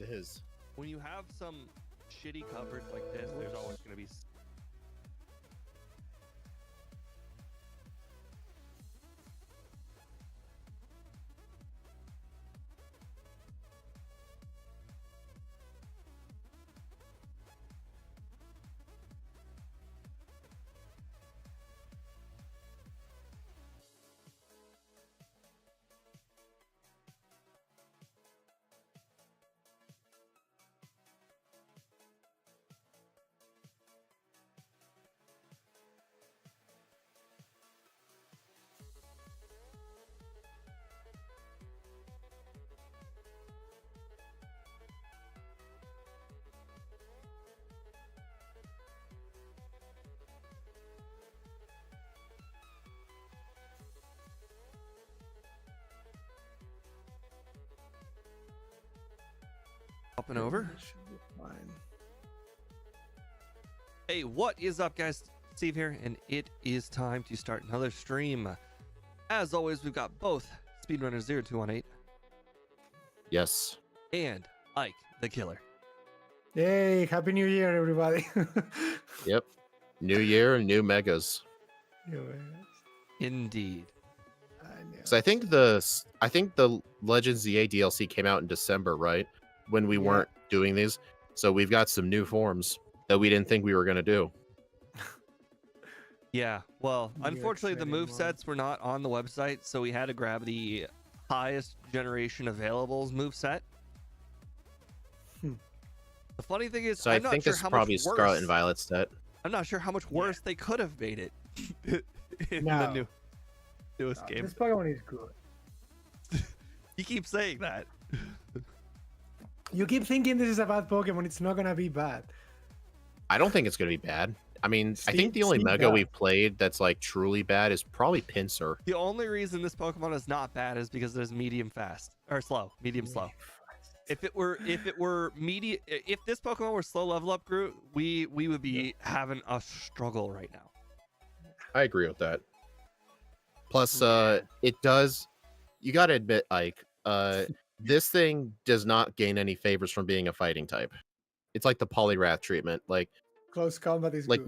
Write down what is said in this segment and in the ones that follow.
is. When you have some shitty coverage like this, there's always going to be. Up and over. Should be fine. Hey, what is up, guys? Steve here, and it is time to start another stream. As always, we've got both Speedrunner0218 Yes. and Ike the Killer. Yay! Happy New Year, everybody. Yep. New year, new megas. Yes. Indeed. I know. So I think the Legends ZA DLC came out in December, right? When we Yeah. weren't doing these. So we've got some new forms that we didn't think we were gonna do. Yeah, well, New unfortunately, the exciting move one. sets were not on the website, so we had to grab the highest generation available's move set. Hmm. The funny thing is, So I'm I not think sure this is how probably much Scarlet worse. and Violet set. I'm not sure how much worse they could have made it in No. the newest game. This Pokemon is good. You keep saying that. You keep thinking this is a bad Pokemon. It's not gonna be bad. I don't think it's gonna be bad. I mean, I think Steve- the only Steve mega does. we've played that's like truly bad is probably Pinsir. The only reason this Pokemon is not bad is because it's medium fast or slow, medium slow. If it were medium, if this Pokemon were slow level up group, we would be having a struggle right now. I agree with that. Plus, it does. You gotta admit, Ike. This thing does not gain any favors from being a fighting type. It's like the Poliwrath treatment. Like Close combat is good.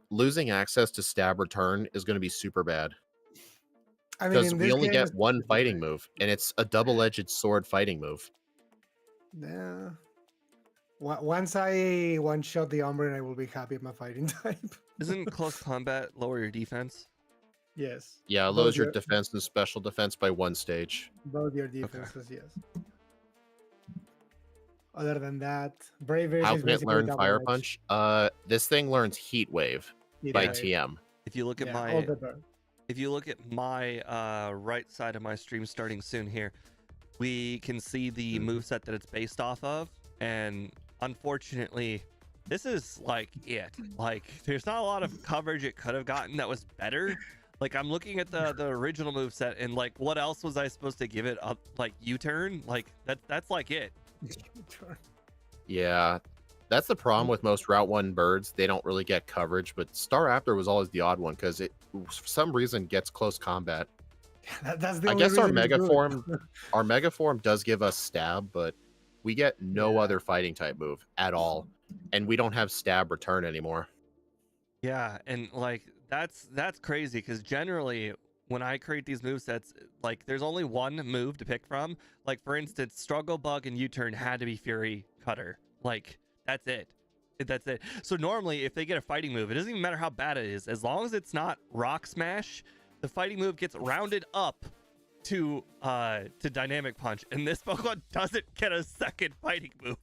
losing access to stab return is going to be super bad I mean, because in we this only game, get one especially, fighting move, and it's a double-edged sword fighting move. Yeah. Once I one-shot the Umbreon, I will be happy with my fighting type. Isn't close combat lower your defense? Yes. Yeah, Both lowers your your- defense and special defense by one stage. Both your defenses, yes. Other than that, Bravery How is can it basically learn double Fire edge. Punch? This thing learns Heat Wave by Yeah, TM. If you look at yeah, all my the burn. if you look at my right side of my stream starting soon here, we can see the moveset that it's based off of, and unfortunately this is like it. Like there's not a lot of coverage it could have gotten that was better. Like I'm looking at the original moveset and like what else was I supposed to give it up, like U-turn? Like that's like it. Yeah, that's the problem with most Route 1 birds. They don't really get coverage, but Starapter was always the odd one because it, for some reason, gets close combat. That's the I only guess our reason it's Mega good. Form, our Mega Form does give us stab, but we get no Yeah. other fighting type move at all, and we don't have stab return anymore. Yeah, and like that's crazy because generally when I create these movesets, like there's only one move to pick from. Like for instance, Struggle Bug and U-turn had to be Fury Cutter. Like that's it. That's it. So normally if they get a fighting move, it doesn't even matter how bad it is. As long as it's not Rock Smash, the fighting move gets rounded up to Dynamic Punch, and this Pokemon doesn't get a second fighting move.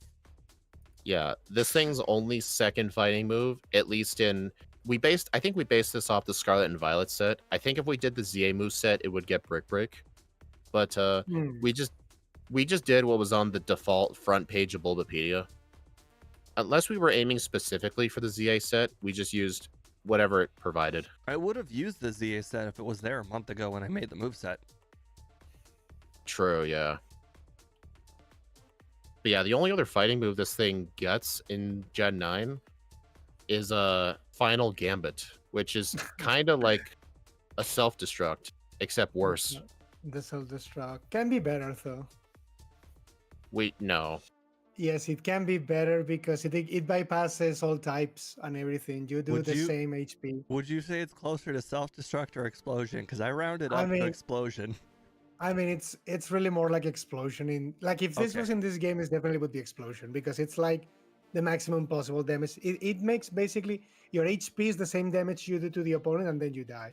Yeah, this thing's only second fighting move, at least in I think we based this off the Scarlet and Violet set. I think if we did the ZA move set, it would get Brick Break. But Hmm. we just did what was on the default front page of Bulbapedia. Unless we were aiming specifically for the ZA set, we just used whatever it provided. I would have used the ZA set if it was there a month ago when I made the moveset. True, yeah. But yeah, the only other fighting move this thing gets in Gen 9 is a Final Gambit, which is kind of like a self-destruct, except worse. The self-destruct can be better though. No. Yes, it can be better because it bypasses all types and everything. You do Would the you same HP. would you say it's closer to self-destruct or explosion? Because I rounded I up to mean, explosion. it's really more like explosion. In like if this Okay. was in this game, it definitely would be explosion because it's like the maximum possible damage. It makes basically your HP is the same damage you do to the opponent, and then you die.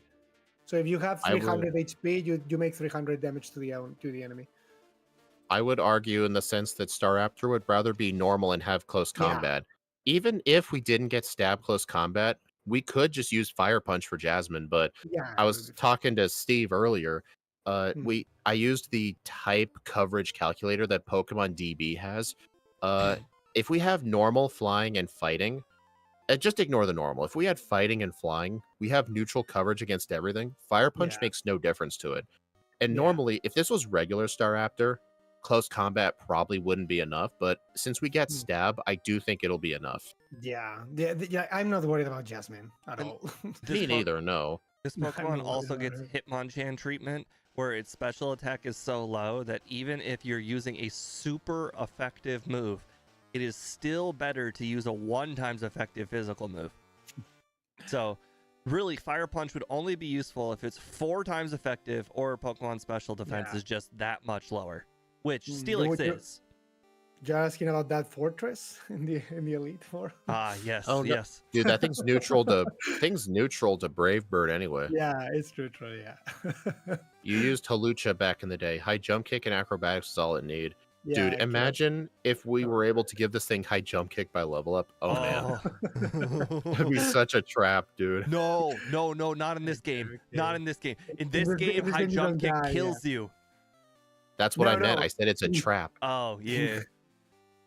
So if you have I would 300 HP, you make 300 damage to the enemy. I would argue in the sense that Starapter would rather be normal and have close Yeah, combat. Even if we didn't get stab close combat, we could just use Fire Punch for Jasmine. But yeah, I it would was be fine. talking to Steve earlier. Hmm. I used the type coverage calculator that Pokemon DB has. Uh, if we have normal, flying, and fighting, just ignore the normal. If we had fighting and flying, we have neutral coverage against everything. Fire Punch Yeah, makes no difference to it. And yeah. normally, if this was regular Staraptor, close combat probably wouldn't be enough. But since we get Hmm. stab, I do think it'll be enough. Yeah. I'm not worried about Jasmine at And all. this Me po neither. No. this I'm Pokemon not worried also about gets her. Hitmonchan treatment, where its special attack is so low that even if you're using a super effective move, it is still better to use a 1 times effective physical move. So, really, Fire Punch would only be useful if it's 4 times effective or Pokemon special defense Yeah. is just that much lower, which Mm, Steelix you- is. You're asking about that fortress in the Elite Four? Ah, yes, Oh no, yes. dude, that thing's neutral to Brave Bird anyway. Yeah, it's true. Yeah. You used Halucha back in the day. High jump kick and acrobatics is all it need. Dude, Yeah, imagine if we were able to give this thing high jump kick by level up. Oh man, Oh. that'd be such a trap, dude. No, not in this game. Not in this game. In this game, this high game you jump don't kick die, yeah. kills you. That's what I meant. No. I said it's a trap. Oh, yeah.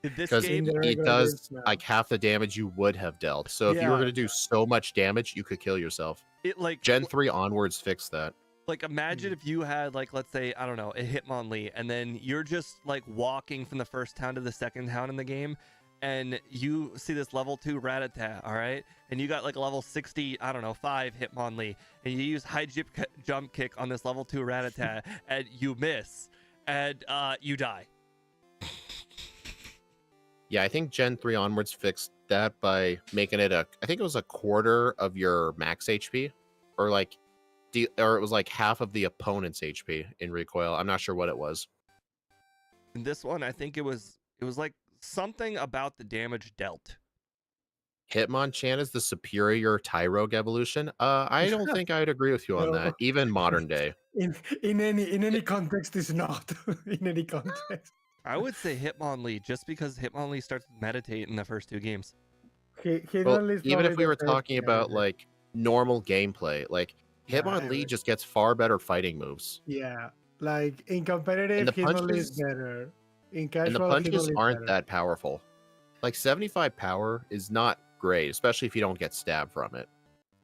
In this Because game, In the it regular does games, no. like half the damage you would have dealt. So if you were Yeah. going to do so much damage, you could kill yourself. it like Gen 3 onwards fix that. Like imagine if you had like, let's say, I don't know, a Hitmonlee, and then you're just like walking from the first town to the second town in the game, and you see this level 2 Rattata, all right, and you got like a level 60, I don't know, 5 Hitmonlee, and you use high jump kick on this level 2 Rattata, and you miss, and you die. Yeah, I think Gen 3 onwards fixed that by making it I think it was a quarter of your max HP, or like, or it was like half of the opponent's HP in recoil. I'm not sure what it was. In this one, I think it was like something about the damage dealt. Hitmonchan is the superior Tyrogue evolution. I don't think I'd agree with you on No. that, even modern day. In any context, it's not. In any context. I would say Hitmonlee, just because Hitmonlee starts to meditate in the first 2 games. Well, Hitmonlee is even if probably we the were first talking about character. like normal gameplay, like Yeah, Hitmonlee just gets far better fighting moves. yeah. Like in And competitive, the Hitmonlee is punches better. In and the casual, punches Hitmonlee is aren't better. that powerful. Like 75 power is not great, especially if you don't get stabbed from it.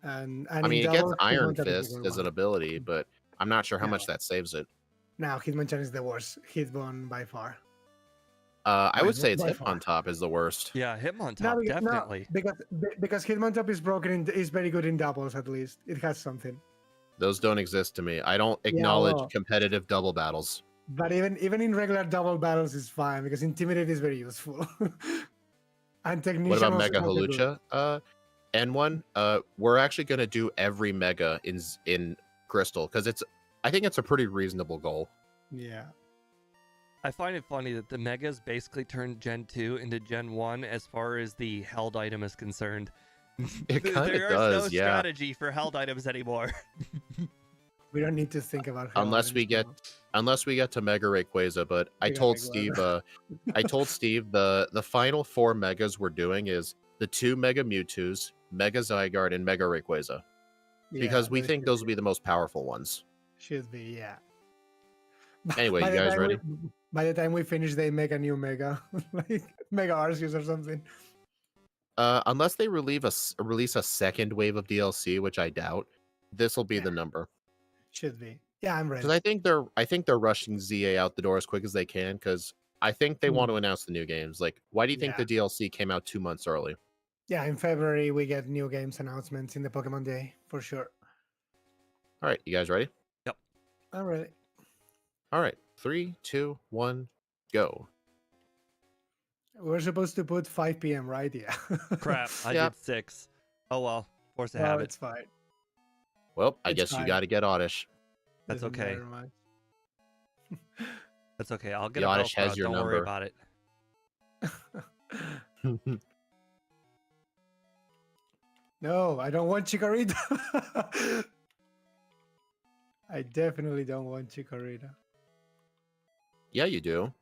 And I in mean, it gets doubles, Iron Hitmonchan is the Fist good as an one. ability, but I'm not sure how much No, that saves it. now Hitmonchan is the worst Hitmon by far. I would say it's By far. Hitmontop is the worst. Yeah, Hitmontop, No, definitely. because Hitmontop is broken. Is very good in doubles. At least it has something. Those don't exist to me. I don't Yeah, acknowledge well, competitive double battles. but even in regular double battles is fine because Intimidate is very useful. And What Technician about also Mega has a good. Halucha? N1, we're actually gonna do every Mega in Crystal because I think it's a pretty reasonable goal. Yeah. I find it funny that the Megas basically turned Gen 2 into Gen 1 as far as the held item is concerned. It kind There of is no does, yeah. strategy for held items anymore. We don't need to think about how Unless we get to Mega Rayquaza, but I Mega told Rayquaza. Steve the final 4 Megas we're doing is the 2 Mega Mewtwo's, Mega Zygarde, and Mega Rayquaza. Because we think those will be the most powerful ones. Should be, yeah. Anyway, By you the guys time ready? By the time we finish, they make a new Mega, like Mega Arceus or something. Unless they release a second wave of DLC, which I doubt, this will be Yeah. the number. Should be. Yeah, I'm ready. Because I think they're rushing ZA out the door as quick as they can. Because I think they want to announce the new games. Like, why do you think Yeah. the DLC came out 2 months early? Yeah, in February we get new games announcements in the Pokemon Day for sure. All right, you guys ready? I'm ready. All right, 3, 2, 1, go. We're supposed to put 5 p.m. right? Yeah. Crap, I Yep. did 6. Oh well, force of Well, habit. it's fine. Well, I It's guess you fine. got to get Oddish. That's Doesn't okay. matter much. That's okay. I'll get The a Oddish has Bellsprout. your Don't worry number. about it. No, I don't want Chikorita. I definitely don't want Chikorita. Yeah, you do.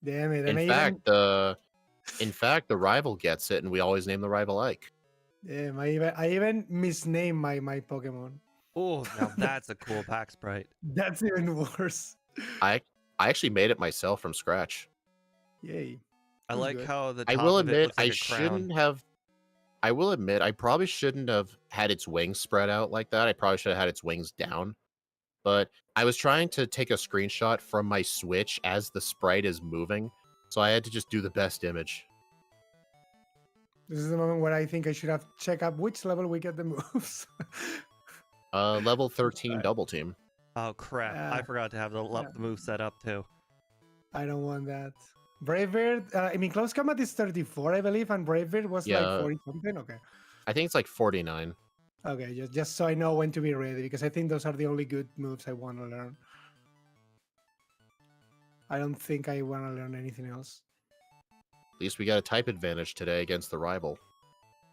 Damn it! In And fact, the rival gets it, and we always name the rival Ike. damn, I even misnamed my Pokemon. Oh, now that's a cool pack sprite. That's even worse. I actually made it myself from scratch. Yay! I That's like good. how the I top will of it admit, looks like I a crown. shouldn't have. I will admit, I probably shouldn't have had its wings spread out like that. I probably should have had its wings down. But I was trying to take a screenshot from my Switch as the sprite is moving, so I had to just do the best image. This is the moment where I think I should have checked up which level we get the moves. Level 13 Right. double team. Oh crap! I forgot to have the yeah. move set up too. I don't want that. Bravebeard, I mean, close combat is 34, I believe, and Bravebeard was like Yeah. 40 something. Okay. I think it's like 49. Okay, just so I know when to be ready, because I think those are the only good moves I want to learn. I don't think I want to learn anything else. At least we got a type advantage today against the rival.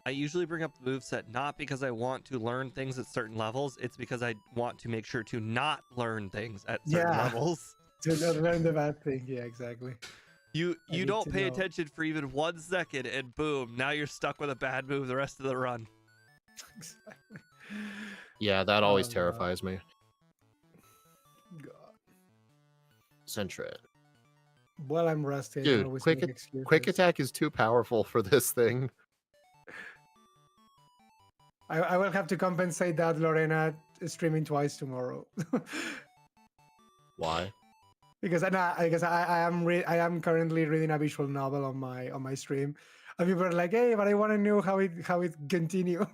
I usually bring up the moveset not because I want to learn things at certain levels. It's because I want to make sure to not learn things at certain Yeah. levels. To not learn the bad thing. Yeah, exactly. You need don't to pay know. attention for even 1 second, and boom, now you're stuck with a bad move the rest of the run. Exactly. Yeah, that always Oh, God. terrifies me. God. Sentret. Well, I'm rusty. I Dude, always quick make excuses. Quick attack is too powerful for this thing. I will have to compensate that, Lorena, streaming twice tomorrow. Why? Because I am currently reading a visual novel on my stream, and people are like, "Hey, but I want to know how it continue."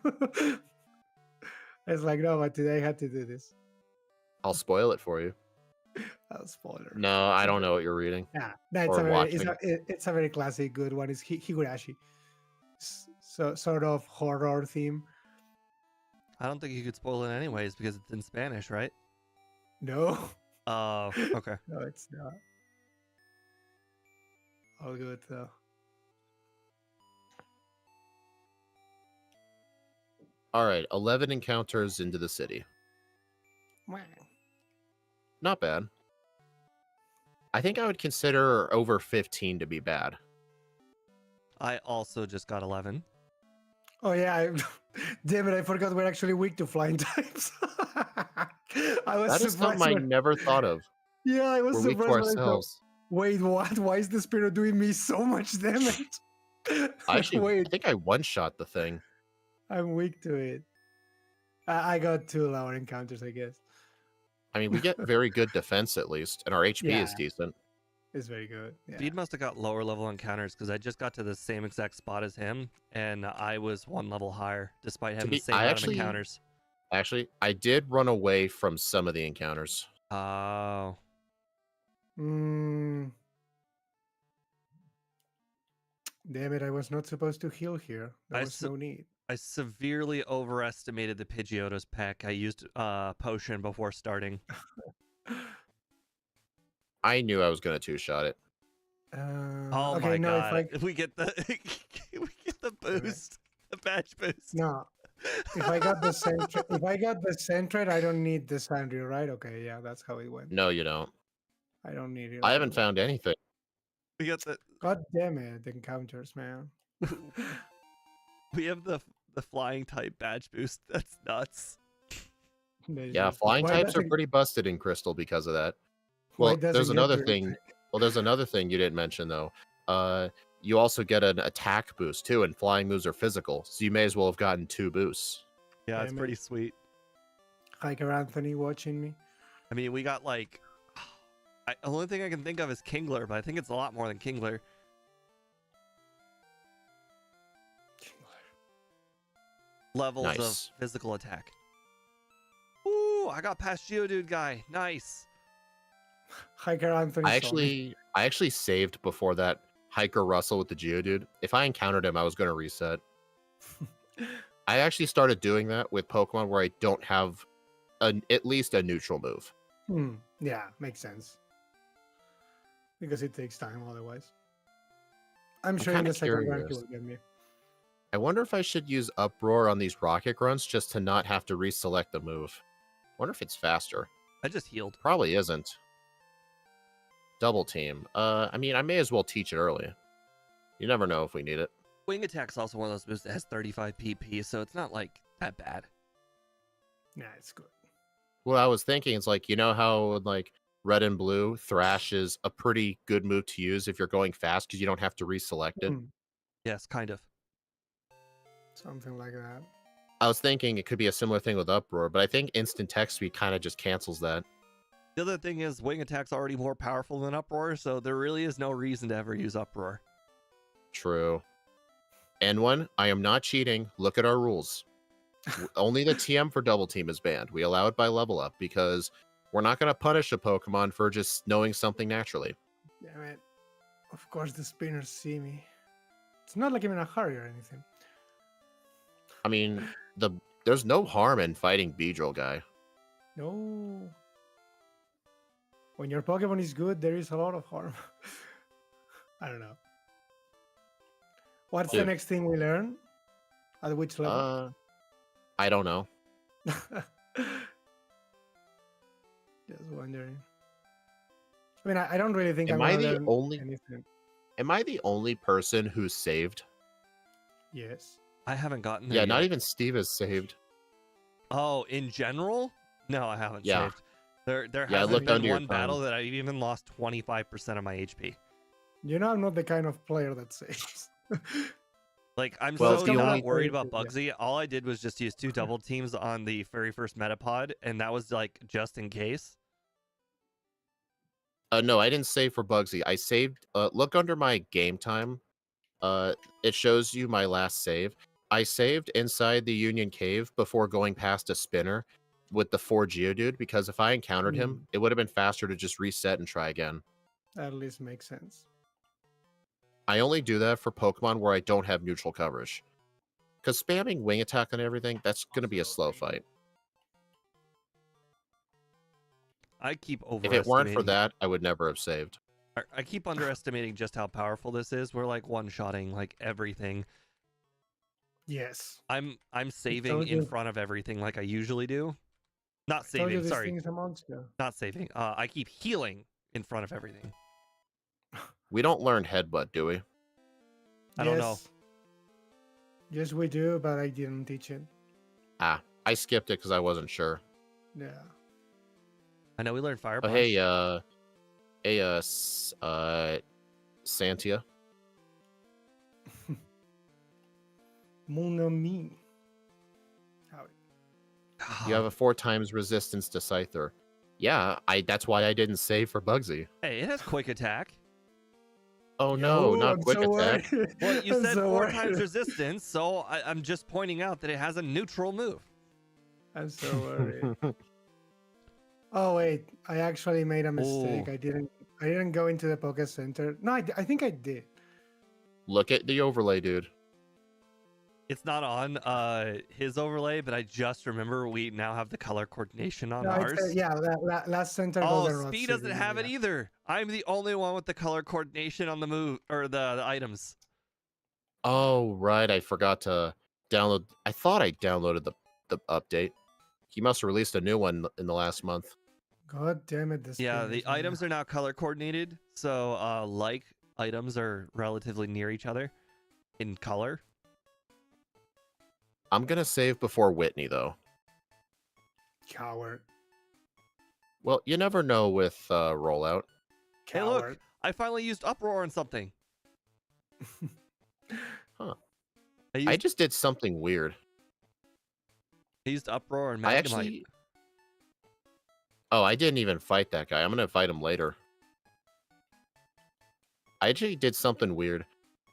It's like, no, but today I had to do this. I'll spoil it for you. Spoiler. No, I don't know what you're reading. Yeah, that's Or a very watching. it's a very classic good one. It's Higurashi, so sort of horror theme. I don't think you could spoil it anyways because it's in Spanish, right? No, Oh, okay. no, it's not. All good though. All right, 11 encounters into the city. Not bad. I think I would consider over 15 to be bad. I also just got 11. Oh yeah, damn it! I forgot we're actually weak to flying types. I was That is surprised. something I never thought of. Yeah, I was We're weak to surprised. When I thought, ourselves. wait, what? Why is the spirit doing me so much damage? I Wait, think I one-shot the thing. I'm weak to it. I got 2 lower encounters, I guess. I mean, we get very good defense at least, and our HP is Yeah. decent. It's very good. Yeah. Speed must have got lower level encounters because I just got to the same exact spot as him, and I was 1 level higher despite having the same amount of encounters. Actually, I did run away from some of the encounters. Oh. Damn it! I was not supposed to heal here. There was no need. I severely overestimated the Pidgeotto's peck. I used potion before starting. I knew I was going to two-shot it. Oh okay, my no, god! We get the we get the boost, the badge boost. No, if I got the Sentret, I don't need the Sandrio, right? Okay, yeah, that's how it went. No, you don't. I don't need it. I haven't found anything. We got the. God damn it, the encounters, man. We have the flying type badge boost. That's nuts. Yeah, flying types are pretty busted in Crystal because of that. Well, there's another thing. Well, there's another thing you didn't mention though. You also get an attack boost too, and flying moves are physical, so you may as well have gotten 2 boosts. Yeah, it's pretty sweet. Hiker Anthony watching me. I mean, we got like. The only thing I can think of is Kingler, but I think it's a lot more than Kingler. Levels of physical attack. Ooh, I got past Geodude guy. Nice. Hiker Anthony. I actually saved before that Hiker Russell with the Geodude. If I encountered him, I was going to reset. I actually started doing that with Pokemon where I don't have at least a neutral move. Yeah, makes sense. Because it takes time otherwise. I'm sure in kinda the second rank he curious. will get me. I wonder if I should use Uproar on these rocket grunts just to not have to reselect the move. Wonder if it's faster. I just healed. Probably isn't. Double team. I mean, I may as well teach it early. You never know if we need it. Wing Attack's also one of those moves that has 35 PP, so it's not like that bad. Yeah, it's good. What I was thinking is like, you know how like red and blue, Thrash is a pretty good move to use if you're going fast because you don't have to reselect it. Yes, kind of. Something like that. I was thinking it could be a similar thing with Uproar, but I think instant text speed kind of just cancels that. The other thing is Wing Attack's already more powerful than Uproar, so there really is no reason to ever use Uproar. True. And one, I am not cheating. Look at our rules. Only the TM for double team is banned. We allow it by level up because we're not going to punish a Pokemon for just knowing something naturally. Damn it. Of course the spinners see me. It's not like I'm in a hurry or anything. I mean, there's no harm in fighting Beedrill guy. No. When your Pokemon is good, there is a lot of harm. I don't know. What's the Dude. next thing we learn? At which level? I don't know. Just wondering. I mean, I don't really think Am I'm I gonna the learn only anything. Am I the only person who's saved? Yes. I haven't gotten there Yeah, not yet. even Steve is saved. Oh, in general? No, I haven't Yeah. saved. There Yeah, I hasn't looked been under your one battle phone. that I've even lost 25% of my HP. You know, I'm not the kind of player that saves. Like, I'm Well, so the not only- worried about Yeah. Bugsy. All I did was just use 2 double teams on the very first Metapod, and that was like just in case. No, I didn't save for Bugsy. I saved. Look under my game time. It shows you my last save. I saved inside the Union Cave before going past a spinner with the 4 Geodude because if I encountered him, it would have been faster to just reset and try again. At least makes sense. I only do that for Pokemon where I don't have neutral coverage. Because spamming Wing Attack on everything, that's going to be a slow fight. I keep If overestimating. it weren't for that, I would never have saved. I keep underestimating just how powerful this is. We're like one-shotting like everything. Yes. I'm saving told in you. front of everything like I usually do. Not I told you saving, this sorry. thing is a monster. Not saving. I keep healing in front of everything. We don't learn Headbutt, do we? I don't know. Yes, we do, but I didn't teach it. I skipped it because I wasn't sure. Yeah. I know we learned Fire Oh, Punch. hey, Santia. Mon ami. You have a 4 times resistance to Scyther. Yeah, that's why I didn't save for Bugsy. Hey, it has Quick Attack. Oh no, not I'm Quick so Attack. worried. Well, you I'm said so 4 worried. times resistance, so I'm just pointing out that it has a neutral move. I'm so worried. Oh wait, I actually made a mistake. Ooh. I didn't go into the Poké Center. No, I think I did. Look at the overlay, dude. It's not on his overlay, but I just remember we now have the color coordination on No, ours. yeah, last center. Oh, Goldenrod Speed City, doesn't have it yeah. either. I'm the only one with the color coordination on the move or the items. Oh right, I forgot to download. I thought I downloaded the update. He must have released a new one in the last month. God damn it! This. Yeah, the items are now color coordinated, so like items are relatively near each other in color. I'm gonna save before Whitney though. Coward. Well, you never know with rollout. Hey, look, I finally used Uproar on something. Huh. I I just did something weird. used Uproar and I Magnemite. actually. Oh, I didn't even fight that guy. I'm gonna fight him later. I actually did something weird.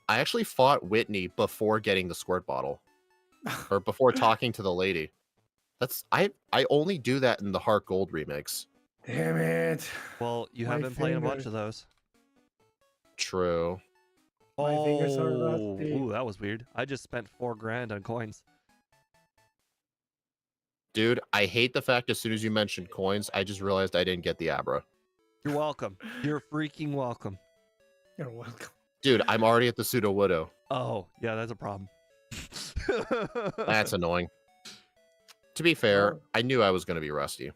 I actually fought Whitney before getting the squirt bottle. Or before talking to the lady. I only do that in the Heart Gold remix. Damn it! Well, you My have been playing a bunch fingers. of those. True. My fingers are Oh, rusty. ooh, that was weird. I just spent 4 grand on coins. Dude, I hate the fact as soon as you mentioned coins, I just realized I didn't get the Abra. You're welcome. You're freaking welcome. You're welcome. Dude, I'm already at the Pseudo Widow. Oh, yeah, that's a problem. That's annoying. To be fair, Oh. I knew I was going to be rusty.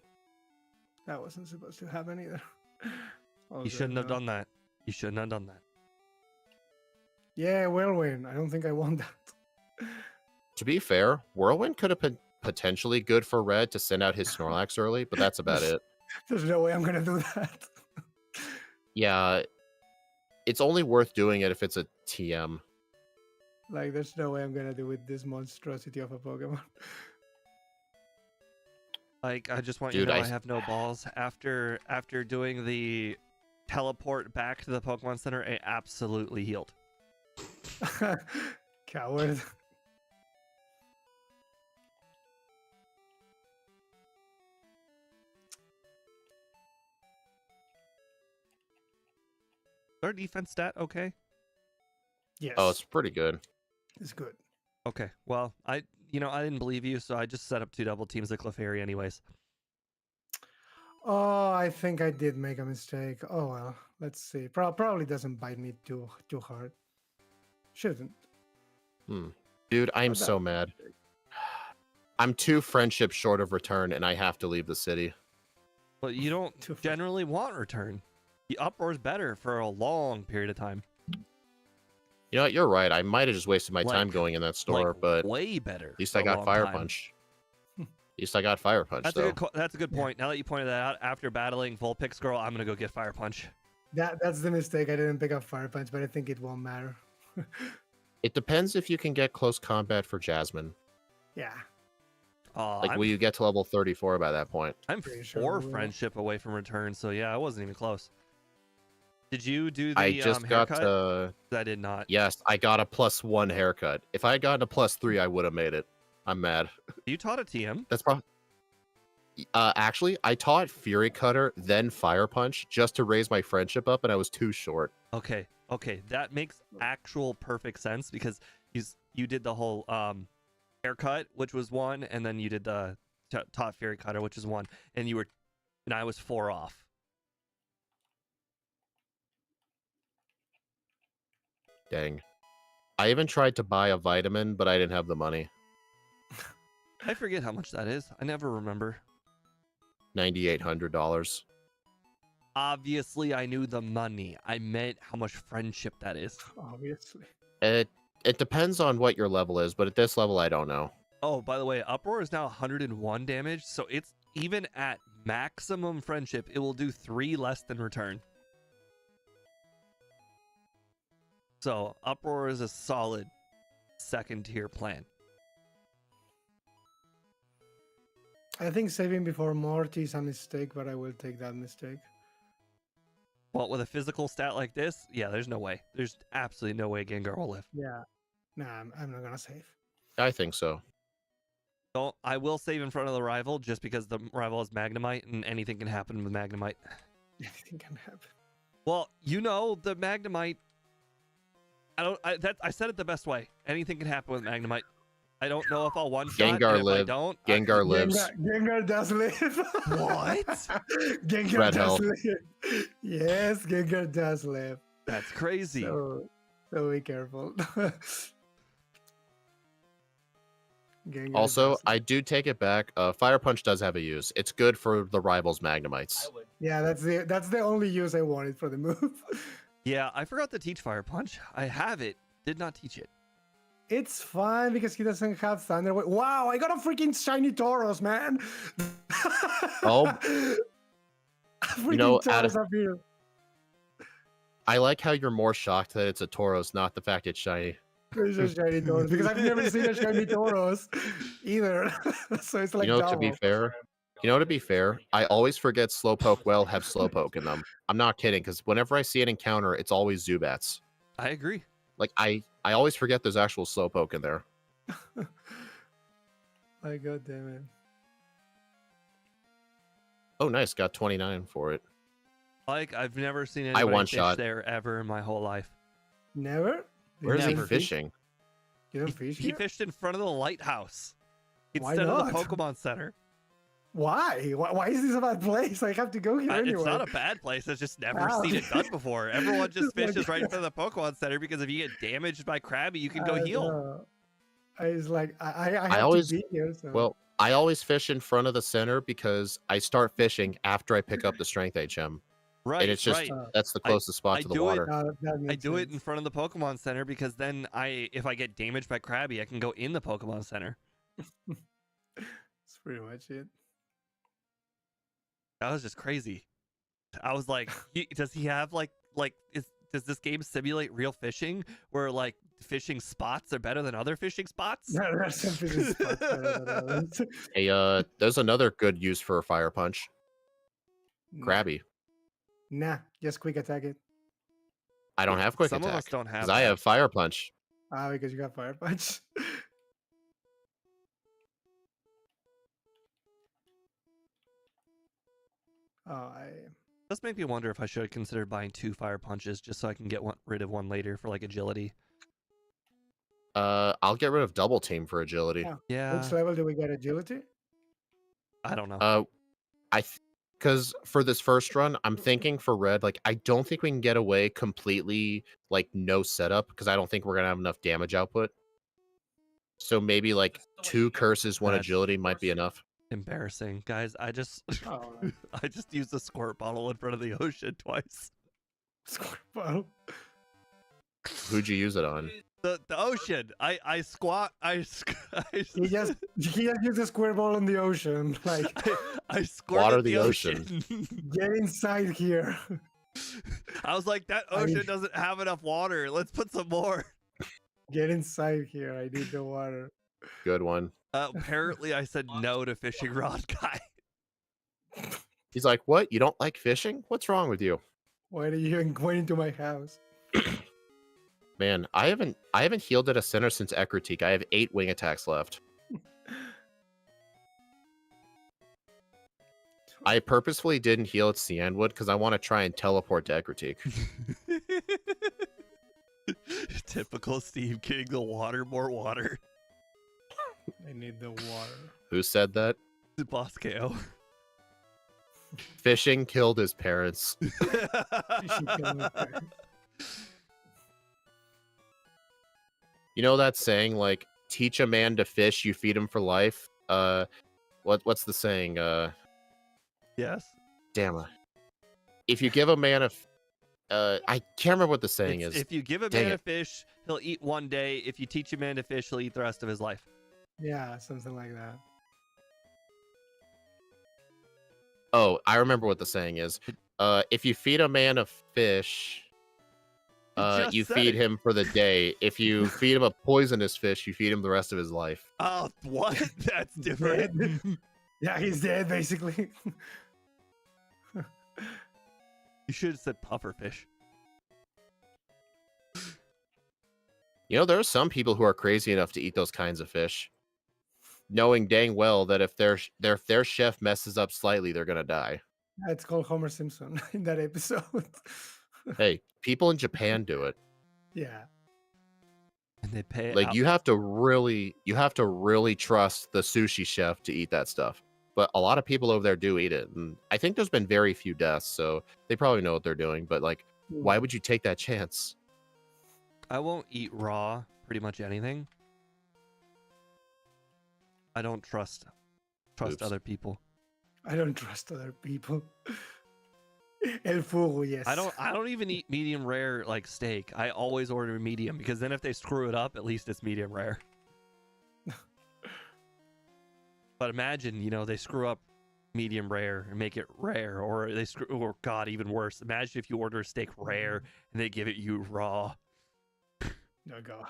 That wasn't supposed to happen either. You shouldn't have done that. You shouldn't have done that. Yeah, Whirlwind. I don't think I want that. To be fair, Whirlwind could have been potentially good for Red to send out his Snorlax early, but that's about it. There's no way I'm gonna do that. Yeah, it's only worth doing it if it's a TM. Like, there's no way I'm gonna do with this monstrosity of a Pokemon. Like, I just want you Dude, to know I have no balls. After doing the teleport back to the Pokemon Center, it absolutely healed. Coward. Is our defense stat okay? Yes. Oh, it's pretty good. It's good. Okay. Well, I didn't believe you, so I just set up 2 double teams at Clefairy anyways. Oh, I think I did make a mistake. Oh well, let's see. Probably doesn't bite me too hard. Shouldn't. Dude, I'm Not that so mad. I'm 2 friendships short of return, and I have to leave the city. But you don't Too fast. generally want return. The uproar's better for a long period of time. You know what? You're right. I might have just wasted my time Like- going in that store, Like, but way better. at least for I a got long Fire time. Punch. At least I got Fire Punch, That's though. that's a good point. Now that you pointed that out, after battling Vulpix Girl, I'm gonna go get Fire Punch. That's the mistake. I didn't pick up Fire Punch, but I think it won't matter. It depends if you can get close combat for Jasmine. Yeah. Like, I'm, will you get to level 34 by that point? I'm Pretty sure 4 we will. friendship away from return, so yeah, I wasn't even close. Did you do the I just got haircut? to... I did not. Yes, I got a +1 haircut. If I had gotten a +3, I would have made it. I'm mad. You taught a TM? That's probably... actually, I taught Fury Cutter, then Fire Punch, just to raise my friendship up, and I was too short. Okay, that makes actual perfect sense because you did the whole haircut, which was 1, and then you did the taught Fury Cutter, which is 1, and I was 4 off. Dang. I even tried to buy a vitamin, but I didn't have the money. I forget how much that is. I never remember. $9,800. Obviously, I knew the money. I meant how much friendship that is. Obviously. It depends on what your level is, but at this level, I don't know. Oh, by the way, Uproar is now 101 damage, so it's even at maximum friendship, it will do 3 less than return. So Uproar is a solid 2nd tier plan. I think saving before Morty is a mistake, but I will take that mistake. Well, with a physical stat like this, yeah, there's no way. There's absolutely no way Gengar will live. Yeah. Nah, I'm not gonna save. I think so. So I will save in front of the rival just because the rival is Magnemite and anything can happen with Magnemite. Anything can happen. Well, you know the Magnemite. I said it the best way. Anything can happen with Magnemite. I don't know if I'll one shot. Gengar and if I live. don't. Gengar lives. Gengar does live. What? Gengar Red does Hell. live. Yes, Gengar does live. That's crazy. So be careful. Gengar Also, does I do take it back. Fire Punch does have a use. It's good for the rivals' Magnemites. Yeah, that's the only use I wanted for the move. Yeah, I forgot to teach Fire Punch. I have it. Did not teach it. It's fine because he doesn't have Thunder Wave. Wow, I got a freaking shiny Tauros, man. Oh. Freaking know, Tauros up here. I like how you're more shocked that it's a Tauros, not the fact it's shiny. It's a shiny Tauros because I've never seen a shiny Tauros either. So it's like To be double. fair, I always forget Slowpoke well have Slowpoke in them. I'm not kidding, because whenever I see an encounter, it's always Zubats. I agree. Like, I always forget there's actual Slowpoke in there. My god damn it. Oh, nice. Got 29 for it. Like, I've never seen I anybody one fish shot. there ever in my whole life. Never? Where's he Never. fishing? You don't fish He here? fished in front of the lighthouse Why instead of the not? Pokemon Center. Why? Why is this a bad place? I have to go here anyway. It's not a bad place. It's just never Ah, seen it okay. done before. Everyone just Just like- fishes right in front of the Pokemon Center because if you get damaged by Krabby, you can go I heal. know. I was like, I have always- to be here. So. Well, I always fish in front of the center because I start fishing after I pick up the strength HM. Right, And it's just right. that's the closest spot I to the do it- water. That I makes do it in sense. front of the Pokemon Center because then if I get damaged by Krabby, I can go in the Pokemon Center. That's pretty much it. That was just crazy. I was like, does he have does this game simulate real fishing where like fishing spots are better than other fishing spots? There are some fishing spots better than others. Hey, there's another good use for a fire punch. Krabby. Nah, just quick attack it. I don't have quick Some attack of us don't have because I that. have fire punch. Ah, because you got fire punch. Does make me wonder if I should consider buying 2 fire punches just so I can get rid of one later for like agility. I'll get rid of double team for agility. Yeah. Yeah, Which level do we get agility? I don't know. Because for this first run, I'm thinking for red, like I don't think we can get away completely like no setup because I don't think we're gonna have enough damage output. So maybe like 2 curses, 1 That's- agility might be enough. Embarrassing, guys. I just Oh, I just used a squirt bottle in front of the ocean twice. squirt bottle. Who'd you use it on? The ocean. I squat. He just used a square ball in the ocean. Like, I squirted Water the the ocean. get inside here. I was like, that ocean doesn't have enough water. Let's put some more. Get inside here. I need the water. Good one. Apparently, I said no to fishing rod guy. He's like, what? You don't like fishing? What's wrong with you? Why are you even going into my house? Man, I haven't healed at a center since Ekritik. I have 8 wing attacks left. I purposefully didn't heal at Cianwood because I want to try and teleport to Ekritik. Typical Steve King, the water, more water. I need the water. Who said that? Boss KO. Fishing killed his parents. Fishing killed my parents. You know that saying, like, teach a man to fish, you feed him for life? What's the saying? Yes. Damn it. If you give a man I can't remember what the saying is. If you give a Dang man it. a fish, he'll eat one day. If you teach a man to fish, he'll eat the rest of his life. Yeah, something like that. Oh, I remember what the saying is. If you feed a man a fish, just you said feed it. him for the day. If you feed him a poisonous fish, you feed him the rest of his life. Oh, what? That's different. Yeah, he's dead basically. You should have said puffer fish. You know, there are some people who are crazy enough to eat those kinds of fish, knowing dang well that if their chef messes up slightly, they're gonna die. It's called Homer Simpson in that episode. Hey, people in Japan do it. Yeah. And they pay Like out- you have to really trust the sushi chef to eat that stuff. But a lot of people over there do eat it, and I think there's been very few deaths, so they probably know what they're doing. But like, why would you take that chance? I won't eat raw pretty much anything. I don't trust Oops. other people. I don't trust other people. El fuego, yes. I don't even eat medium rare like steak. I always order medium because then if they screw it up, at least it's medium rare. But imagine, they screw up medium rare and make it rare, or or God, even worse. Imagine if you order a steak rare and they give it you raw. Oh God.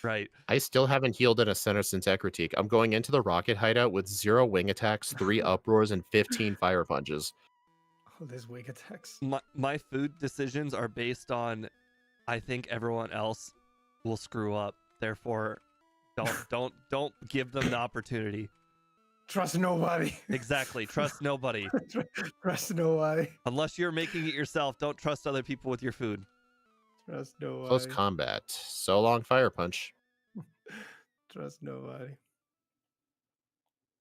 Right. I still haven't healed in a center since Ekritik. I'm going into the rocket hideout with 0 wing attacks, 3 uproars, and 15 fire punches. All these weak attacks. My food decisions are based on I think everyone else will screw up. Therefore, don't give them the opportunity. Trust nobody. Exactly. Trust nobody. Trust nobody. Unless you're making it yourself, don't trust other people with your food. Trust Close nobody. combat. So long, Fire Punch. Trust nobody.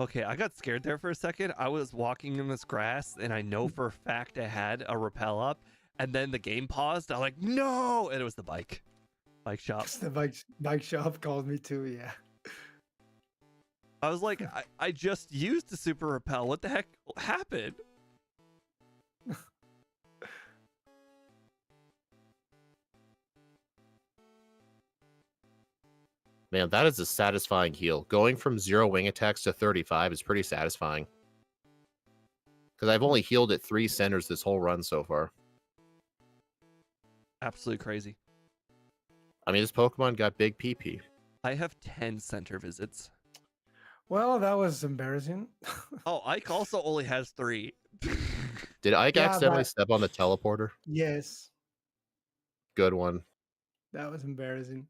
Okay, I got scared there for a second. I was walking in this grass, and I know for a fact I had a rappel up, and then the game paused. I'm like, no! And it was the bike shop. Because the bike shop called me too, yeah. I was like, I just used the super rappel. What the heck happened? Man, that is a satisfying heal. Going from 0 wing attacks to 35 is pretty satisfying. Because I've only healed at 3 centers this whole run so far. Absolutely crazy. I mean, this Pokemon got big PP. I have 10 center visits. Well, that was embarrassing. Oh, Ike also only has 3. Did Ike Yeah, accidentally but- step on the teleporter? Yes, Good one. that was embarrassing.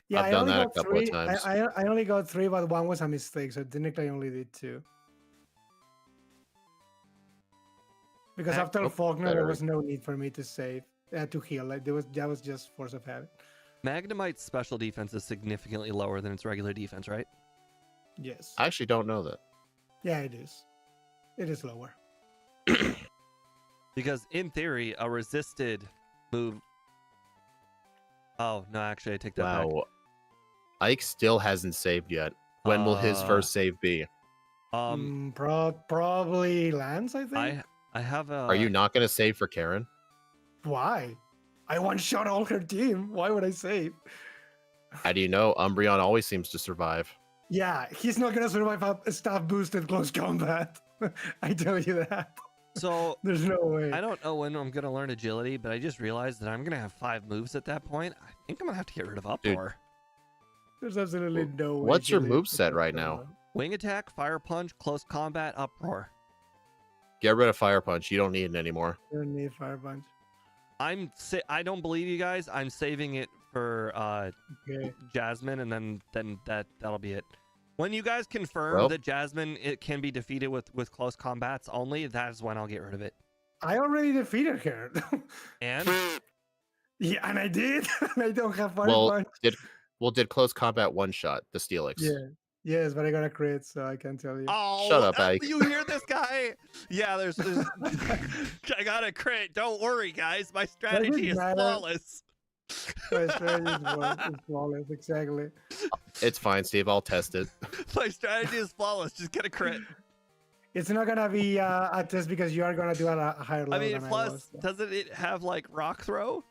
Yeah, I've I done only that a got couple of 3. times. I only got 3, but one was a mistake, so technically I only did 2. Because after Faulkner, there better. was no need for me to save, to heal. Like that was just force of habit. Magnemite's special defense is significantly lower than its regular defense, right? Yes. I actually don't know that. Yeah, it is. It is lower. Because in theory, a resisted move. Oh no, actually, I take that back. Wow. Ike still hasn't saved yet. When will his first save be? Probably Lance, I think. I have a. Are you not going to save for Karen? Why? I one-shot all her team. Why would I save? How do you know? Umbreon always seems to survive. Yeah, he's not gonna survive a staff boosted close combat. I tell you that. So There's no way. I don't know when I'm gonna learn agility, but I just realized that I'm gonna have 5 moves at that point. I think I'm gonna have to get rid of Uproar. There's absolutely no way. What's your she move lives set with right that now? one. Wing attack, fire punch, close combat, Uproar. Get rid of Fire Punch. You don't need it anymore. You don't need fire punch. I don't believe you guys. I'm saving it for Okay. Jasmine, and then that'll be it. When you guys confirm Well- that Jasmine it can be defeated with close combats only, that is when I'll get rid of it. I already defeated her. And Yeah, and I did. And I don't have fire Well, punch. did close combat one shot the Steelix? Yeah. Yes, but I got a crit, so I can't tell you. oh, Shut up, Ike. You hear this guy? Yeah, there's I got a crit. Don't worry, guys. My strategy is matter. flawless. My strategy is flawless, exactly. It's fine, Steve. I'll test it. My strategy is flawless. Just get a crit. It's not gonna be a test because you are gonna do a higher level I mean, than I plus, was. doesn't it have like rock throw?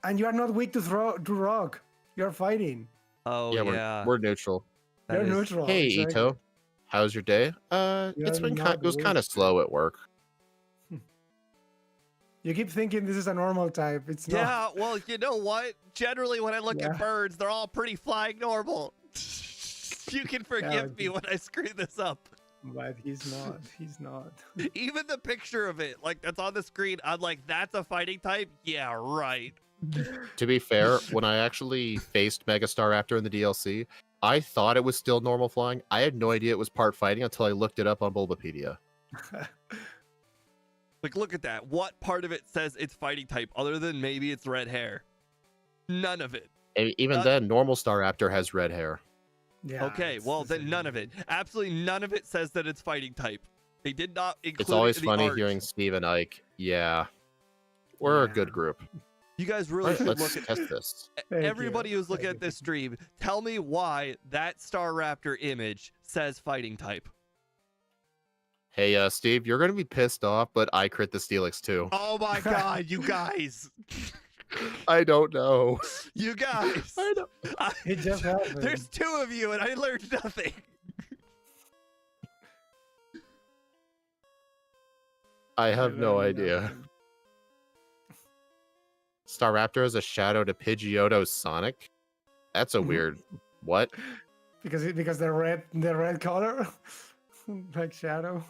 And you are not weak to rock. You're fighting. Oh Yeah, we're neutral. that You're is- neutral. Hey, exactly. Ito. How's your day? It's You're been not it was kind of weak. slow at work. You keep thinking this is a normal type. It's not. Yeah, well, you know what? Generally, when I look Yeah. at birds, they're all pretty flying normal. You can forgive me dude. when I screw this up. But he's not. He's not. Even the picture of it, like that's on the screen, I'm like, that's a fighting type? Yeah, right. To be fair, when I actually faced Mega Starapter in the DLC, I thought it was still normal flying. I had no idea it was part fighting until I looked it up on Bulbapedia. Like, look at that. What part of it says it's fighting type other than maybe it's red hair? None of it. Even then, normal Staraptor has red hair. Yeah. Okay, it's well, the then same. none of it. Absolutely none of it says that it's fighting type. They did not include It's always it in the funny art. hearing Steve and Ike. Yeah. We're a good Yeah. group. You guys really Alright, should let's look at test this. Thank you. everybody who's looking Thank at this stream. Tell me why that Staraptor image says fighting type. Hey, Steve, you're going to be pissed off, but I crit the Steelix too. Oh my god, you guys. I don't know. You guys. I know. It just happened. There's 2 of you and I learned nothing. I have You no learned idea. nothing. Staraptor is a shadow to Pidgeotto's Sonic? That's a Mhm. weird... What? Because the red color, like shadow.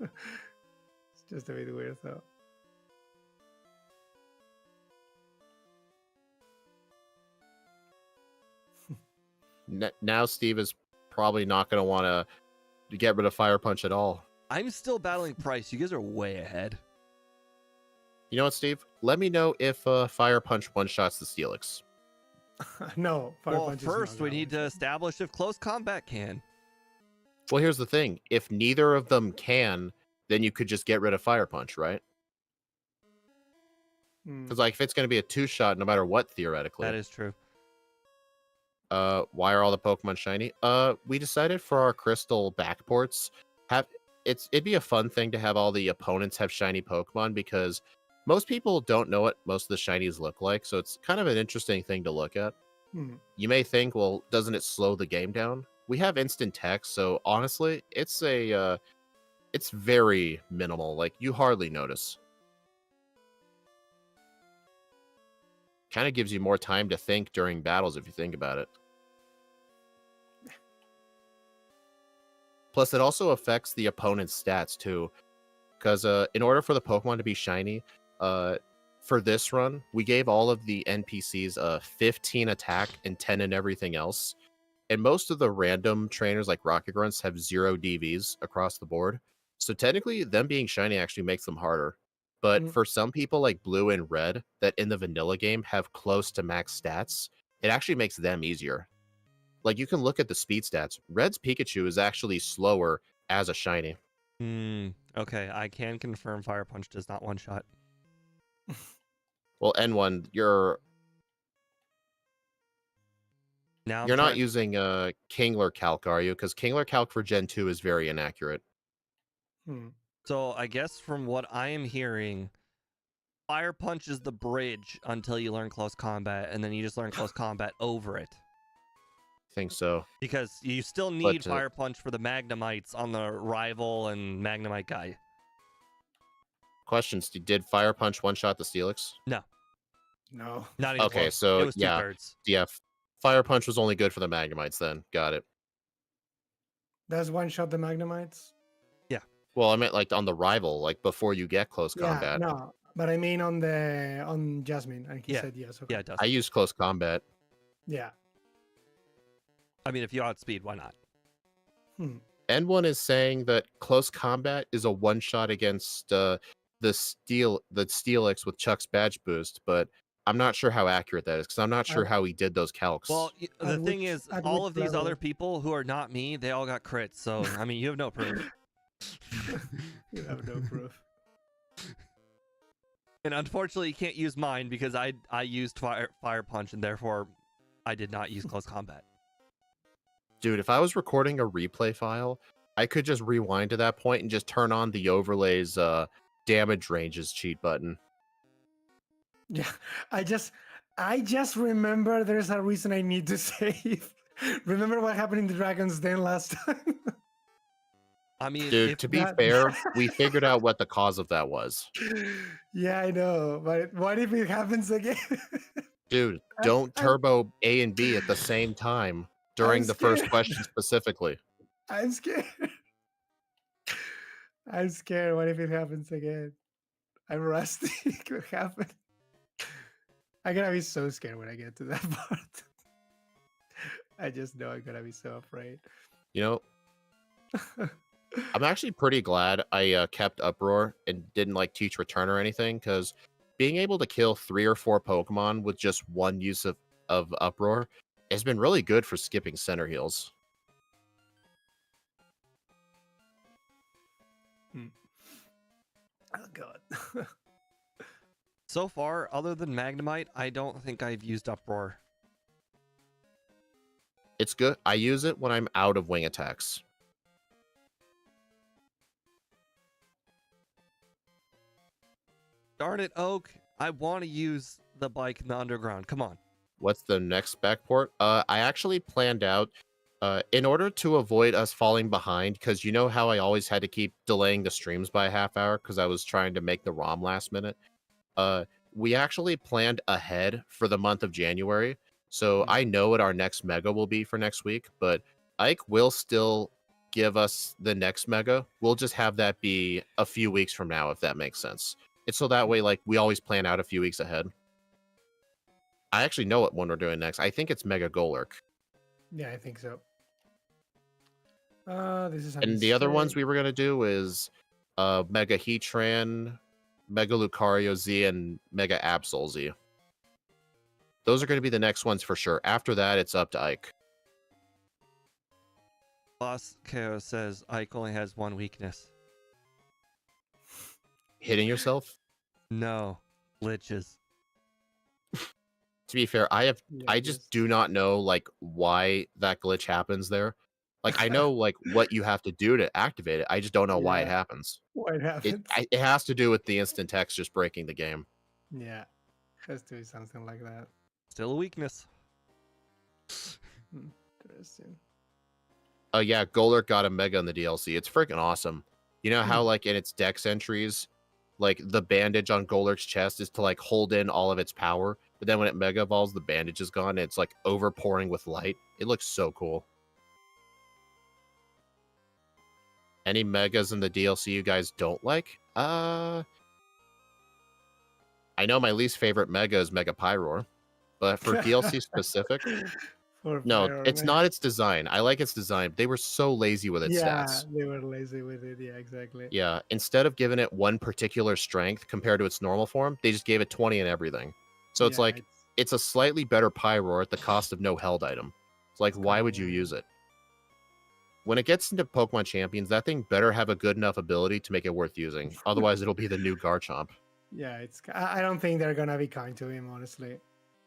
It's just a bit weird though. Now Steve is probably not going to want to get rid of Fire Punch at all. I'm still battling Price. You guys are way ahead. You know what, Steve? let me know if Fire Punch one-shots the Steelix. No, Fire Well, Punch is not first we gonna need to one-shot. establish if close combat can. Well, here's the thing. If neither of them can, then you could just get rid of Fire Punch, right? Because like if it's going to be a two-shot no matter what, theoretically. That is true. Why are all the Pokemon shiny? We decided for our Crystal backports, it'd be a fun thing to have all the opponents have shiny Pokemon because most people don't know what most of the shinies look like, so it's kind of an interesting thing to look at. You may think, well, doesn't it slow the game down? We have instant text, so honestly, it's very minimal. Like you hardly notice. Kind of gives you more time to think during battles if you think about it. Plus, it also affects the opponent's stats too, because in order for the Pokemon to be shiny, for this run, we gave all of the NPCs 15 attack and 10 in everything else. And most of the random trainers like Rocket Grunts have 0 DVs across the board. So technically, them being shiny actually makes them harder. But for some people like Blue and Red that in the vanilla game have close to max stats, it actually makes them easier. Like you can look at the speed stats. Red's Pikachu is actually slower as a shiny. Okay, I can confirm Fire Punch does not one-shot. Well, N1, you're not using Kingler Calc, are you? Because Kingler Calc for Gen 2 is very inaccurate. So I guess from what I am hearing, Fire Punch is the bridge until you learn close combat, and then you just learn close combat over it. Think so. Because you still need Fire Punch for the Magnemites on the rival and Magnemite guy. Questions. Did Fire Punch one-shot the Steelix? No. No. Not even okay, close. so It was yeah. 2/3. Yeah, Fire Punch was only good for the Magnemites then. Got it. Does one-shot the Magnemites? Yeah. Well, I meant like on the rival, like before you get close combat. No, but I mean on Jasmine, and he said yes. Okay. Yeah, it does. I use close combat. Yeah. I mean, if you outspeed, why not? N1 is saying that close combat is a one-shot against the Steelix with Chuck's badge boost, but I'm not sure how accurate that is because I'm not sure how he did those calcs. Well, the thing is, all of these other people who are not me, they all got crits. So, I mean, you have no proof. You have no proof. And unfortunately, you can't use mine because I used Fire Punch, and therefore I did not use close combat. Dude, if I was recording a replay file, I could just rewind to that point and just turn on the overlays damage ranges cheat button. Yeah, I just remember there's a reason I need to save. Remember what happened in the Dragon's Den last time? I mean, dude, to be fair, we figured out what the cause of that was. Yeah, I know, but what if it happens again? Dude, don't turbo A and B at the same time during the first question specifically. I'm scared. I'm scared. What if it happens again? I'm rusty. It could happen. I'm gonna be so scared when I get to that part. I just know I'm gonna be so afraid. You know, I'm actually pretty glad I kept Uproar and didn't like teach Return or anything, because being able to kill 3 or 4 Pokemon with just one use of Uproar has been really good for skipping center heals. Oh god. So far, other than Magnemite, I don't think I've used Uproar. It's good. I use it when I'm out of wing attacks. Darn it, Oak. I want to use the bike in the underground. Come on. What's the next backport? I actually planned out, in order to avoid us falling behind, because you know how I always had to keep delaying the streams by a half hour because I was trying to make the ROM last minute. We actually planned ahead for the month of January. So I know what our next mega will be for next week, but Ike will still give us the next mega. We'll just have that be a few weeks from now, if that makes sense. It's so that way, like, we always plan out a few weeks ahead. I actually know what one we're doing next. I think it's Mega Golurk. Yeah, I think so. This is and the other ones we were going to do is Mega Heatran, Mega Lucario Z, and Mega Absol Z. Those are going to be the next ones for sure. After that, it's up to Ike. Boss KO says Ike only has one weakness. Hitting yourself? No, glitches. To be fair, I Yeah, just do not know like why that glitch happens there. Like I know like what you have to do to activate it. I just don't know why it Yeah. happens. What happens? It has to do with the instant text just breaking the game. Yeah, has to be something like that. Still a weakness. Interesting. Oh yeah, Golurk got a Mega in the DLC. It's freaking awesome. You know how like in its dex entries, like the bandage on Golurk's chest is to like hold in all of its power, but then when it Mega Evolves, the bandage is gone and it's like overpouring with light. It looks so cool. Any Megas in the DLC you guys don't like? I know my least favorite Mega is Mega Pyroar, but for DLC specific, no, it's not its design. I like its design. They were so lazy with its Yeah, stats. they were lazy with it. Yeah, exactly. Yeah, instead of giving it one particular strength compared to its normal form, they just gave it 20 in everything. So it's Yeah, like, it's a slightly better Pyroar at the cost of no held item. It's like, why would you use it? When it gets into Pokemon Champions, that thing better have a good enough ability to make it worth using. Otherwise, it'll be the new Garchomp. Yeah, I don't think they're gonna be kind to him, honestly.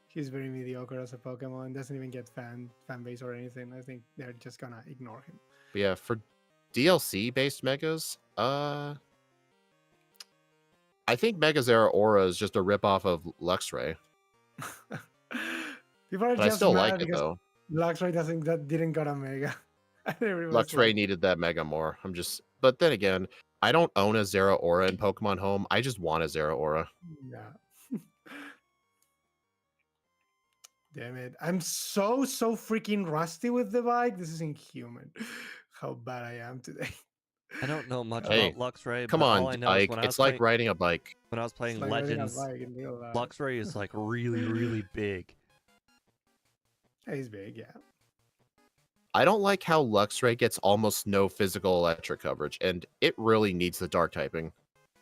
He's very mediocre as a Pokemon, doesn't even get fan base or anything. I think they're just gonna ignore him. But yeah, for DLC based Megas, I think Mega Zeraora is just a ripoff of Luxray. People are But I just still mad like it because though. Luxray didn't got a Mega. Everyone's Luxray like, needed that Mega more. But then again, I don't own a Zeraora in Pokemon Home. I just want a Zeraora. yeah. Damn it. I'm so freaking rusty with the bike. This is inhuman. How bad I am today. I don't know much Hey, about Luxray, Come but on, all I know is Ike. when It's like riding a bike. when I was It's playing like riding a Legends, bike in real life. Luxray is like really, really big. Yeah, he's big, yeah. I don't like how Luxray gets almost no physical electric coverage, and it really needs the dark typing.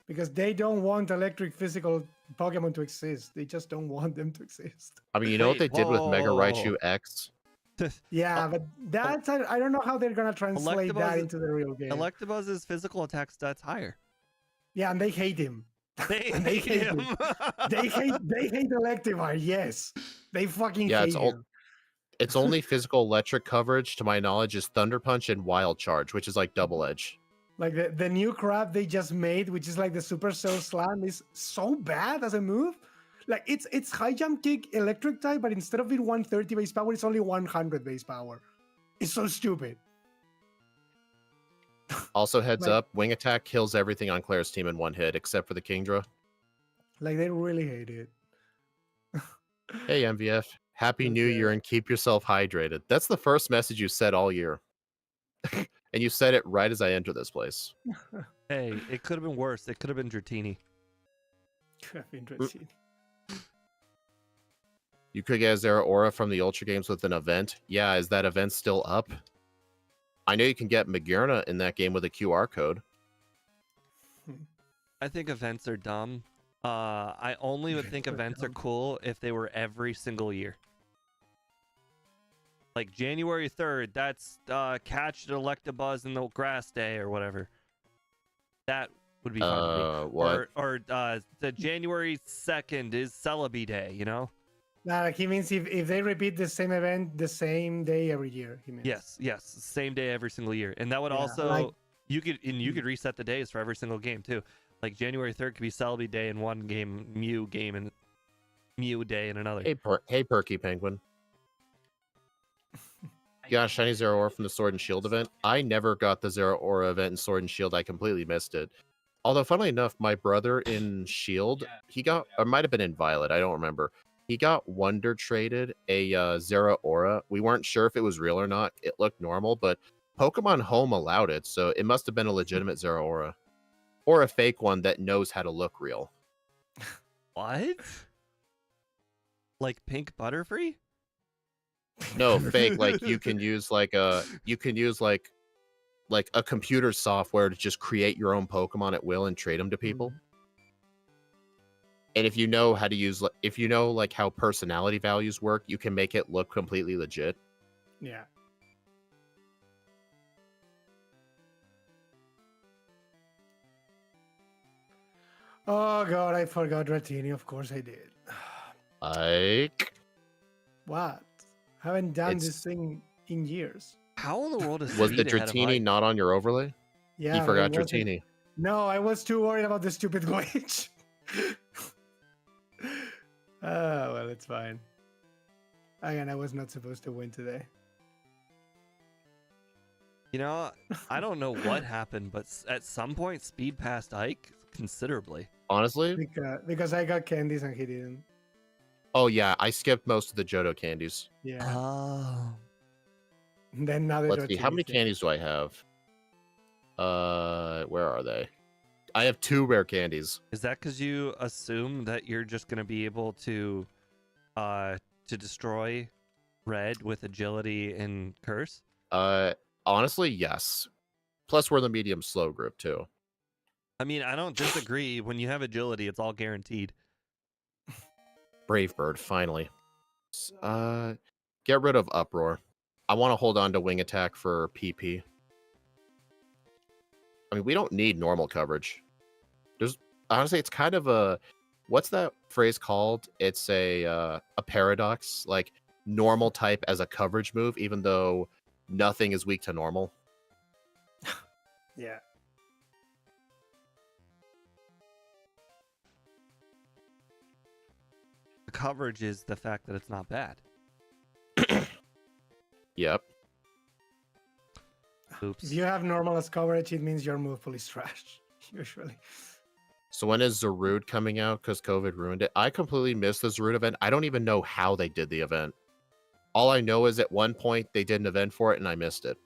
Because they don't want electric physical Pokemon to exist. They just don't want them to exist. I mean, you know what they Wait, did with Mega whoa. Raichu X? Yeah, but that's I don't know how they're gonna translate that Electabuzz- into the real game. Electabuzz's physical attack stats higher. Yeah, and they hate him. They And they hate hate him. They hate Electivire, yes. They fucking Yeah, hate it's all. him. Its only physical electric coverage, to my knowledge, is Thunder Punch and Wild Charge, which is like double edge. Like the new crap they just made, which is like the Supercell Slam, is so bad as a move. Like it's high jump kick electric type, but instead of being 130 base power, it's only 100 base power. It's so stupid. Also, heads Like- up, Wing Attack kills everything on Claire's team in one hit, except for the Kingdra. Like they really hate it. Hey, MVF. Happy New Okay. Year and keep yourself hydrated. That's the first message you said all year. And you said it right as I enter this place. Hey, it could have been worse. It could have been Dratini. Interesting. You could get a Zeraora from the Ultra Games with an event. Yeah, is that event still up? I know you can get Magearna in that game with a QR code. I think events are dumb. I only would think events are cool if they were every single year. Like January 3rd, that's catch an Electabuzz in the grass day or whatever. That would be fun to me. What? Or the January 2nd is Celebi Day, you know? Nah, like he means if they repeat the same event the same day every year, he means. Yes, same day every single year. And that would Yeah, also like- you could reset the days for every single game too. Like January 3rd could be Celebi Day in one game, Mew game and Mew Day in another. Hey, Perky Penguin. You got a Shiny Zeraora from the Sword and Shield event? I never got the Zeraora event in Sword and Shield. I completely missed it. Although, funnily enough, my brother in Shield, he got, or might have been in Violet, I don't remember. He got Wonder Traded a Zeraora. We weren't sure if it was real or not. It looked normal, but Pokemon Home allowed it, so it must have been a legitimate Zeraora. Or a fake one that knows how to look real. What? Like pink Butterfree? No, fake. Like you can use like a computer software to just create your own Pokemon at will and trade them to people. And if you know how to use, if you know like how personality values work, you can make it look completely legit. Yeah. Oh god, I forgot Dratini. Of course I did. Like, What? Haven't done this it's thing in years. How in the world is was the speed ahead of Dratini Ike? not on your overlay? Yeah, You but it forgot wasn't. Dratini. No, I was too worried about the stupid glitch. Well, it's fine. Again, I was not supposed to win today. You know, I don't know what happened, but at some point, speed passed Ike considerably. Honestly, Because I got candies and he didn't. oh yeah, I skipped most of the Johto candies. Yeah. Oh. Then now the Let's see, how many Dratini thing. candies do I have? Where are they? I have 2 rare candies. Is that because you assume that you're just gonna be able to destroy red with agility and curse? Honestly, yes. Plus, we're the medium slow group too. I mean, I don't disagree. When you have agility, it's all guaranteed. Brave Bird, finally. Get rid of Uproar. I want to hold on to Wing Attack for PP. I mean, we don't need normal coverage. There's honestly, it's kind of a, what's that phrase called? It's a paradox. Like normal type as a coverage move, even though nothing is weak to normal. Yeah. The coverage is the fact that it's not bad. Yep. Oops. If you have normal as coverage, it means your move pool is trash. Usually. So when is Zarude coming out? Because COVID ruined it. I completely missed the Zarude event. I don't even know how they did the event. All I know is at one point they did an event for it and I missed it.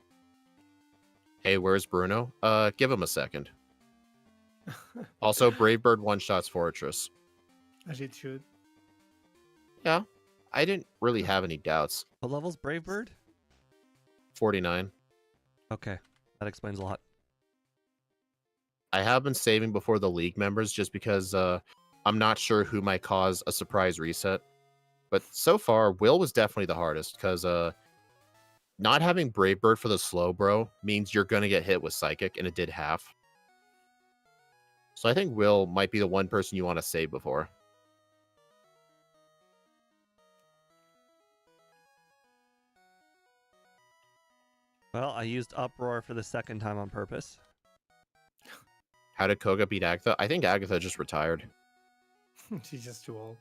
Hey, where's Bruno? Give him a second. Also, Brave Bird one-shots Fortress. As it should. Yeah, I didn't really have any doubts. What level's Brave Bird? 49. Okay, that explains a lot. I have been saving before the league members just because I'm not sure who might cause a surprise reset. But so far, Will was definitely the hardest because not having Brave Bird for the slow bro means you're going to get hit with Psychic, and it did half. So I think Will might be the one person you want to save before. Well, I used Uproar for the second time on purpose. How did Koga beat Agatha? I think Agatha just retired. She's just too old.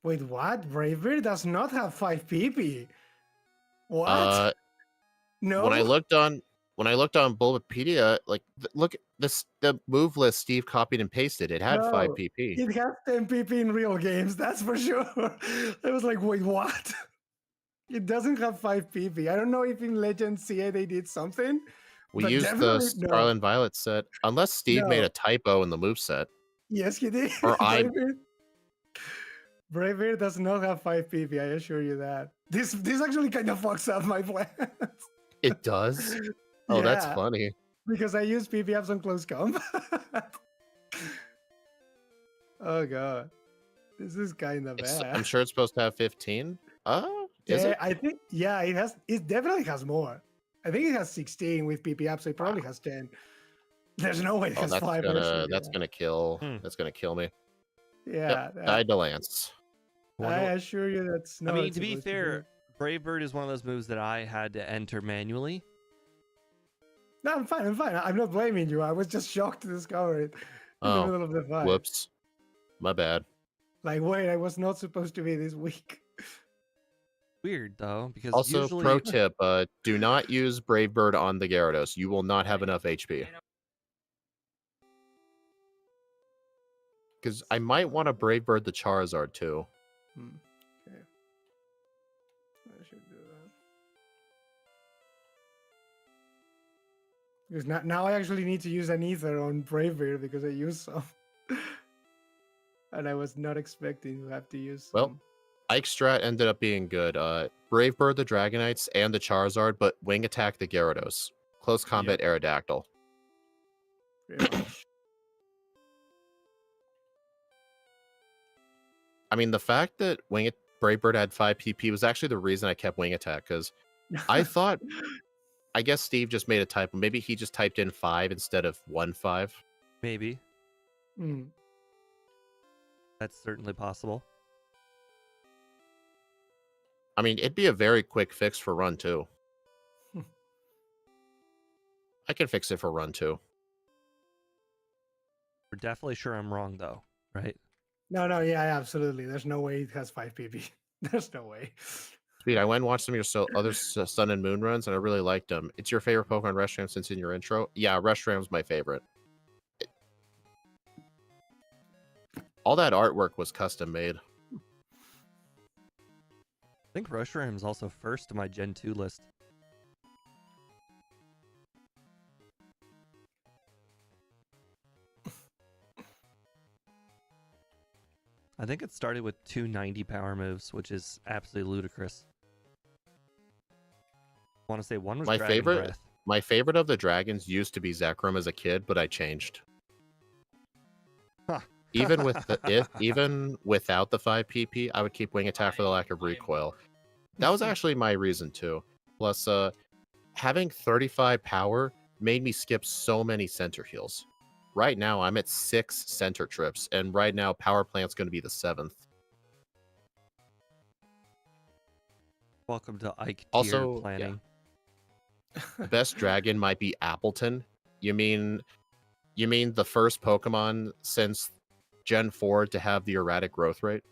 Wait, what? Bravebeard does not have 5 PP. What? No. When I looked on Bulbapedia, like look this the move list Steve copied and pasted. It had 5 No, PP. It has 10 PP in real games, that's for sure. I was like, wait, what? It doesn't have 5 PP. I don't know if in Legend CA they did something. We but used the definitely Scarlet and Violet set, unless Steve made No. a typo in the move set. Yes, he did. Or I- Bravebeard does not have 5 PP, I assure you that. This actually kind of fucks up my plans. It does? Oh, that's Yeah, funny. because I use PP ups on close combat. Oh god. This is kind of bad. I'm sure it's supposed to have 15. Is Yeah, it? I think it definitely has more. I think it has 16 with PP up, so it probably has 10. There's no way it Oh, has that's 5. gonna kill. That's gonna kill me. Yeah, Yep, died to Lance. I assure you that's not. I mean, to be fair, Brave Bird is one of those moves that I had to enter manually. No, I'm fine. I'm not blaming you. I was just shocked to discover it in the middle of the fight. Whoops. My bad. Like, wait, I was not supposed to be this weak. Weird though, because Also, usually pro tip: do not use Brave Bird on the Gyarados. You will not have enough HP. Because I might want to Brave Bird the Charizard too. Okay. I should do that. Because now I actually need to use an ether on Bravebeard because I used some. And I was not expecting to have to use Well, some. Ike Strat ended up being good. Brave Bird the Dragonites and the Charizard, but Wing Attack the Gyarados. Close Combat Aerodactyl. Pretty much. I mean, the fact that Brave Bird had 5 PP was actually the reason I kept Wing Attack, because I thought, I guess Steve just made a typo. Maybe he just typed in 5 instead of 1-5. Maybe. Mm. That's certainly possible. I mean, it'd be a very quick fix for run 2. I can fix it for run 2. We're definitely sure I'm wrong, though, right? No, yeah, absolutely. There's no way it has 5 PP. There's no way. Sweet, I went and watched some of your other Sun and Moon runs, and I really liked them. It's your favorite Pokemon Reshiram since in your intro? Yeah, Reshiram's my favorite. All that artwork was custom made. I think Reshiram is also first to my Gen 2 list. I think it started with 290 power moves, which is absolutely ludicrous. I want to say one was My Dragon favorite, Breath. my favorite of the dragons used to be Zekrom as a kid, but I changed. Huh. Even with even without the 5 PP, I would keep Wing Attack for the lack of recoil. That was actually my reason too. Plus, having 35 power made me skip so many center heals. Right now, I'm at 6 center trips, and right now, Power Plant's going to be the 7th. Welcome to Ike tier Also, planning. The best dragon might be Appleton. You mean the first Pokemon since Gen 4 to have the erratic growth rate?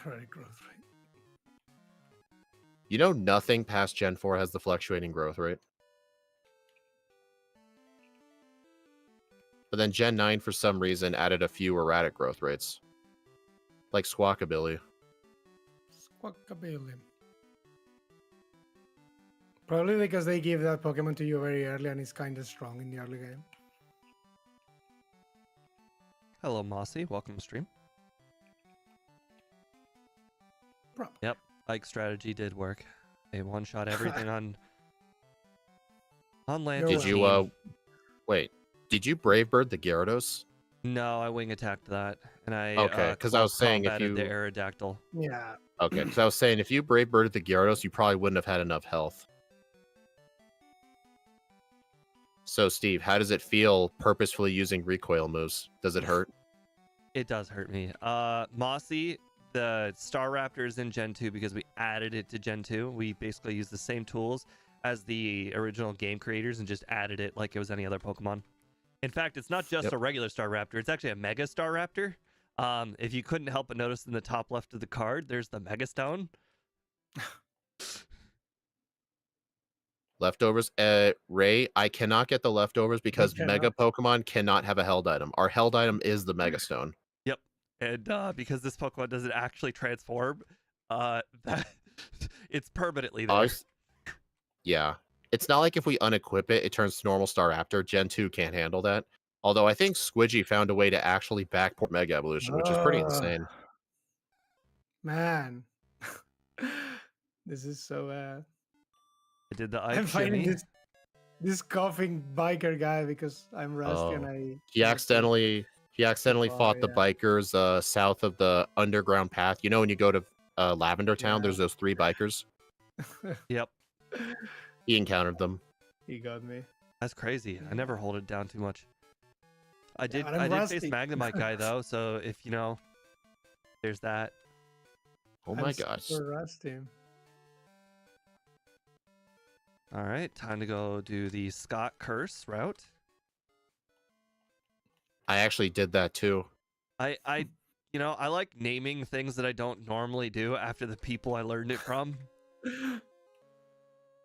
Erratic growth rate. You know nothing past Gen 4 has the fluctuating growth rate. But then Gen 9, for some reason, added a few erratic growth rates. Like Squawkabilly. Squawkabilly. Probably because they give that Pokemon to you very early and it's kind of strong in the early game. Hello, Mossy. Welcome to stream. Probably. Yep, Ike's strategy did work. They one-shot everything on land. Did you, wait, did you Brave Bird the Gyarados? No, I wing attacked that, and I Okay, because I was saying if combated you the Aerodactyl. Yeah. Okay, because I was saying if you Brave Birded the Gyarados, you probably wouldn't have had enough health. So, Steve, how does it feel purposefully using recoil moves? Does it hurt? It does hurt me. Mossy, the Starapter is in Gen 2 because we added it to Gen 2. We basically used the same tools as the original game creators and just added it like it was any other Pokemon. In fact, it's not just a regular Staraptor. It's actually a Mega Staraptor. If you couldn't help but notice in the top left of the card, there's the Mega Stone. Leftovers? Ray, I cannot get the leftovers because Mega Pokemon cannot have a held item. Our held item is the Mega Stone. Yep. And because this Pokemon doesn't actually transform, it's permanently there. Yeah. It's not like if we unequip it, it turns to normal Staraptor. Gen 2 can't handle that. Although I think Squidgy found a way to actually backport Mega Evolution, which is pretty insane. Man. This is so I did the I'm fighting this coughing biker guy because I'm rusty and he accidentally fought the bikers south of the underground path. You know when you go to Lavender Town, there's those 3 bikers. Yep. He encountered them. He got me. That's crazy. I never hold it down too much. I did rusty. face Magnemite guy though, so if you know, there's that. Oh my gosh. Super rusty. All right, time to go do the Scott Curse route. I actually did that too. I like naming things that I don't normally do after the people I learned it from.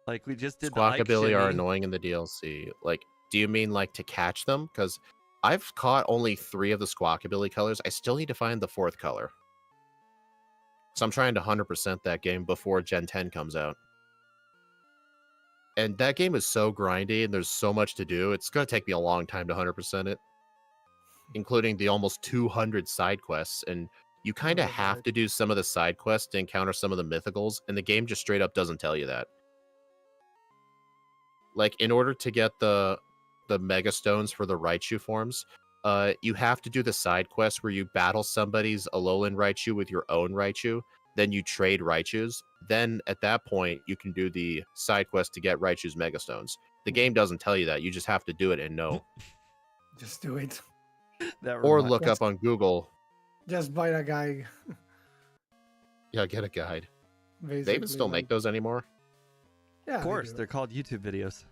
Like we just did Squawkabilly are annoying in the DLC. Like, do you mean like to catch them? Because I've caught only 3 of the Squawkabilly colors. I still need to find the 4th color. So I'm trying to 100% that game before Gen 10 comes out. And that game is so grindy and there's so much to do. It's going to take me a long time to 100% it. Including the almost 200 side quests and you kind of Oh, have God. to do some of the side quests to encounter some of the mythicals, and the game just straight up doesn't tell you that. Like, in order to get the Mega Stones for the Raichu forms, you have to do the side quest where you battle somebody's Alolan Raichu with your own Raichu, then you trade Raichus. Then, at that point, you can do the side quest to get Raichu's Mega Stones. The game doesn't tell you that. You just have to do it and know. Just do it. That Or remind look up on Google. Just buy a guy. Yeah, get a guide. Basically, They even still make those anymore? Yeah, Of course, they they're called YouTube videos.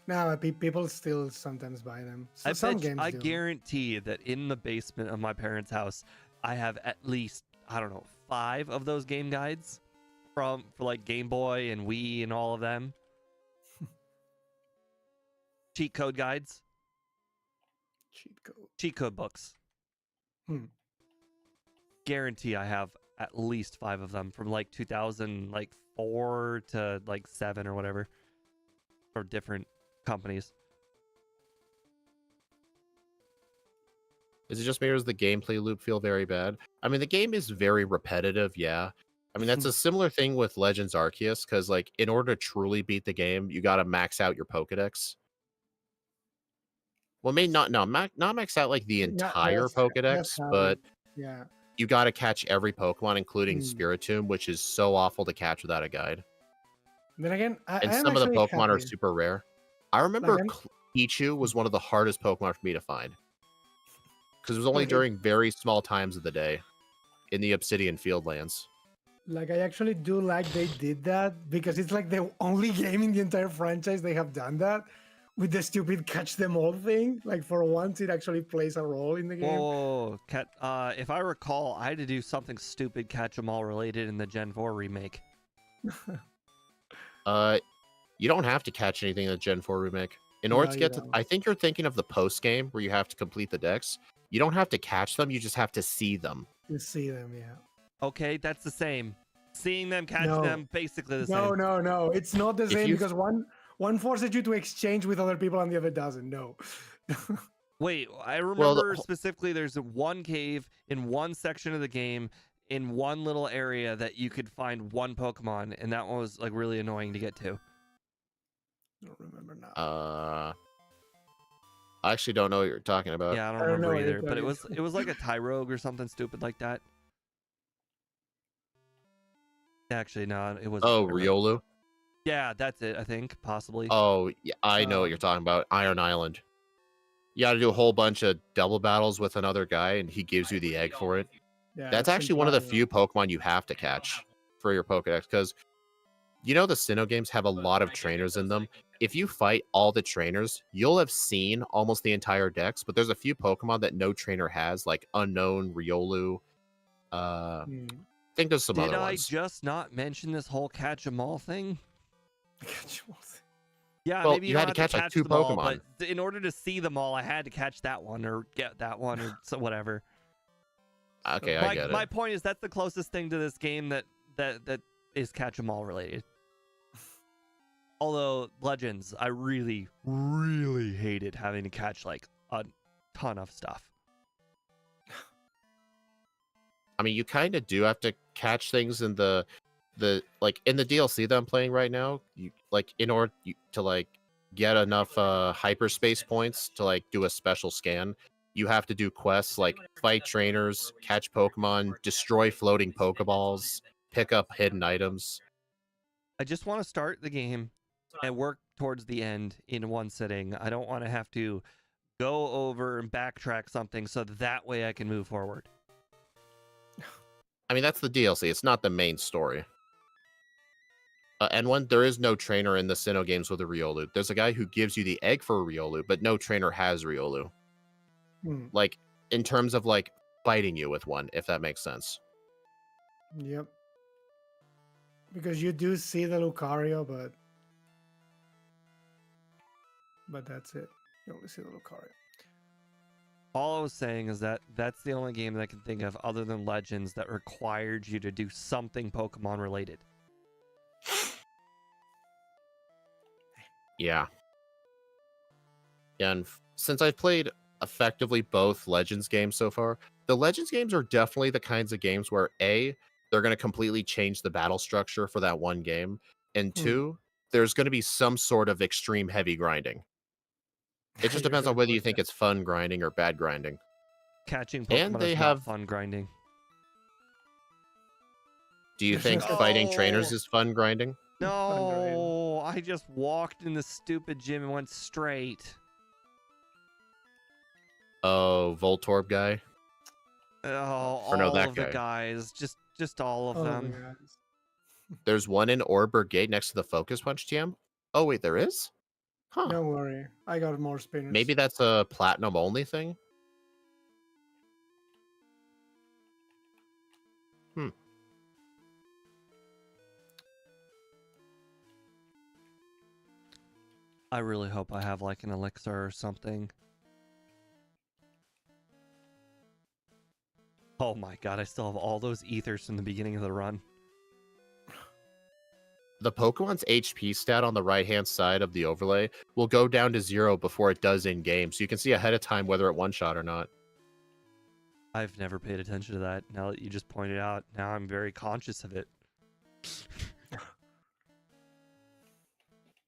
No, people still sometimes buy them. So I some bet you, games I do. guarantee that in the basement of my parents' house, I have at least, I don't know, 5 of those game guides for like Game Boy and Wii and all of them. Cheat code guides, Cheat code. cheat code books. Hmm. Guarantee I have at least 5 of them from like 2004 to like 7 or whatever, or different companies. Is it just me or does the gameplay loop feel very bad? I mean, the game is very repetitive, yeah. I mean, that's a similar thing with Legends Arceus, because, like, in order to truly beat the game, you got to max out your Pokedex. Well, maybe not max out, like, the Not entire just Pokedex, have but it. Yeah. you got to catch every Pokemon, including Hmm. Spiritomb, which is so awful to catch without a guide. Then again, I And am some of the actually Pokemon are happy. super rare. I remember Pichu was one of the hardest Pokemon for me to find, because it was only Like, during very small times of the day in the Obsidian Fieldlands. Like, I actually do like they did that because it's like the only game in the entire franchise they have done that with the stupid catch them all thing. Like, for once, it actually plays a role in the game. Whoa, if I recall, I had to do something stupid catch 'em all related in the Gen 4 remake. You don't have to catch anything in the Gen 4 remake. In No, order to you get to, don't. I think you're thinking of the post game where you have to complete the decks. You don't have to catch them, you just have to see them. You see them, yeah. Okay, that's the same. Seeing them, catch No. them, basically the No, same. no, no. It's not the If same you- because one forces you to exchange with other people and the other doesn't. No. Wait, I remember Well, specifically there's one cave in one section of the game in one little area that you could find one Pokemon, and that one was like really annoying to get to. I don't remember now. I actually don't know what you're talking about. Yeah, I don't I don't know remember what you're either, but talking it was like a Tyrogue or something stupid like that. Actually, no, it was. Oh, Riolu? Yeah, that's it. I think possibly. Oh, yeah, I know what you're talking about. Iron Island. You got to do a whole bunch of double battles with another guy, and he gives you the egg for it. Yeah, That's it's actually one of the implied, few Pokemon you have to catch for your Pokedex, because you know the Sinnoh games have a lot of trainers in them. If you fight all the trainers, you'll have seen almost the entire dex, but there's a few Pokemon that no trainer has, like Unknown, Riolu. I think there's some Did other I ones. just not mention this whole catch 'em all thing? Catch 'em all thing. Yeah, Well, maybe you you had don't to have catch, like, catch 2 them all, Pokemon. but in order to see them all, I had to catch that one or get that one or so whatever. Okay, I get it. My point is that's the closest thing to this game that is catch 'em all related. Although Legends, I really, really hated having to catch like a ton of stuff. I mean, you kind of do have to catch things in the like in the DLC that I'm playing right now. You like in order to like get enough hyperspace points to like do a special scan, you have to do quests like fight trainers, catch Pokemon, destroy floating Pokeballs, pick up hidden items. I just want to start the game and work towards the end in one sitting. I don't want to have to go over and backtrack something so that way I can move forward. I mean, that's the DLC. It's not the main story. And when there is no trainer in the Sinnoh games with a Riolu, there's a guy who gives you the egg for a Riolu, but no trainer has Riolu. Like, in terms of, like, fighting you with one, if that makes sense. Yep. Because you do see the Lucario, but that's it. You only see the Lucario. All I was saying is that that's the only game that I can think of other than Legends that required you to do something Pokemon related. Yeah. Yeah, and since I've played effectively both Legends games so far. The Legends games are definitely the kinds of games where A, they're going to completely change the battle structure for that one game, and Hmm. two, there's going to be some sort of extreme heavy grinding. It just You're depends on going whether for you think that. it's fun grinding or bad grinding. Catching And Pokemon they is not have. fun grinding. Do you There's no think such fighting trainers No. is fun grinding? fun grinding. No, I just walked in the stupid gym and went straight. Oh, Voltorb guy? Oh, Or no, all that of the guy. guys, just all of Oh my them. god. There's one in Orber Gate next to the Focus Punch TM. Oh, wait, there is? Huh. Don't worry, I got more spinners. Maybe that's a platinum only thing? Hmm. I really hope I have like an elixir or something. Oh my god, I still have all those ethers from the beginning of the run. The Pokemon's HP stat on the right-hand side of the overlay will go down to 0 before it does in-game, so you can see ahead of time whether it one-shot or not. I've never paid attention to that. Now that you just pointed out, now I'm very conscious of it.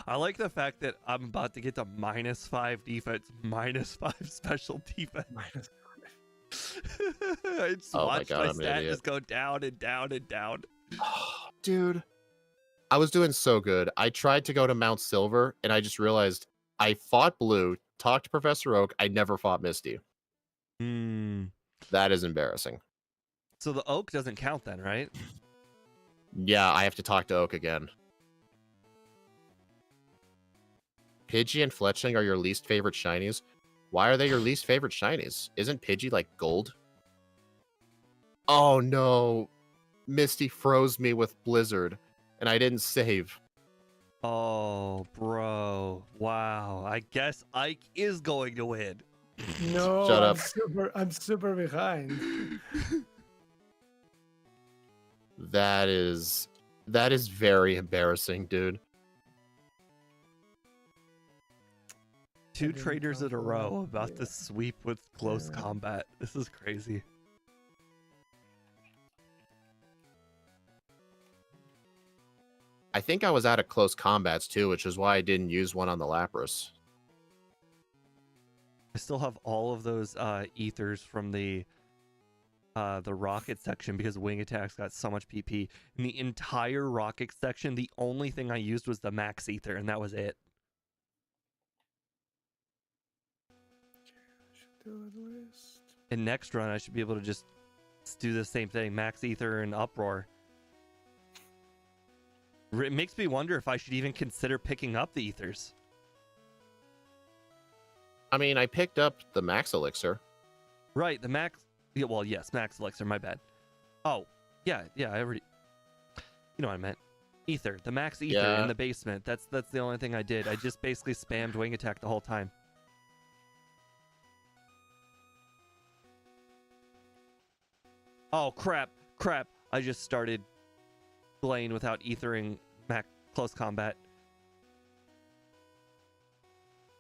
I like the fact that I'm about to get to -5 defense, -5 special defense. Minus I just Oh my watched God, my I'm an stat idiot. just go down and down and down. Dude, I was doing so good. I tried to go to Mount Silver, and I just realized I fought Blue, talked to Professor Oak, I never fought Misty. That is embarrassing. So the oak doesn't count then, right? Yeah, I have to talk to Oak again. Pidgey and Fletchling are your least favorite shinies. Why are they your least favorite shinies? Isn't Pidgey like gold? Oh no. Misty froze me with Blizzard, and I didn't save. Oh, bro. Wow. I guess Ike is going to win. No, Shut up. I'm super behind. That is very embarrassing, dude. Two didn't traders in a count row that. about Yeah. to sweep with close Yeah. combat. This is crazy. I think I was out of close combats too, which is why I didn't use one on the Lapras. I still have all of those ethers from the rocket section because wing attacks got so much PP. In the entire rocket section, the only thing I used was the max ether, and that was it. Should do a list. In next run, I should be able to just do the same thing, max ether and uproar. It makes me wonder if I should even consider picking up the ethers. I mean, I picked up the Max Elixir. Right, the max. Yeah, well, yes, max elixir. My bad. Oh, yeah. I already. You know what I meant. Ether, the max ether Yeah. in the basement. That's the only thing I did. I just basically spammed wing attack the whole time. Oh crap! I just started playing without ethering max close combat.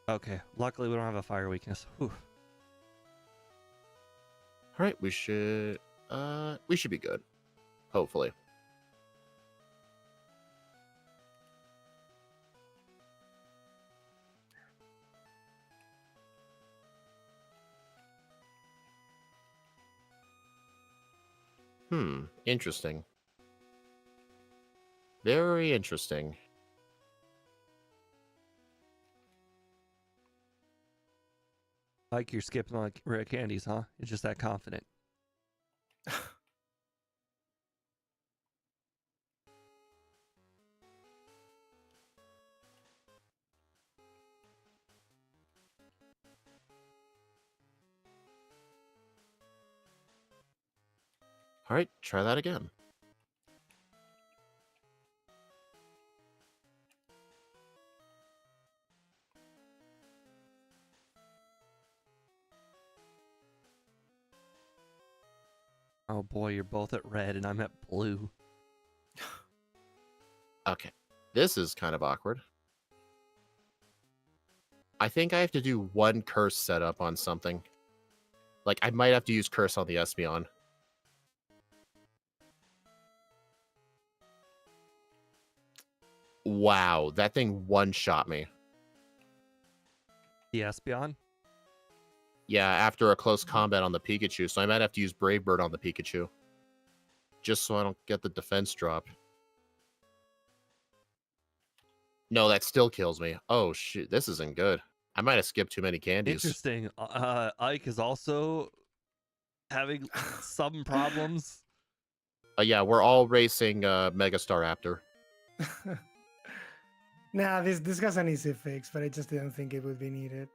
Okay, luckily we don't have a fire weakness. Whew. All right, we should be good. Hopefully. Interesting. Very interesting. Like you're skipping like rare candies, huh? You're just that confident. All right, try that again. Oh boy, you're both at red and I'm at blue. Okay. This is kind of awkward. I think I have to do one curse setup on something. Like, I might have to use curse on the Espeon. Wow, that thing one-shot me. The Espeon? Yeah, after a close combat on the Pikachu, so I might have to use Brave Bird on the Pikachu. Just so I don't get the defense drop. No, that still kills me. Oh, shoot, this isn't good. I might have skipped too many candies. Interesting. Ike is also having some problems. Yeah, we're all racing Mega Starapter. Nah, this has an easy fix, but I just didn't think it would be needed.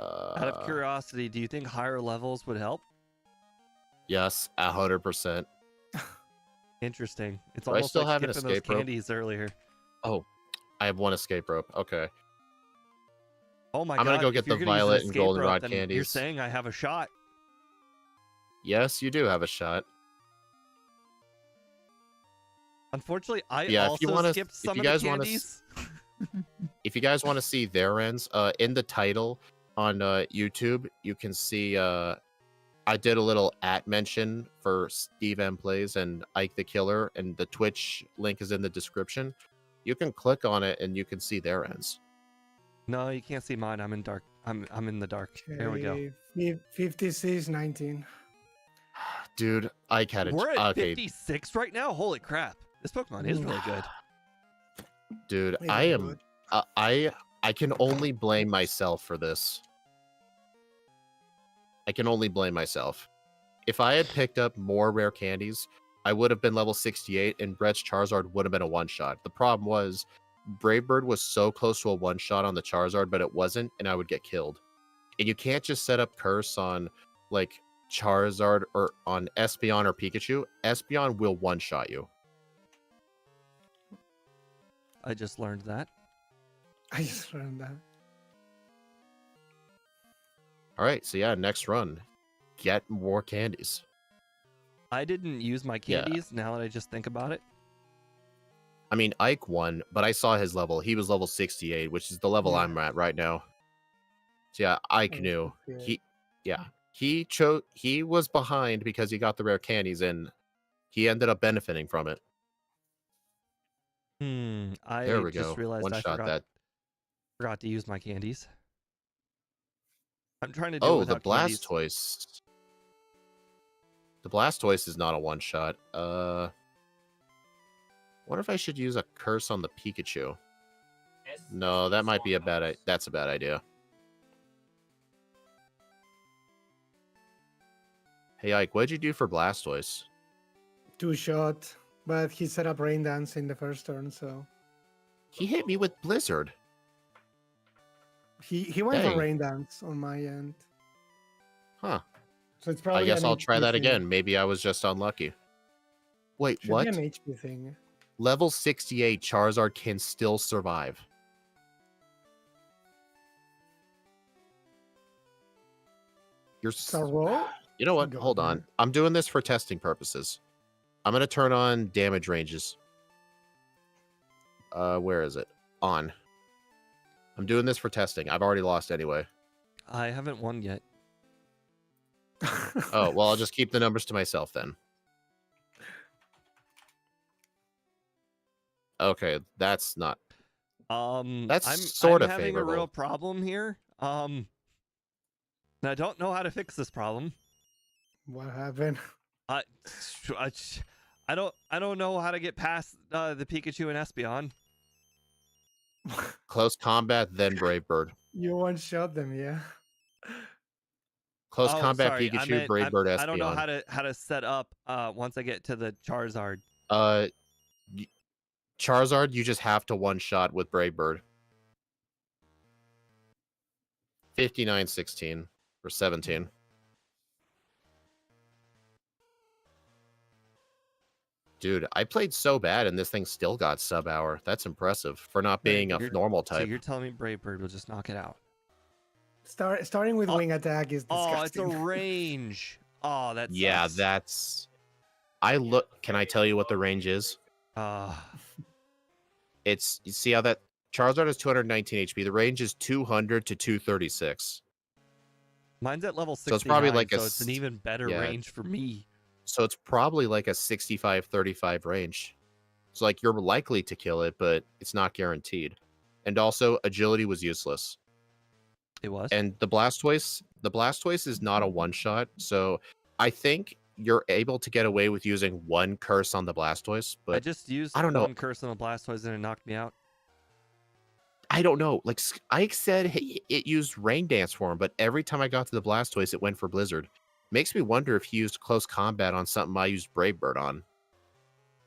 Out of curiosity, do you think higher levels would help? Yes, 100%. Interesting. It's Do I almost still like have an skipping those escape rope? candies earlier. Oh, I have one escape rope. Okay. Oh my I'm god! gonna go if get you're the gonna use an violet and escape goldenrod rope, then You're candies. saying I have a shot. Yes, you do have a shot. Unfortunately, I Yeah, if you also wanna- skipped if some you of the guys wanna candies. If you guys want to see their ends, in the title on YouTube, you can see I did a little mention for Steve M Plays and Ike the Killer, and the Twitch link is in the description. You can click on it and you can see their ends. No, you can't see mine. I'm in dark. I'm in the dark. There we go. 56-19. Dude, Ike had We're at okay, 56 right now. Holy crap! This Pokemon is really good. dude, It I is am good. I can only blame myself for this. I can only blame myself. If I had picked up more rare candies, I would have been level 68 and Brett's Charizard would have been a one-shot. The problem was Brave Bird was so close to a one-shot on the Charizard, but it wasn't, and I would get killed. And you can't just set up Curse on, like, Charizard or on Espeon or Pikachu. Espeon will one-shot you. I just learned that. I just learned that. All right, so yeah, next run. Get more candies. I didn't use my Yeah. candies. Now that I just think about it. I mean, Ike won, but I saw his level. He was level 68, which is the level Yeah. I'm at right now. So yeah, Ike Oh, knew. okay. He was behind because he got the rare candies and he ended up benefiting from it. I There we just go. realized One I shot that. forgot to use my candies. I'm trying to do it Oh, the without candies. Blastoise. The Blastoise is not a one shot. Wonder if I should use a curse on the Pikachu. No, that might be that's a bad idea. Hey Ike, what'd you do for Blastoise? 2-shot, but he set up Rain Dance in the first turn, so He hit me with Blizzard. he went for Dang. Rain Dance on my end. Huh. So it's probably I guess an I'll try HP that thing. again. Maybe I was just unlucky. Wait, Should what? be an HP thing. Level 68 Charizard can still survive. You're Sorrow? You know what? Go Hold there. on. I'm doing this for testing purposes. I'm going to turn on damage ranges. Where is it? On. I'm doing this for testing. I've already lost anyway. I haven't won yet. Oh, well, I'll just keep the numbers to myself then. Okay, that's not. That's I'm sorta having a real favorable. problem here. And I don't know how to fix this problem. What happened? I don't know how to get past the Pikachu and Espeon. Close combat, then Brave Bird. You one-shot them, yeah. Close Oh, combat sorry, Pikachu, Brave Bird, Espeon. I don't know how to set up once I get to the Charizard. Charizard, you just have to one-shot with Brave Bird. 59-16 or 17. Dude, I played so bad and this thing still got sub-hour. That's impressive for not being a normal So type. you're telling me Brave Bird will just knock it out? Starting with wing attack is Oh, it's a disgusting. range. Oh, that's Yeah, that's... Can I tell you what the range is? Uh, You see how that Charizard has 219 HP. The range is 200 to 236. Mine's at level So it's probably 69, like so it's an even better yeah. range for me. So it's probably like a 65-35 range. So like you're likely to kill it, but it's not guaranteed. And also agility was useless. It was. And the Blastoise is not a one-shot. So I think you're able to get away with using one curse on the Blastoise, I but just used I don't know. one curse on the Blastoise and it knocked me out. I don't know. Like Ike said, it used Rain Dance for him, but every time I got to the Blastoise, it went for Blizzard. Makes me wonder if he used Close Combat on something I used Brave Bird on.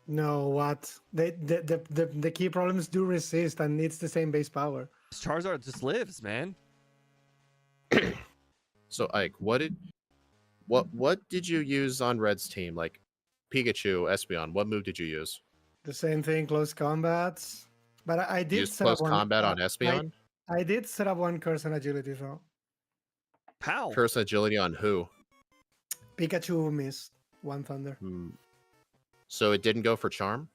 No, what? The key problems do resist, and it's the same base power. This Charizard just lives, man. So Ike, what did you use on Red's team? Like Pikachu, Espeon, what move did you use? The same thing, close combats. But I You did used set Close up one. Combat on Espeon? I did set up one curse on agility though. How? Curse agility on who? Pikachu missed one thunder. So it didn't go for Charm?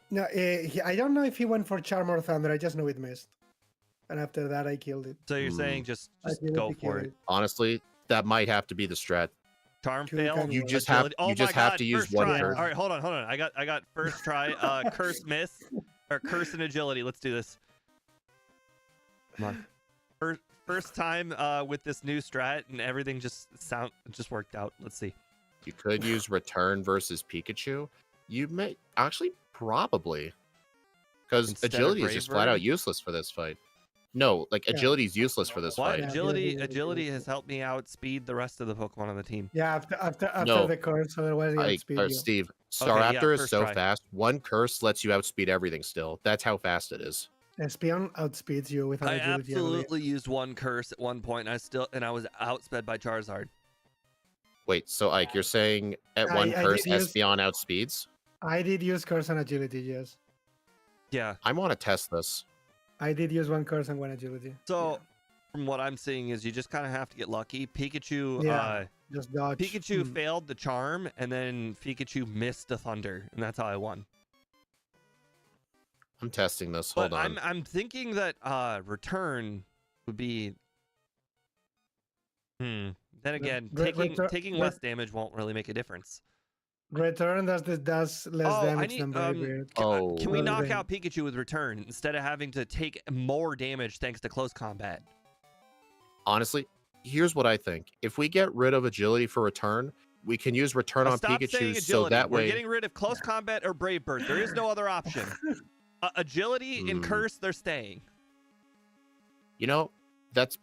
No, I don't know if he went for charm or thunder. I just know it missed. And after that, I killed it. So you're saying just Agility go for killed it. Honestly, that might have to be the strat. Charm Could fail. kind of You work. just have Agility- oh you just my have God, to use first one try. curse. All right, hold on. I got first try. Curse miss or curse and agility. Let's do this. Come on. First time with this new strat and everything just worked out. Let's see. You could use Return versus Pikachu. You may actually probably because Instead of agility is Brave just flat out Bird? useless for this fight. No, like Yeah. agility is useless for this What? fight. Agility has helped me outspeed the rest of the Pokemon on the team. Yeah, after No. the curse, otherwise he outspeed you. Steve, Okay, yeah, Starapter is first so try. fast. One curse lets you outspeed everything still. That's how fast it is. Espeon outspeeds you with an I agility. I believe. absolutely used one curse at one point, and I was outsped by Charizard. Wait, so Ike, you're saying at I- one I curse did use- Espeon outspeeds? I did use curse on agility, yes. Yeah. I want to test this. I did use one curse on one agility. So, from what I'm seeing is you just kind of have to get lucky. Pikachu, Yeah. Just dodge. Pikachu failed the charm, and then Pikachu missed the thunder, and that's how I won. I'm testing this. But Hold on. I'm thinking that return would be. Then again, taking less damage won't really make a difference. Return does less damage than Brave Bird. Can we Other knock than- out Pikachu with return instead of having to take more damage thanks to close combat? Honestly, here's what I think. If we get rid of agility for return, we can use return on Stop saying Pikachu agility. so that We're way getting rid of close combat or Brave Bird. There is no other option. Agility and curse, they're staying. you know, that's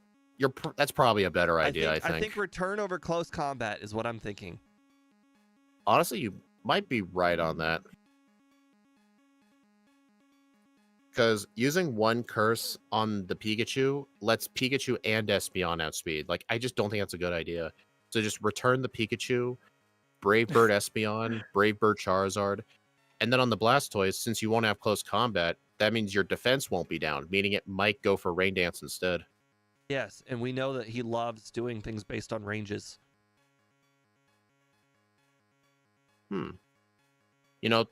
probably a better idea, I I think. think return over close combat is what I'm thinking. Honestly, you might be right on that. Because using one curse on the Pikachu lets Pikachu and Espeon outspeed. Like, I just don't think that's a good idea. So just return the Pikachu, Brave Bird Espeon, Brave Bird Charizard, and then on the Blastoise, since you won't have close combat, that means your defense won't be down, meaning it might go for Rain Dance instead. Yes, and we know that he loves doing things based on ranges. You know,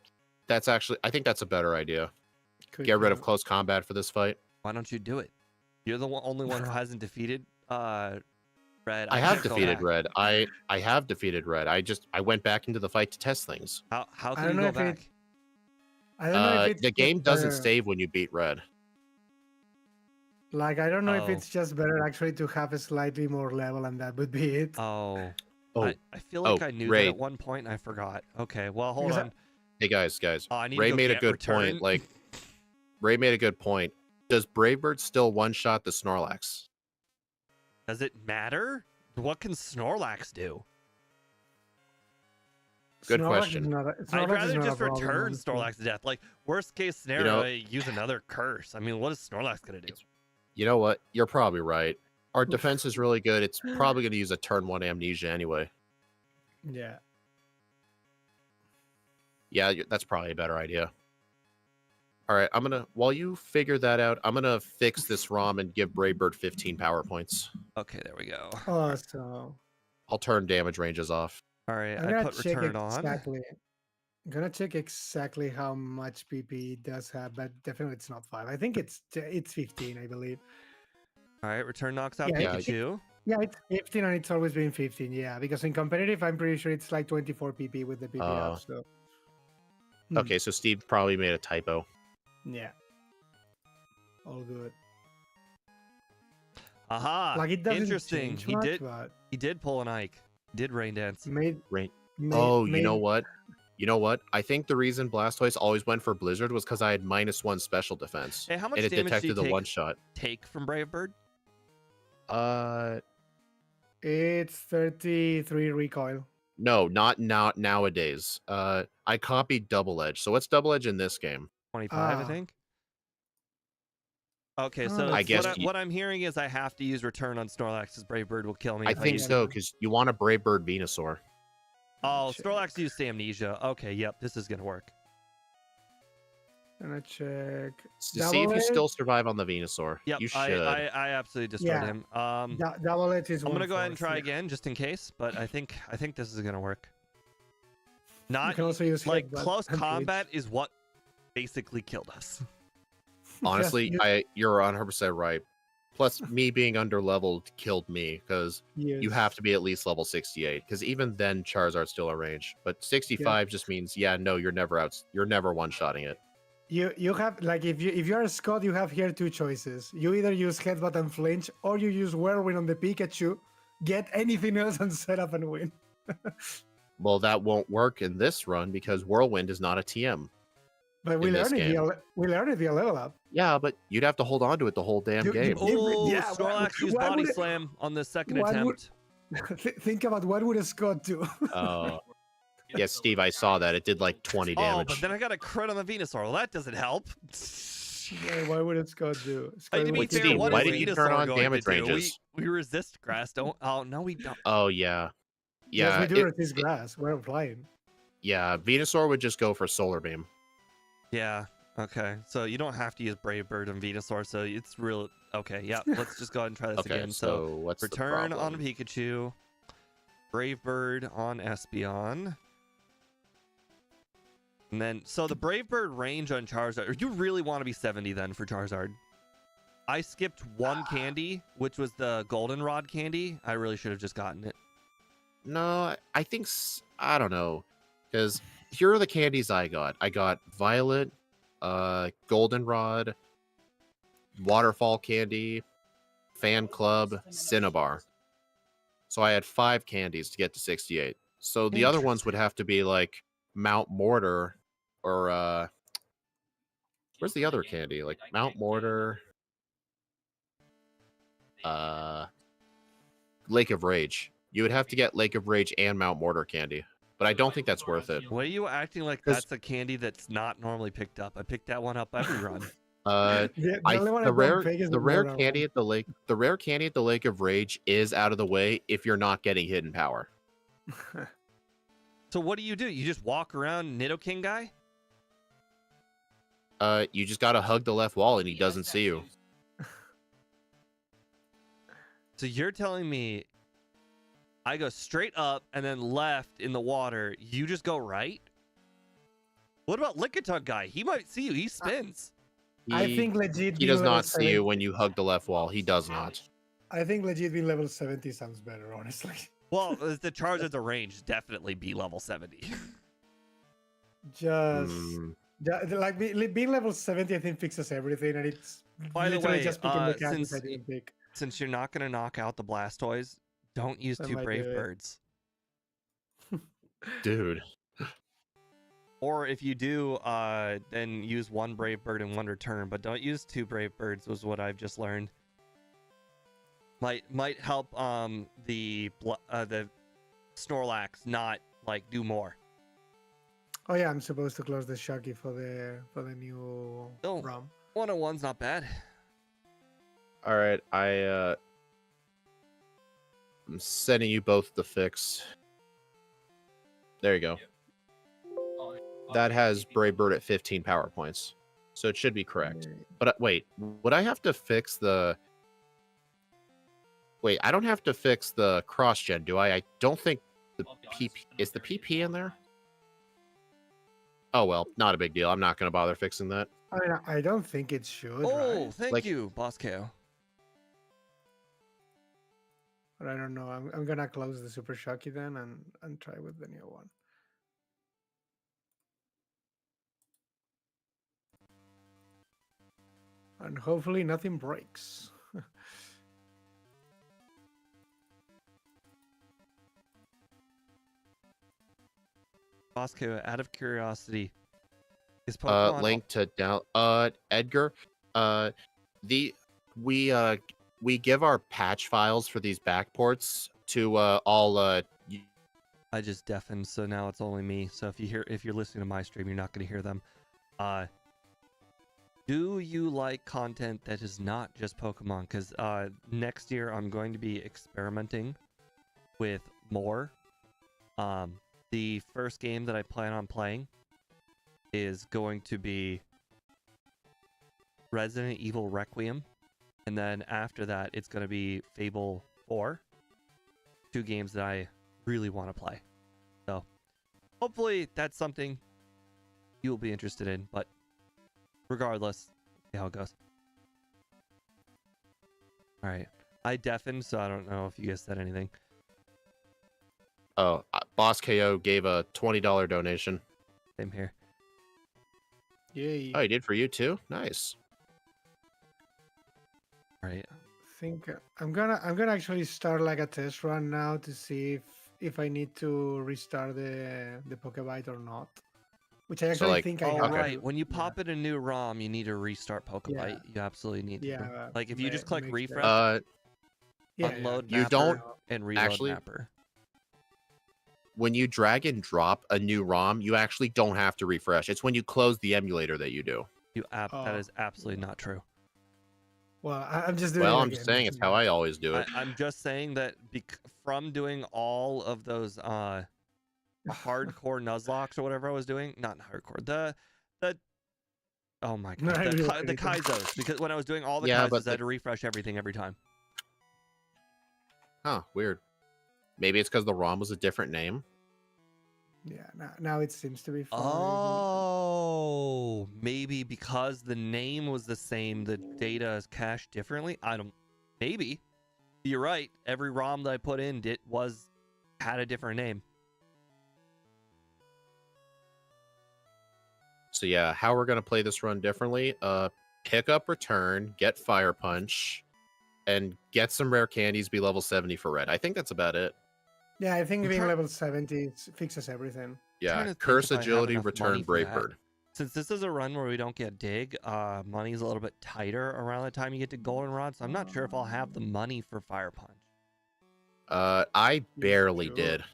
I think that's a better idea. Get rid of close combat for this fight. Why don't you do it? You're the only one who hasn't defeated Red. I have can't go defeated back. Red. I have defeated Red. I went back into the fight to test things. How I can don't you know go if it- back? I don't know if it's The game just doesn't better. save when you beat Red. Like, I don't know if Oh. it's just better actually to have a slightly more level, and that would be it. Oh. Oh, I feel like oh, I knew Ray. that at one point and I forgot. Okay, well, hold Because on. hey guys. I need to Ray go made a get good return. point. Like, Ray made a good point. Does Brave Bird still one-shot the Snorlax? Does it matter? What can Snorlax do? Good Snorlax question. Is not a, I'd Snorlax is rather not a just problem, return honestly. Snorlax to death. Like, worst case scenario, know- I use another curse. I mean, what is Snorlax going to do? You know what? You're probably right. Our defense is really good. It's probably going to use a turn 1 Amnesia anyway. Yeah. Yeah, that's probably a better idea. All right, while you figure that out, I'm gonna fix this ROM and give Brave Bird 15 power points. Okay, there we go. Oh, so I'll turn damage ranges off. All right, I'm I gonna put check return on. exactly. I'm gonna check exactly how much PP it does have, but definitely it's not 5. I think it's 15, I believe. All right, return knocks out Yeah, Yeah. Pikachu. Yeah, it's 15 and it's always been 15. Yeah, because in competitive, I'm pretty sure it's like 24 PP with the PP up. So Okay, so Steve probably made a typo. yeah, all good. Aha! Like it doesn't Interesting. change He much, did. but He did pull an Ike. Did rain dance. made Right. made Oh, you made know what? You know what? I think the reason Blastoise always went for Blizzard was because I had -1 special defense. Hey, how much and it damage do you detected the one shot. take from Brave Bird? it's 33 recoil. No, not nowadays. I copied Double Edge. So what's Double Edge in this game? 25, I Ah. think. Okay, Oh, so I guess what I'm hearing is I have to use return on Snorlax because Brave Bird will kill me. I if think use so, it. because you want a Brave Bird Venusaur. Oh, Check. Snorlax used Amnesia. Okay, yep, this is gonna work. Gonna check. To see if you Double still Edge? survive on the Venusaur. Yep, You should. I absolutely destroyed Yeah. him. Double Edge is I'm gonna go ahead and 1/4, try yeah. again just in case, but I think this is gonna work. You Not can also use like Headbutt close and combat is what basically killed us. Honestly, Just you're 100% right. Plus, me being underleveled killed me, because you have to be at least level 68. Because even then, Charizard's still in range. But 65 just means, yeah, no, you're never out. You're never one-shotting it. You have, like, if you're a Scott, you have here two choices. You either use Headbutt and flinch, or you use Whirlwind on the Pikachu, get anything else and set up and win. Well, that won't work in this run because Whirlwind is not a TM. But we In this learn it game. via level up. Yeah, but you'd have to hold on to it the whole damn You- game. Oh, Yeah, Snorlax used why Body would it- Slam on the second why would- attempt. Think about what would a Scott do. Yes, Steve, I saw that. It did like 20 Oh, damage. but then I got a crit on the Venusaur. Well, that doesn't help. Why would a Scott do? Hey, to be Wait, fair, Steve, what why is did you turn Venusaur on going to damage do? ranges? We resist grass, don't? Oh no, we don't. Oh, yeah. Yes, Yeah, we do resist grass. We're flying. yeah, Venusaur would just go for Solar Beam. Yeah. Okay. So you don't have to use Brave Bird and Venusaur. So it's real. Okay. Yeah. Let's just go ahead and try this Okay, again. so what's return the on problem? Pikachu. Brave Bird on Espeon. And then, so the Brave Bird range on Charizard, you really want to be 70 then for Charizard. I skipped one candy, which was the Goldenrod candy. I really should have just gotten it. No, I think I don't know, because here are the candies I got. I got Violet, Goldenrod, Waterfall Candy, Fan Club, Cinnabar. So I had 5 candies to get to 68. So the other ones would have to be like Mount Mortar, or where's the other candy? Like Mount Mortar, Lake of Rage. You would have to get Lake of Rage and Mount Mortar candy, but I don't think that's worth it. What are you acting like 'Cause- that's a candy that's not normally picked up? I picked that one up every run. The only one I The don't rare pick is the rare Mortar candy at the lake, the rare candy at the Lake of Rage is out of the way if you're not getting hidden power. one. So what do? You just walk around Nidoking guy? You just gotta hug the left wall and he doesn't see you. So you're telling me I go straight up and then left in the water. You just go right? What about Lickitung guy? He might see you. He spins. I think legit. He being does level not see 70 you when you hug the left wall. He does not. I think legit being level 70 sounds better, honestly. Well, the Charizard's a range, definitely be level 70. Just Hmm. like being level 70, I think fixes everything, and it's By the literally way, just picking the candies I since- didn't pick. Since you're not going to knock out the Blastoise, don't use I 2 might Brave do it. Birds. Dude. Or if you do, then use 1 Brave Bird and 1 Return, but don't use 2 Brave Birds, was what I've just learned. Might help the Snorlax not like do more. Oh yeah, I'm supposed to close the Sharky for the new Oh. ROM. 101's not bad. All right, I'm sending you both the fix. There you go. That has Brave Bird at 15 power points, so it should be correct. But wait, would I have to fix the? Wait, I don't have to fix the cross gen, do I? I don't think the PP is the PP in there. Oh well, not a big deal. I'm not gonna bother fixing that. I mean, I don't think it should, Oh, right? thank Like- you, Boss KO. But I don't know. I'm gonna close the Super Shocky then and try with the new one. And hopefully nothing breaks. Boss KO, out of curiosity, is Pokemon Link to down. Edgar. The we give our patch files for these backports to all I just deafened, so now it's only me. So if you're listening to my stream, you're not going to hear them. Do you like content that is not just Pokemon? Because next year I'm going to be experimenting with more. The first game that I plan on playing is going to be Resident Evil Requiem, and then after that it's going to be Fable 4. 2 games that I really want to play. So hopefully that's something you will be interested in, but regardless, see how it goes. All right, I deafened, so I don't know if you guys said anything. Oh, Boss KO gave a $20 donation. Same here. Yay. Oh, he did for you too. Nice. All right. Think I'm gonna actually start like a test run now to see if I need to restart the Pokebite or not. Which I actually like- think I Oh, have. right. to. When you Yeah. pop in a new ROM, you need to restart Pokebite. You absolutely need to. Yeah, Like if you just click makes refresh, sense. Yeah, unload You mapper, don't and reload actually- mapper. When you drag and drop a new ROM, you actually don't have to refresh. It's when you close the emulator that you do. That Oh, is absolutely not true. Well, I'm just doing. Well, it I'm again, just saying it's how I always do it. I'm just saying that from doing all of those hardcore Nuzlocke or whatever I was doing, not hardcore, the oh my No, god, I the really Kaizos, because when I was doing all the Yeah, Kaizos, but I had to refresh everything every time. Huh, weird. Maybe it's because the ROM was a different name. Yeah, now it seems to be fine. Oh, maybe because the name was the same, the data is cached differently. Maybe. You're right. Every ROM that I put in had a different name. So yeah, how we're gonna play this run differently? Pick up return, get Fire Punch, and get some rare candies. Be level 70 for red. I think that's about it. Yeah, I think I'm being try- level 70 fixes everything. trying Yeah, to think Curse if I have Agility, enough return money for Brave that. Bird. Since this is a run where we don't get dig, money's a little bit tighter around the time you get to Goldenrod, so I'm not sure if I'll have the money for Fire Punch. I barely sure? did.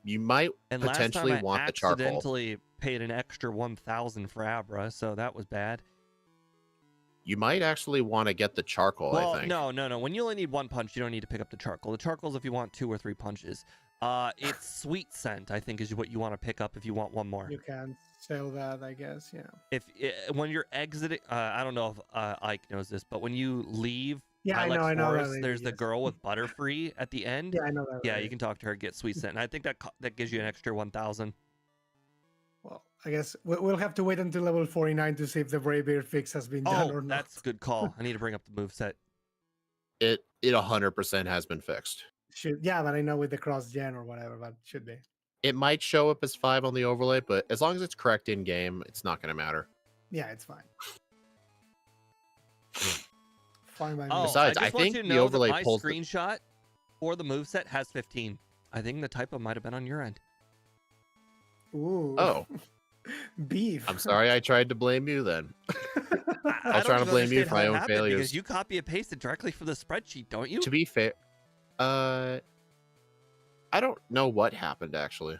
You might And potentially last time I want the charcoal. accidentally paid an extra 1,000 for Abra, so that was bad. You might actually want to get the charcoal, Well, I think. no. When you only need 1 punch, you don't need to pick up the charcoal. The charcoal's if you want 2 or 3 punches. It's sweet scent, I think, is what you want to pick up if you want 1 more. You can sell that, I guess. Yeah. When you're exiting, I don't know if Ike knows this, but when you leave Yeah, I Ilex know that Forest, lady, there's the yes. girl with Butterfree at the end. Yeah, I know that. Yeah, already. you can talk to her, get sweet scent, and I think that gives you an extra 1,000. Well, I guess we'll have to wait until level 49 to see if the Brave Beard fix has been done Oh, or not. that's a good call. I need to bring up the moveset. It 100% has been fixed. Yeah, but I know with the cross gen or whatever, but should be. It might show up as 5 on the overlay, but as long as it's correct in game, it's not going to matter. Yeah, it's fine. Fine by me. Oh, Besides, I I just want think you to the know overlay that my pulls the- screenshot for the moveset has 15. I think the typo might have been on your end. Ooh. Oh, Beef. I'm sorry I tried to blame you then. I trying to don't blame you understand for how my it own happened, failures. because you copy and paste it directly from the spreadsheet, don't you? To be fair, I don't know what happened actually.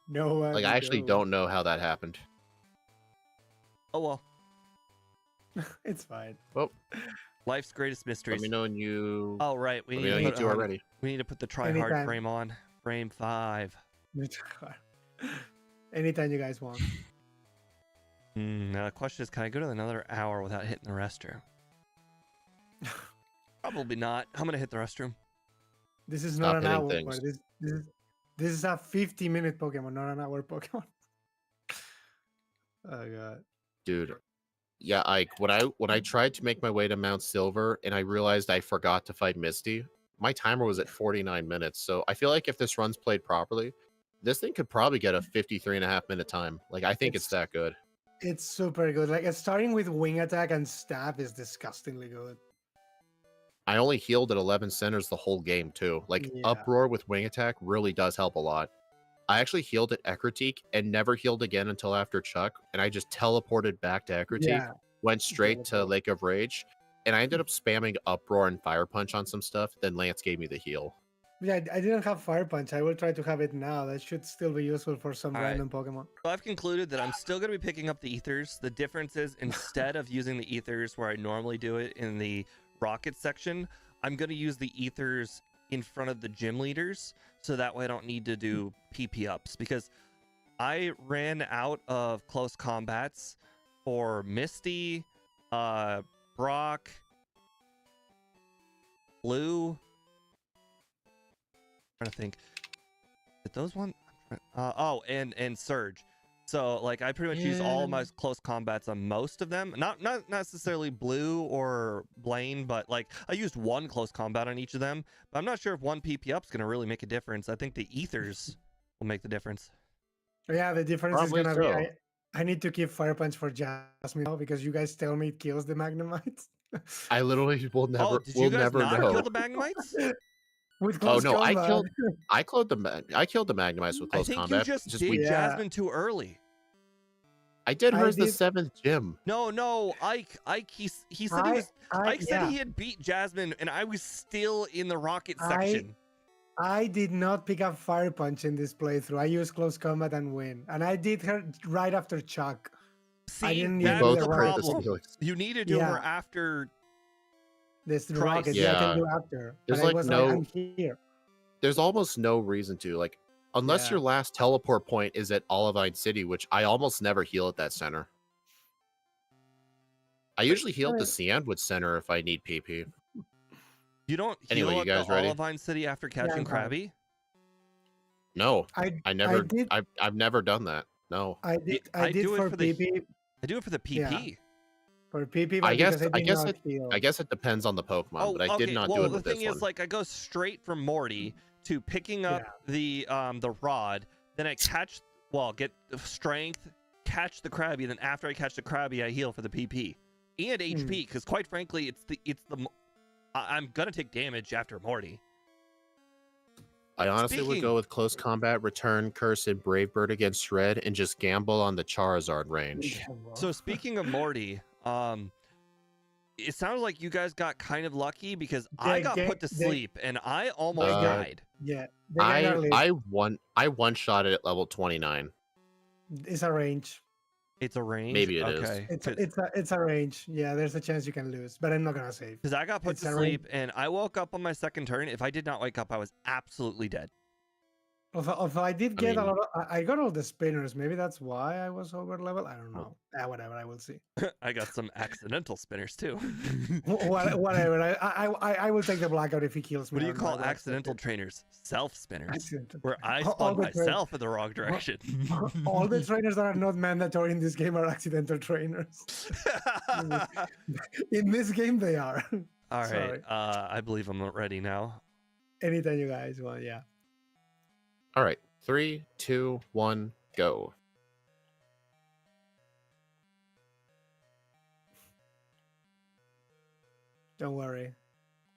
No, Like, I actually don't know how that happened. Oh well, It's fine. Well, life's greatest mysteries. let me know when you. Oh right, we let need me know to you put two are ready. we need to put the try hard Anytime. frame on. Frame 5. Anytime you guys want. Now the question is, can I go to another hour without hitting the restroom? Probably not. I'm gonna hit the restroom. This is Stop not an hitting hour. things. This is a 50-minute Pokemon, not an hour Pokemon. Oh god. Dude. Yeah, when I tried to make my way to Mount Silver and I realized I forgot to fight Misty, my timer was at 49 minutes. So I feel like if this run's played properly, this thing could probably get a 53.5 minute time. Like I think it's It's that good. it's super good. Like starting with wing attack and stab is disgustingly good. I only healed at 11 centers the whole game too. Like Yeah. Uproar with wing attack really does help a lot. I actually healed at Ekritique and never healed again until after Chuck, and I just teleported back to Ekritique, Yeah. went straight to Teleport. Lake of Rage, and I ended up spamming Uproar and Fire Punch on some stuff. Then Lance gave me the heal. Yeah, I didn't have Fire Punch. I will try to have it now. That should still be useful for some All right. random Pokemon. So I've concluded that I'm still going to be picking up the ethers. The difference is instead of using the ethers where I normally do it in the rocket section, I'm going to use the ethers in front of the gym leaders, so that way I don't need to do PP ups, because I ran out of close combats for Misty, Brock, Blue. I'm trying to think. Did those one? Oh, and Surge. So like I pretty much use all of my close combats on most of them. Not necessarily Blue or Blaine, but like I used one close combat on each of them. But I'm not sure if one PP up's gonna really make a difference. I think the ethers will make the difference. Yeah, the difference Probably is gonna be so. I need to keep Fire Punch for Jasmine now because you guys tell me it kills the Magnemites. I literally will Oh, never did will you guys never not know. kill the Magnemites? With Oh close no, combat. I killed the Magnemites with I close think combat. you just Just did we Yeah. Jasmine too early. I did I hers the did- 7th gym. No, Ike, he said he was. Ike said yeah. he had beat Jasmine, and I was still in the rocket I- section. I did not pick up Fire Punch in this playthrough. I used close combat and win. And I did her right after Chuck. See, didn't We even that's do both the the crit the problem. Steelix. You need to do her Yeah. after. This Christ. rocket, yeah, I can Yeah. do after. There's, But I like, was no- like, I'm here. There's almost no reason to. Like, unless Yeah. your last teleport point is at Olivine City, which I almost never heal at that center. I usually heal at the Sandwood Center if I need PP. You don't Anyway, heal you at guys the ready? Olivine City after catching I'm fine. Krabby? No, I never. did I've never done that. No. I did I I did do it for for the- PP I do it for the PP. Yeah. for PP, but I guess. because I I did guess not it. heal. I guess it depends on the Pokemon, but I did not well, do it the with this thing is, one. like, I go straight from Morty to picking up the rod, then I get the strength, catch the Krabby, then after I catch the Krabby, I heal for the PP and HP, because quite frankly, I'm gonna take damage after Morty. I honestly would Speaking- go with close combat, return, curse, and brave bird against Shred, and just gamble on the Charizard range. Yeah, bro. So speaking of Morty, it sounds like you guys got kind of lucky because I got put to sleep and I almost died. Yeah, they got early. I one shot it at level 29. It's a range. It's a range. Maybe it is. Okay. It's a range. Yeah, there's a chance you can lose, but I'm not gonna save. Because I got put It's to a range. sleep and I woke up on my second turn. If I did not wake up, I was absolutely dead. Although I did get a mean- lot of, I got all the spinners. Maybe that's why I was over level. I don't know. Whatever. I will see. I got some accidental spinners too. Whatever. I will take the blackout if he kills me. What do you or call not, that's accidental it. trainers? Self spinners. Accidental. Where I All spun the train- myself in the wrong direction. All the trainers that are not mandatory in this game are accidental trainers. In this game, they are. All right. Sorry. I believe I'm ready now. Anytime you guys want, yeah. All right, 3, 2, 1, go. Don't worry.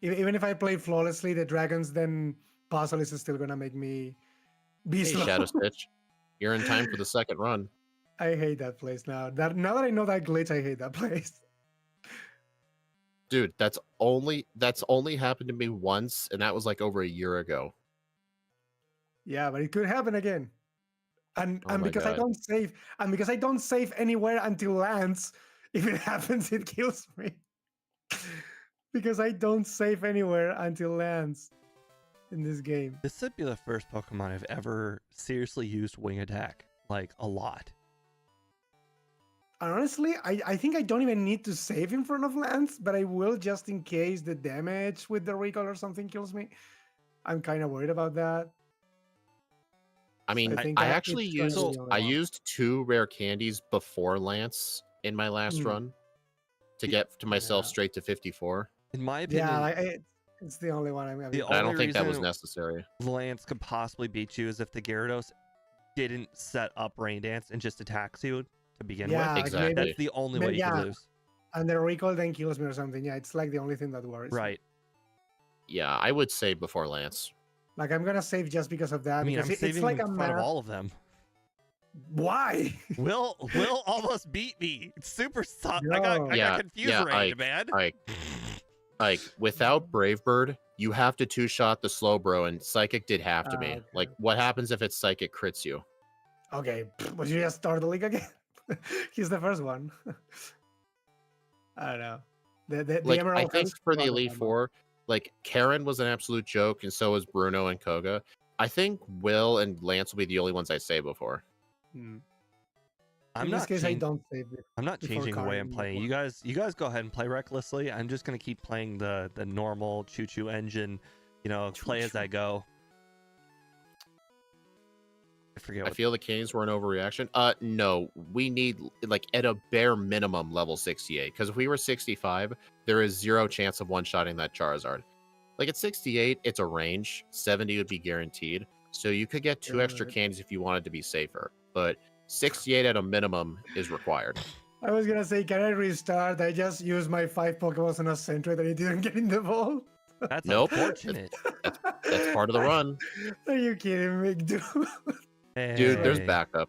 Even if I play flawlessly, the dragons then puzzle is still gonna make me be Hey, slow. Shadow Stitch, you're in time for the second run. I hate that place now. Now that I know that glitch, I hate that place. Dude, that's only happened to me once, and that was like over a year ago. Yeah, but it could happen again. And Oh my because I God. don't save, and because I don't save anywhere until lands, if it happens, it kills me. Because I don't save anywhere until lands in this game. This would be the first Pokemon I've ever seriously used Wing Attack. Like, a lot. And honestly, I think I don't even need to save in front of lands, but I will just in case the damage with the recall or something kills me. I'm kind of worried about that. I mean, think I it's actually gonna be used the only I one. used 2 rare candies before Lance in my last Mm, run to The- get to myself yeah, straight to 54, In my yeah, opinion, it's the only one I'm gonna be the but I playing. only don't think that was reason necessary. Lance could possibly beat you is if the Gyarados didn't set up Rain Dance and just attacks you to begin with. Yeah, like maybe, That's Exactly. the only way you could yeah, lose. and the recoil then kills me or something. Yeah, it's like the only thing that worries me. Right. Yeah, I would say before Lance. Like I'm gonna save just because of that I mean, because I'm it's saving like in a front of math. all of them. Why? Will almost beat me. It's super I No. got Yeah, confused yeah, raid, man. Like without Brave Bird, you have to 2-shot the slow bro, and Psychic did have to be. Okay. Like, what happens if it's Psychic crits you? Okay, would you just start the league again? He's the first one. I don't know. The Like, I Emerald think has for the fun Elite on Four, like Karen was an absolute joke, and so was Bruno and Koga. I think Will and Lance will be the only ones I say before. Hmm. I'm In this not case, I changing. don't save it. I'm not before changing the way I'm Karen playing. before. You guys go ahead and play recklessly. I'm just gonna keep playing the normal choo-choo engine. You know, play as I go. I forget I what. feel the Canes were an overreaction. No, we need like at a bare minimum level 68, because if we were 65, there is 0 chance of one-shotting that Charizard. Like at 68, it's a range. 70 would be guaranteed. So you could get 2 extra Good. candies if you wanted to be safer. But 68 at a minimum is required. I was gonna say, can I restart? I just used my 5 Pokeballs on a Sentry that it didn't get in the ball. That's Nope. unfortunate. That's part of the run. Are you kidding me, dude? Dude, there's Hey. backups.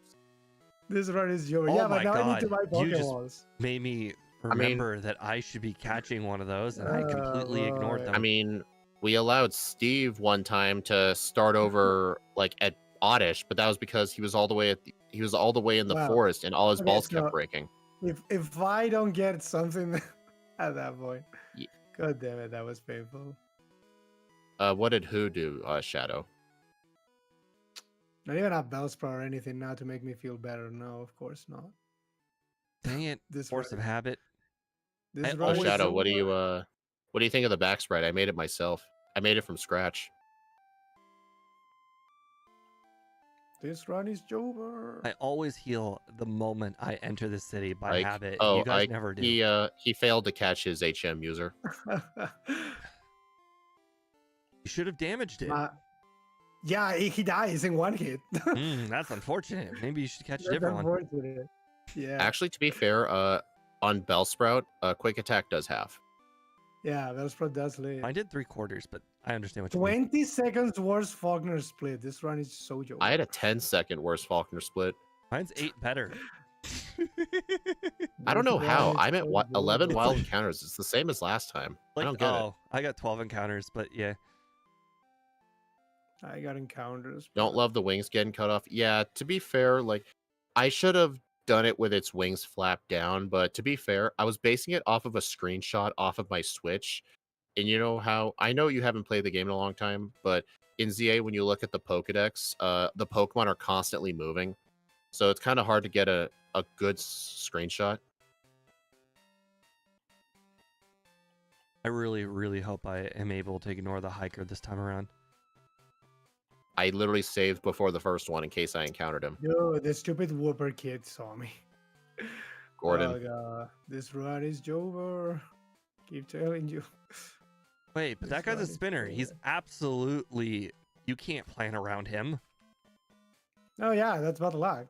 This run is yours. Oh Yeah, my but now I need to God, buy you just- Pokeballs. Made me I mean- remember that I should be catching one of those, and I completely ignored boy. them. I mean, we allowed Steve one time to start over like at Oddish, but that was because he was all the way in the Wow. forest, and all his Okay, balls so- kept breaking. If I don't get something at that point, Ye- God damn it, that was painful. What did who do, Shadow? Not even a Bellsprout or anything now to make me feel better. No, of course not. Dang it, This force of run, habit. this I run is Shadow, what do over. you think of the back sprite? I made it myself. I made it from scratch. This run is over. I always heal the moment I enter the city by Ike. habit. Oh, You guys Ike, never do. he failed to catch his HM user. You should have damaged it. Yeah, he dies in one hit. That's unfortunate. Maybe you should catch a That's different one. unfortunate. Yeah. Actually, to be fair, on Bellsprout, quick attack does half. Yeah, Bellsprout does live. I did 3/4, but I understand what you mean. 20 seconds worse Faulkner split. This run is so joke. I had a 10-second worse Faulkner split. Mine's 8 better. I don't know This how. run is I'm at so 11 good. wild encounters. It's the same as last time. I don't get it. I got 12 encounters, but yeah. I got encounters. Don't but- love the wings getting cut off. Yeah, to be fair, like I should have done it with its wings flapped down, but to be fair, I was basing it off of a screenshot off of my Switch. And you know how I know you haven't played the game in a long time, but in ZA, when you look at the Pokedex, the Pokemon are constantly moving. So it's kind of hard to get a good screenshot. I really, really hope I am able to ignore the hiker this time around. I literally saved before the first one in case I encountered him. Yo, the stupid Whooper kid saw me. Gordon. Oh, God. This run is over. Keep telling you. Wait, but This that guy's a run is spinner. He's over. absolutely... You can't plan around him. Oh, yeah, that's bad luck.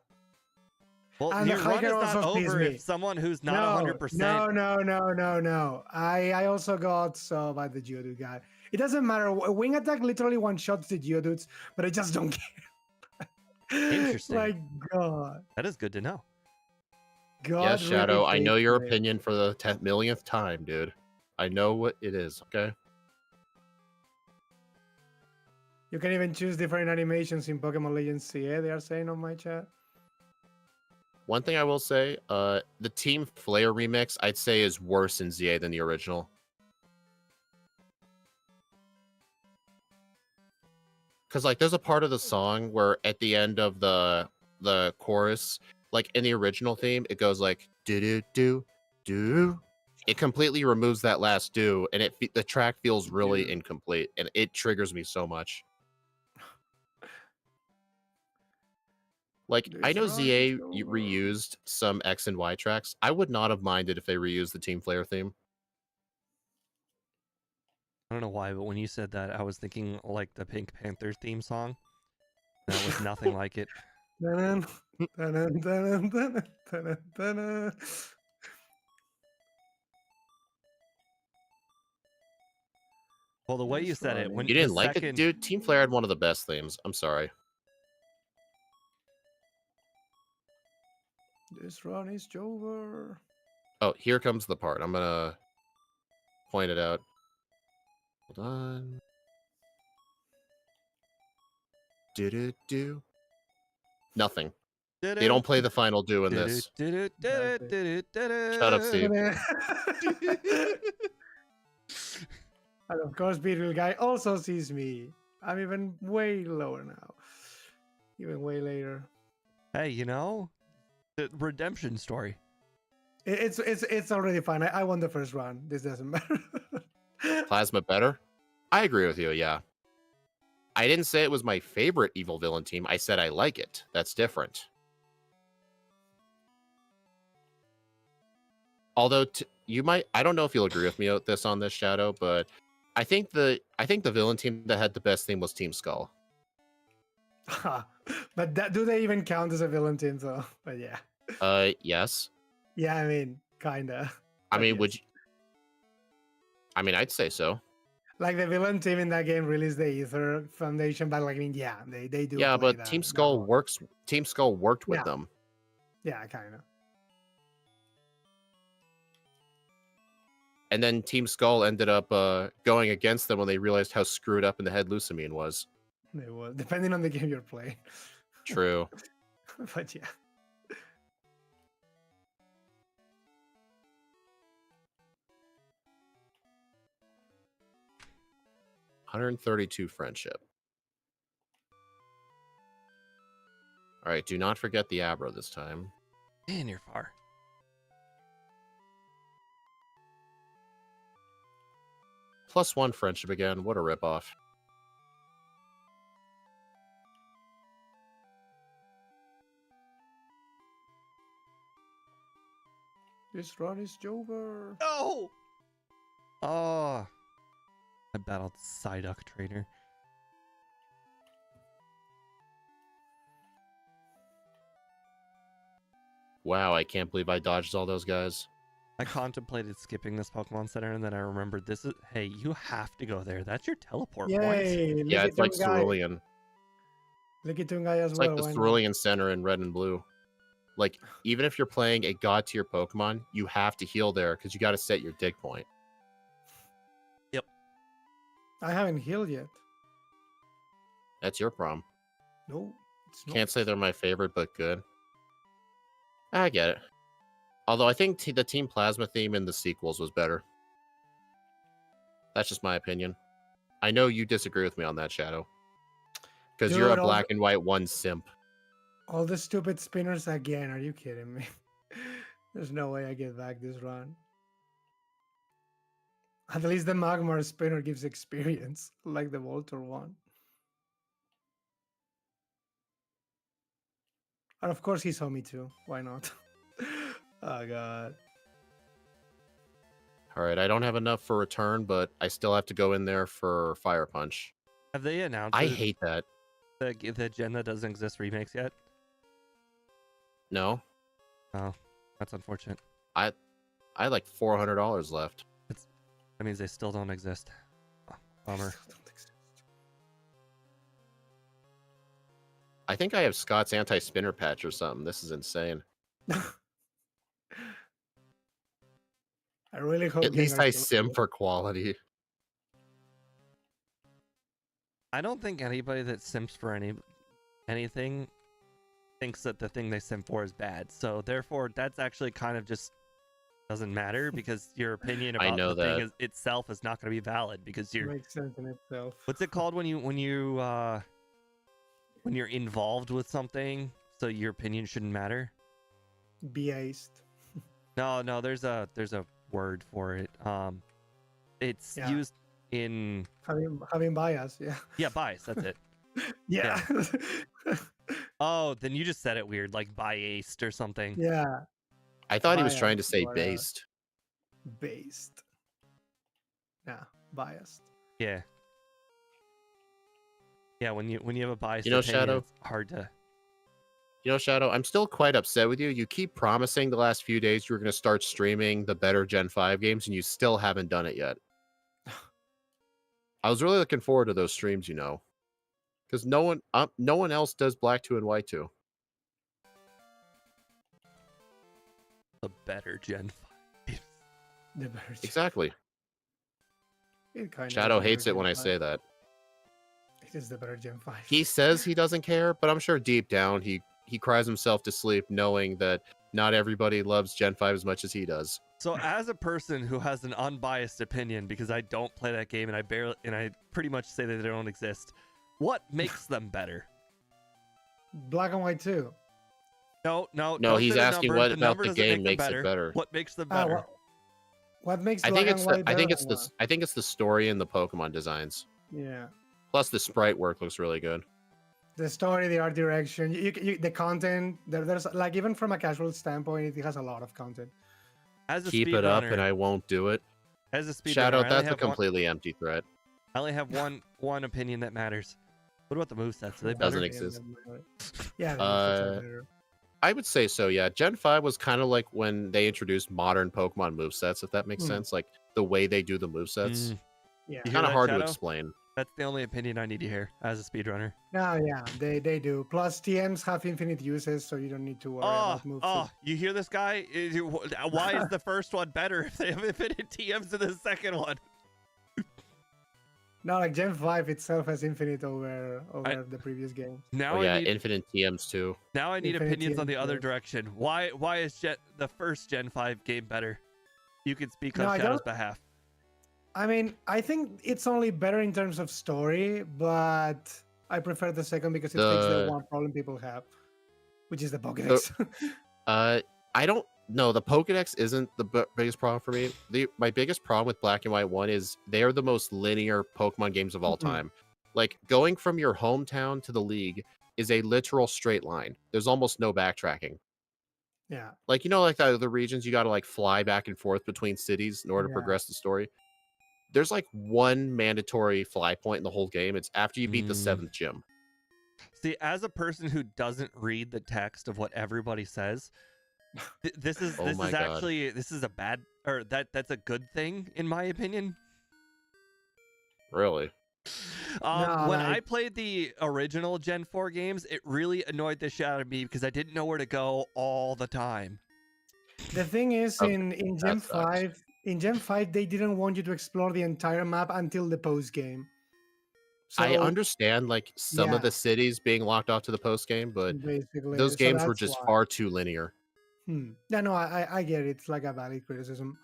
Well, And the your run hiker is not also sees over me. if someone who's not 100%... No. I also got saw by the Geodude guy. It doesn't matter. Wing attack literally one-shots the Geodudes, but I just don't care. Interesting. Like, God. That is good to know. God Yes, Shadow, really I know hates your me. opinion for the 10 millionth time, dude. I know what it is, okay? You can even choose different animations in Pokemon Legends CA, they are saying on my chat. One thing I will say, the Team Flare remix, I'd say, is worse in ZA than the original. Because, like, there's a part of the song where at the end of the chorus, like, in the original theme, it goes like, do-do-do-do. It completely removes that last do, and the track feels really Dude. incomplete, and it triggers me so much. Like, I This know run is ZA over. reused some X and Y tracks. I would not have minded if they reused the Team Flare theme. I don't know why, but when you said that, I was thinking like the Pink Panther theme song. That was nothing like it. Dun-dun, dun-dun, dun-dun, dun-dun, dun-dun, dun-dun. Well, the way you This said run it, when You the didn't like it, second, dude? Team Flare had one of the best themes. I'm sorry. This run is over. Oh, here comes the part. I'm gonna point it out. Hold on. Do. Nothing. They don't play the final do in this. Shut up, Steve. And of course, Beetle Guy also sees me. I'm even way lower now. Even way later. Hey, you know, the redemption story. It's already fine. I won the first round. This doesn't matter. Plasma better? I agree with you, yeah. I didn't say it was my favorite evil villain team. I said I like it. That's different. Although you might, I don't know if you'll agree with me with this on this, Shadow, but I think the villain team that had the best theme was Team Skull. But do they even count as a villain team though? But yeah. Yes. Yeah, I mean, kinda. I But mean, yes. would you? I mean, I'd say so. Like the villain team in that game really is the Ether Foundation, but like I mean, yeah, they do. Yeah, play but that, Team that Skull role. works. Team Skull worked with Yeah. them. Yeah, kind of. And then Team Skull ended up going against them when they realized how screwed up in the head Lusamine was. They will, depending on the game you're playing. True. But yeah. $132 friendship. All right, do not forget the Abra this time. Man, you're far. +1 friendship again. What a ripoff. This run is over. No! Oh. I battled Psyduck Trainer. Wow, I can't believe I dodged all those guys. I contemplated skipping this Pokemon Center, and then I remembered this is. Hey, you have to go there. That's your teleport point. Yay! Yeah, it's like Lickitung Cerulean. Guy as It's well. like the why not? Cerulean Center in Red and Blue. Like, even if you're playing a god tier Pokemon, you have to heal there because you got to set your dig point. Yep. I haven't healed yet. That's your problem. No, it's not. Can't say they're my favorite, but good. I get it. Although I think the Team Plasma theme in the sequels was better. That's just my opinion. I know you disagree with me on that, Shadow. Because you're Dude, a black and white one simp. All the stupid spinners again. Are you kidding me? There's no way I get back this run. At least the Magmar spinner gives experience, like the Voltor one. And of course he saw me too. Why not? Oh god. Alright, I don't have enough for return, but I still have to go in there for Fire Punch. Have they announced I hate that. the gen that doesn't exist remakes yet? No. Oh, that's unfortunate. I had like $400 left. That means they still don't exist. Oh, bummer. I think I have Scott's anti-spinner patch or something. This is insane. I really hope At least Gengar I kills sim me. for quality. I don't think anybody that simps for anything thinks that the thing they sim for is bad. So therefore, that's actually kind of just doesn't matter because your opinion I about know the thing that. itself is not going to be valid because you're. Makes sense in itself. What's it called when you're involved with something? So your opinion shouldn't matter. Biased. No. There's a word for it. It's Yeah. used in Having bias, yeah. yeah bias. That's it. Yeah. Oh, then you just said it weird, like biased or something. Yeah, I thought he was trying to biased say or based. based. Yeah, biased. Yeah. Yeah, when you have a biased You know, opinion, Shadow? it's hard to. You know, Shadow, I'm still quite upset with you. You keep promising the last few days you were going to start streaming the better Gen 5 games, and you still haven't done it yet. I was really looking forward to those streams, you know, because no one else does Black 2 and White 2. The better Gen 5. The better. Exactly. It kind Shadow of hates it when I say that. It is the better Gen 5. He says he doesn't care, but I'm sure deep down he cries himself to sleep knowing that not everybody loves Gen 5 as much as he does. So as a person who has an unbiased opinion, because I don't play that game and I pretty much say that they don't exist, what makes them better? Black and White 2. No, No, he's asking what about number the doesn't game make makes it better. What makes them better? What makes I Black think and it's White the, I better think it's than the what? I think it's the story and the Pokemon designs. Yeah. Plus the sprite work looks really good. The story, the art direction, the content. There's like, even from a casual standpoint, it has a lot of content. As a Keep it up and speedrunner, I won't do it. as a speedrunner, Shadow, I only that's a have one. completely empty threat. I only have one opinion that matters. What about the movesets? Are they Doesn't better? exist. Yeah. The movesets are Uh, better. I would say so, yeah. Gen 5 was kind of like when they introduced modern Pokemon movesets, if that makes sense. Like the way they do the movesets. Yeah. You hear Kind of that, hard to Shadow? explain. That's the only opinion I need to hear as a speedrunner. No, yeah, they do. Plus, TMs have infinite uses, so you don't need to worry about moves. You hear this guy? Why is the first one better if they have infinite TMs in the second one? No, like Gen 5 itself has infinite over the previous games. Now Oh yeah, I need infinite TMs too. now I need Infinite opinions on the TMs, other yes. direction. Why is the first Gen 5 game better? You can speak No, on I Shadow's don't- behalf. I mean, I think it's only better in terms of story, but I prefer the second because it fixes the one problem people have, which is the Pokédex. I don't know. The Pokedex isn't the biggest problem for me. My biggest problem with Black and White 1 is they are the most linear Pokemon games of all time. Like going from your hometown to the league is a literal straight line. There's almost no backtracking. Yeah. Like, you know, like the other regions, you got to like fly back and forth between cities in order to Yeah. progress the story. There's like one mandatory fly point in the whole game. It's after you beat the 7th gym. See, as a person who doesn't read the text of what everybody says, this is Oh my God. actually this is a bad or that's a good thing in my opinion. Really? When I played the original Gen 4 games, it really annoyed the shit out of me because I didn't know where to go all the time. The thing is, Okay, in Gen 5, they didn't want you to explore the entire map until the post game. So, I understand like some of yeah. the cities being locked off to the post game, but basically, those so games were that's just why. far too linear. Yeah, no, I get it. It's like a valid criticism.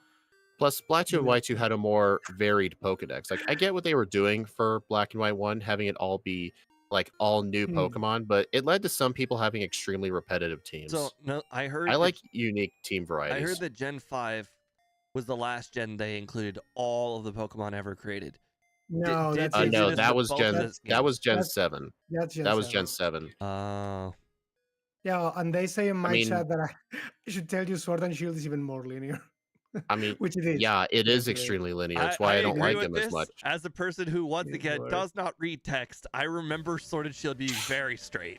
Plus, Black 2 and Yeah. White 2 had a more varied Pokedex. Like, I get what they were doing for Black and White 1, having it all be like all new Pokemon, but it led to some people having extremely repetitive teams. So no, I like unique team varieties. I heard that Gen 5 was the last gen they included all of the Pokemon ever created. No, Did that's they it. do no, this that with was both Gen of the that was Gen That's- 7. That's Gen That was 7. Gen 7. Yeah, and they say in my mean- chat that I should tell you Sword and Shield is even more linear. I mean, Which it is. yeah, it is Yes, it is. extremely linear. That's why I don't agree like with them this. as much. As a person who once Good again lord. does not read text, I remember Sword and Shield being very straight.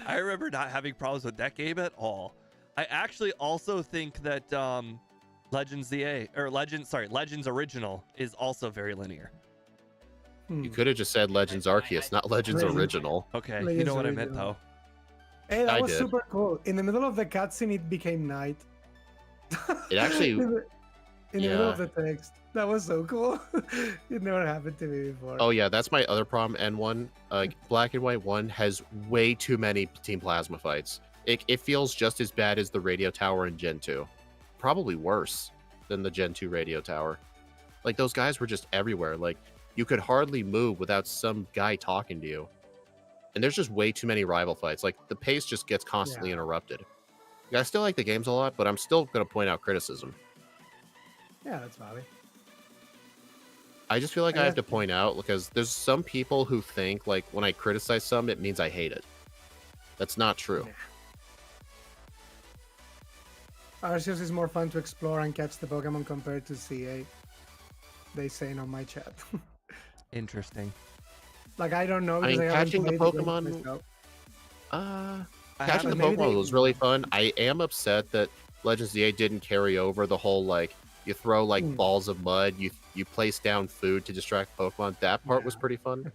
I remember not having problems with that game at all. I actually also think that Legends Original is also very linear. You could have just said Legends Arceus, not Legends Legends- Original. Okay, you Legends know what I meant Original. though. Hey, that I was did. super cool. In the middle of the cutscene, it became night. It actually- in the middle yeah. of the text. That was so cool. It never happened to me before. Oh yeah, that's my other problem. N1, Black and White 1 has way too many Team Plasma fights. It feels just as bad as the Radio Tower in Gen 2. Probably worse than the Gen 2 Radio Tower. Like, those guys were just everywhere. Like, you could hardly move without some guy talking to you. And there's just way too many rival fights. Like, the pace just gets constantly interrupted. I still like the games a lot, but I'm still going to point out criticism. Yeah, that's valid. I just feel like I I have guess to point out because there's some people who think like when I criticize some, it means I hate it. That's not true. nah. Arceus is more fun to explore and catch the Pokemon compared to CA. They saying on my chat. Interesting. Like I don't know I because mean, I haven't catching the played the game Pokemon, myself. uh, I catching the haven't. maybe Pokemon they- was really fun. I am upset that Legends ZA didn't carry over the whole like you throw like Hmm. balls of mud, you place down food to distract Pokemon. That part was Yeah. pretty fun.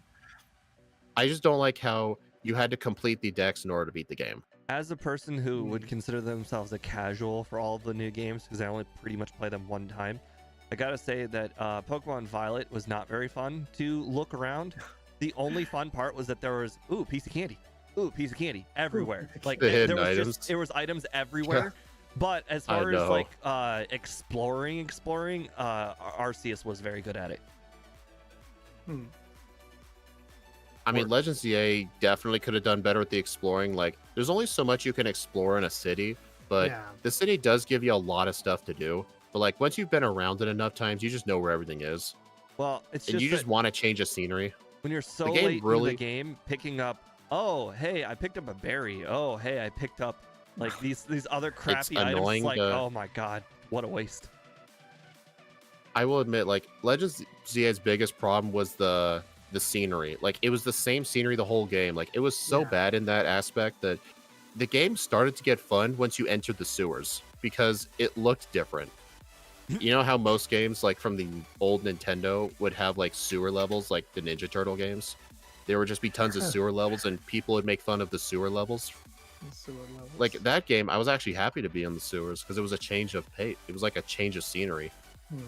I just don't like how you had to complete the decks in order to beat the game. As a person who would Mm. consider themselves a casual for all of the new games, because I only pretty much play them one time, I gotta say that Pokemon Violet was not very fun to look around. The only fun part was that there was piece of candy, piece of candy everywhere. Like The there hidden was items. there was items everywhere. But as I far as know. like exploring, Arceus was very good at it. Hmm. I mean, Legends ZA definitely could have done better with the exploring. Like, there's only so much you can explore in a city, but Yeah. the city does give you a lot of stuff to do. But like, once you've been around it enough times, you just know where everything is, Well, it's and just you that just want to change the scenery. when you're so game late in really- the game, picking up, oh hey, I picked up a berry. Oh hey, I picked up like these other crappy items. annoying It's like, to- oh my god, what a waste. I will admit, like, Legends ZA's biggest problem was the scenery. Like, it was the same scenery the whole game. Like, it was so Yeah. bad in that aspect that the game started to get fun once you entered the sewers because it looked different. You know how most games, like from the old Nintendo, would have like sewer levels, like the Ninja Turtle games? There would just be tons of sewer levels, and people would make fun of the sewer levels. Sewer levels. Like that game, I was actually happy to be in the sewers because it was a change of pace. It was like a change of scenery. Hmm.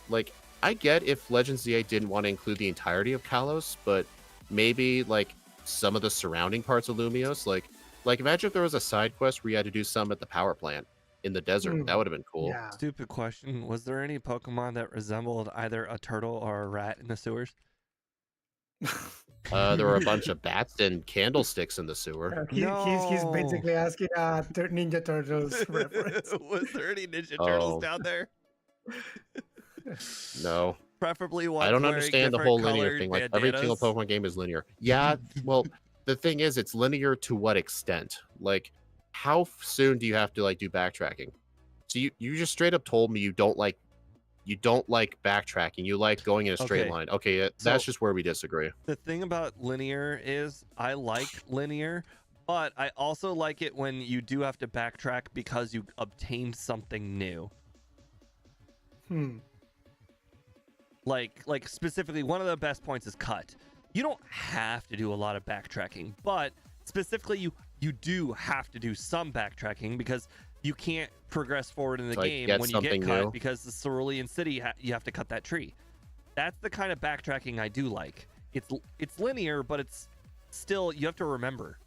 Like, I get if Legends ZA didn't want to include the entirety of Kalos, but maybe like some of the surrounding parts of Lumios. Like imagine if there was a side quest where you had to do some at the power plant in the desert. Hmm. That would have been cool. Yeah. Stupid question. Was there any Pokemon that resembled either a turtle or a rat in the sewers? There were a bunch of bats and candlesticks in the sewer. He's No. basically asking a Ninja Turtles reference. Was there any Ninja Oh. Turtles down there? No, Preferably one. I don't understand the whole linear thing. Like every single bandanas. Pokemon game is linear. Yeah, well, the thing is, it's linear to what extent? Like, how soon do you have to like do backtracking? So you just straight up told me you don't like backtracking. You like going in a straight Okay. line. Okay, that's So- just where we disagree. The thing about linear is I like linear, but I also like it when you do have to backtrack because you obtained something new. Hmm. Like specifically, one of the best points is cut. You don't have to do a lot of backtracking, but specifically you do have to do some backtracking because you can't progress forward in the Like, game get when you get something cut new. because the Cerulean City you have to cut that tree. That's the kind of backtracking I do like. It's linear, but it's still you have to remember.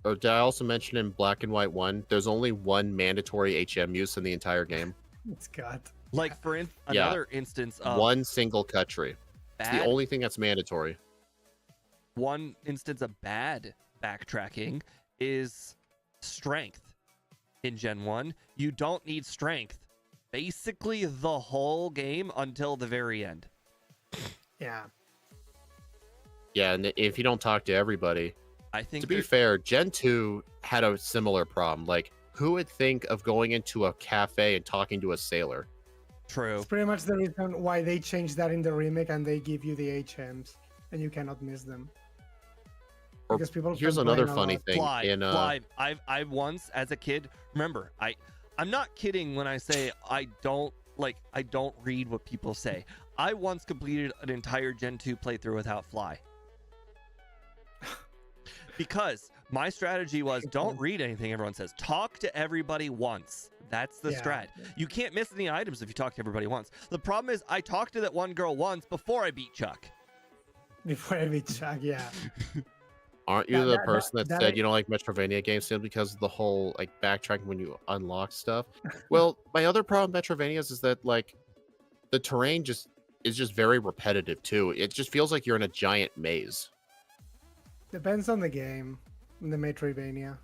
Oh, did I also mention in Black and White 1, there's only one mandatory HM use in the entire game? It's got. Like for Yeah. another instance of One single cut tree. It's the bad, only thing that's mandatory. one instance of bad backtracking is strength. In Gen 1, you don't need strength basically the whole game until the very end. Yeah. Yeah, and if you don't talk to everybody, I think to be there- fair, Gen 2 had a similar problem. Like, who would think of going into a cafe and talking to a sailor? true. It's pretty much the reason why they changed that in the remake and they give you the HMs and you cannot miss them. Or Because people here's complain another a funny lot. thing. Fly, in fly. I once as a kid, remember, I'm not kidding when I say I don't read what people say. I once completed an entire Gen 2 playthrough without fly. Because my strategy was don't read anything everyone says. Talk to everybody once. That's the Yeah. strat. You can't miss any items if you talk to everybody once. The problem is I talked to that one girl once before I beat Chuck. Before I beat Chuck, yeah. Aren't you That- the that- person that, that said ain't- you don't like Metrovania games simply because of the whole like backtracking when you unlock stuff? Well, my other problem with Metrovanias is that like the terrain is just very repetitive too. It just feels like you're in a giant maze. Depends on the game, the Metroidvania.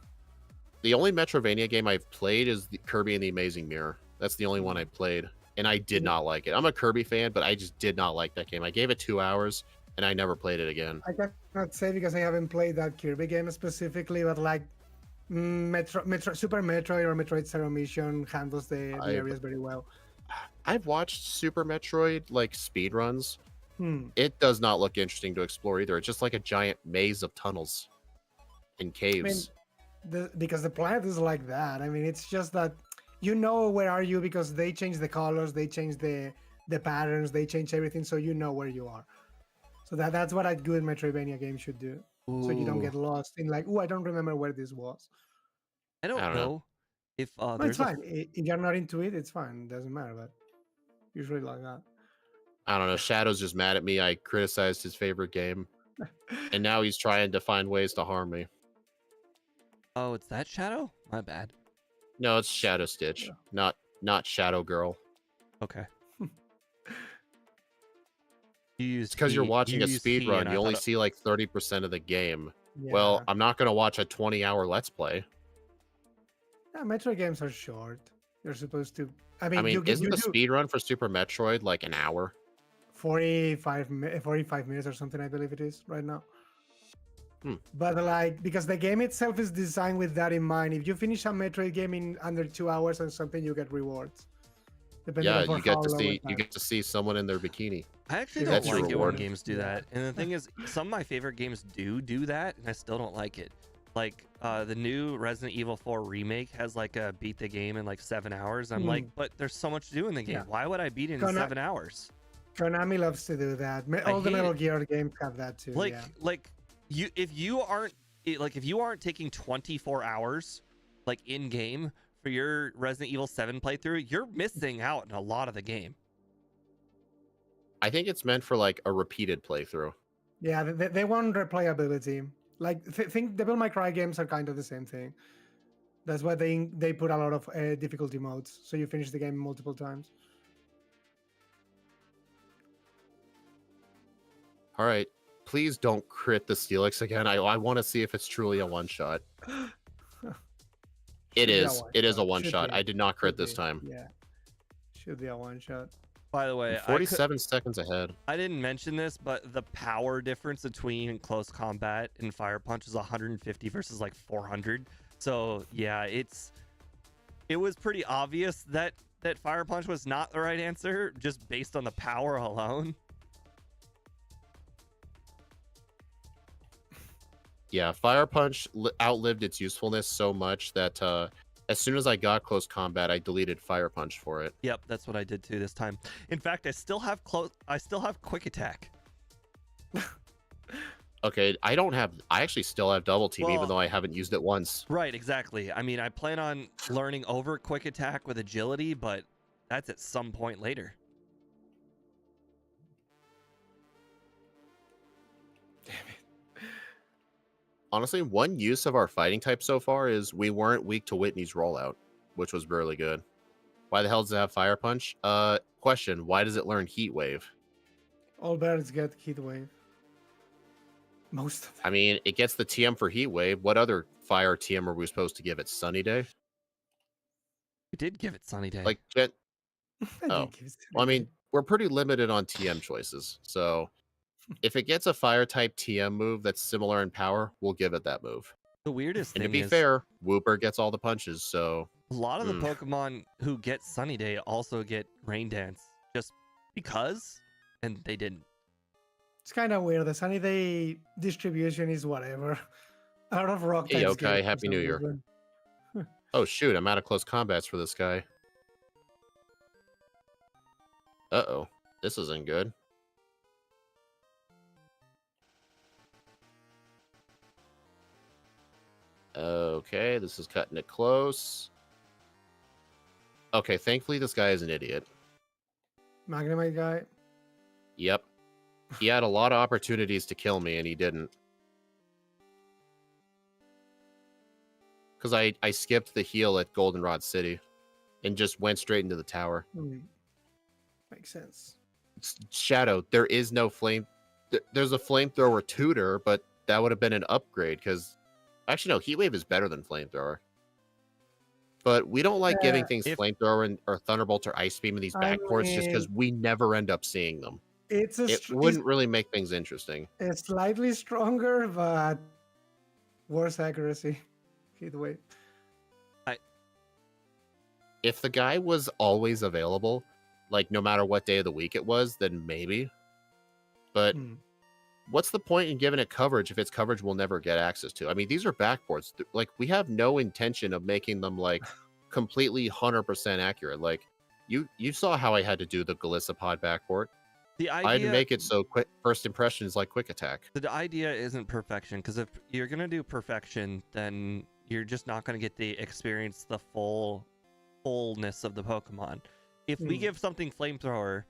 The only Metrovania game I've played is the Kirby and the Amazing Mirror. That's the only one I played, and I did not like it. I'm a Kirby fan, but I just did not like that game. I gave it 2 hours, and I never played it again. I cannot say because I haven't played that Kirby game specifically, but like Super Metroid or Metroid Zero Mission handles the areas very well. I've watched Super Metroid like speed runs. Hmm. It does not look interesting to explore either. It's just like a giant maze of tunnels and caves. Because the planet is like that. I mean, it's just that you know where are you because they change the colors, they change the patterns, they change everything, so you know where you are. So that's what a good Metroidvania game should do. Ooh. So you don't get lost in like, oh, I don't remember where this was. I don't know if No, it's fine. If you're not into it, it's fine. It doesn't matter. But usually like that. I don't know. Shadow's just mad at me. I criticized his favorite game, and now he's trying to find ways to harm me. Oh, it's that Shadow? My bad. No, it's Shadow Stitch, not Shadow Girl. Okay. It's because you're watching a speed run. You only see like 30% of the game. Yeah. Well, I'm not going to watch a 20-hour Let's Play. Yeah, Metroid games are short. You're supposed to. I mean, isn't the speed run for Super Metroid like an hour? 45 minutes or something, I believe it is right now. But like, because the game itself is designed with that in mind. If you finish a Metroid game in under 2 hours and something, you get rewards. Yeah, you get to see someone in their bikini. I actually don't like it when games do that. And the thing is, some of my favorite games do that, and I still don't like it. Like the new Resident Evil 4 remake has like a beat the game in like 7 hours. I'm like, but there's so much to do in the game. Yeah. Why would I beat it in 7 hours? Konami loves to do that. All the Metal Gear games have that too. If you aren't taking 24 hours like in game for your Resident Evil 7 playthrough, you're missing out on a lot of the game. I think it's meant for like a repeated playthrough. Yeah, they want replayability. Like think Devil May Cry games are kind of the same thing. That's why they put a lot of difficulty modes, so you finish the game multiple times. All right, please don't crit the Steelix again. I want to see if it's truly a one shot. It is. It is a one shot. I did not crit this time. Yeah, should be a one shot. By the way, 47 seconds ahead. I didn't mention this, but the power difference between close combat and Fire Punch is 150 versus like 400. So yeah, it was pretty obvious that Fire Punch was not the right answer just based on the power alone. Yeah, Fire Punch outlived its usefulness so much that as soon as I got close combat, I deleted Fire Punch for it. Yep, that's what I did too this time. In fact, I still have Quick Attack. Okay, I actually still have Double Team, even though I haven't used it once. Right, exactly. I mean, I plan on learning over Quick Attack with Agility, but that's at some point later. Honestly, one use of our fighting type so far is we weren't weak to Whitney's rollout, which was really good. Why the hell does it have Fire Punch? Question, why does it learn Heat Wave? All birds get Heat Wave. Most of them. I mean, it gets the TM for Heat Wave. What other fire TM are we supposed to give it? Sunny Day? We did give it Sunny Day. Like, well, I mean, we're pretty limited on TM choices, so if it gets a fire type TM move that's similar in power, we'll give it that move. The weirdest thing is, to be fair, Wooper gets all the punches, so a lot of the Pokemon who get Sunny Day also get Rain Dance just because, and they didn't. It's kind of weird. The Sunny Day distribution is whatever. A lot of rock types. Hey, okay, Happy New Year. Oh shoot, I'm out of close combats for this guy. Uh-oh, this isn't good. Okay, this is cutting it close. Okay, thankfully this guy is an idiot. Magnemite guy? Yep. He had a lot of opportunities to kill me, and he didn't. Because I skipped the heal at Goldenrod City and just went straight into the tower. Makes sense. Shadow, there is no flame. There's a flamethrower tutor, but that would have been an upgrade, because... Actually, no, Heat Wave is better than Flamethrower. But we don't like giving things If flamethrower or thunderbolt or ice beam in these I backports just mean, because we never end up seeing them. it's It wouldn't really make things interesting. it's slightly stronger, but worse accuracy. Heat wave. If the guy was always available, like no matter what day of the week it was, then maybe. But Hmm. what's the point in giving it coverage if it's coverage we'll never get access to? I mean, these are backports. Like, we have no intention of making them like completely 100% accurate. Like, you saw how I had to do the Galissapod backport. the I had to idea, make it so quick first impression is like quick attack. the idea isn't perfection, because if you're gonna do perfection, then you're just not gonna get the experience the fullness of the Pokemon. If we Hmm. give something flamethrower,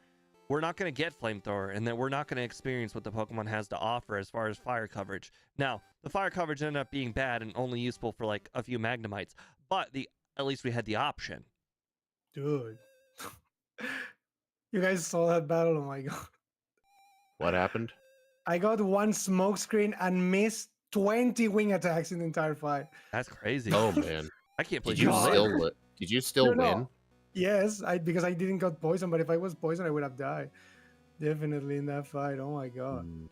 we're not going to get flamethrower, and then we're not going to experience what the Pokemon has to offer as far as fire coverage. Now, the fire coverage ended up being bad and only useful for like a few Magnemites, but at least we had the option. Dude. You guys saw that battle? Oh my god. What happened? I got one smoke screen and missed 20 wing attacks in the entire fight. That's crazy. Oh man. I can't believe Did you God. still did you still No, win? no. Yes, because I didn't got poisoned, but if I was poisoned, I would have died. Definitely in that fight. Oh my god. Mm.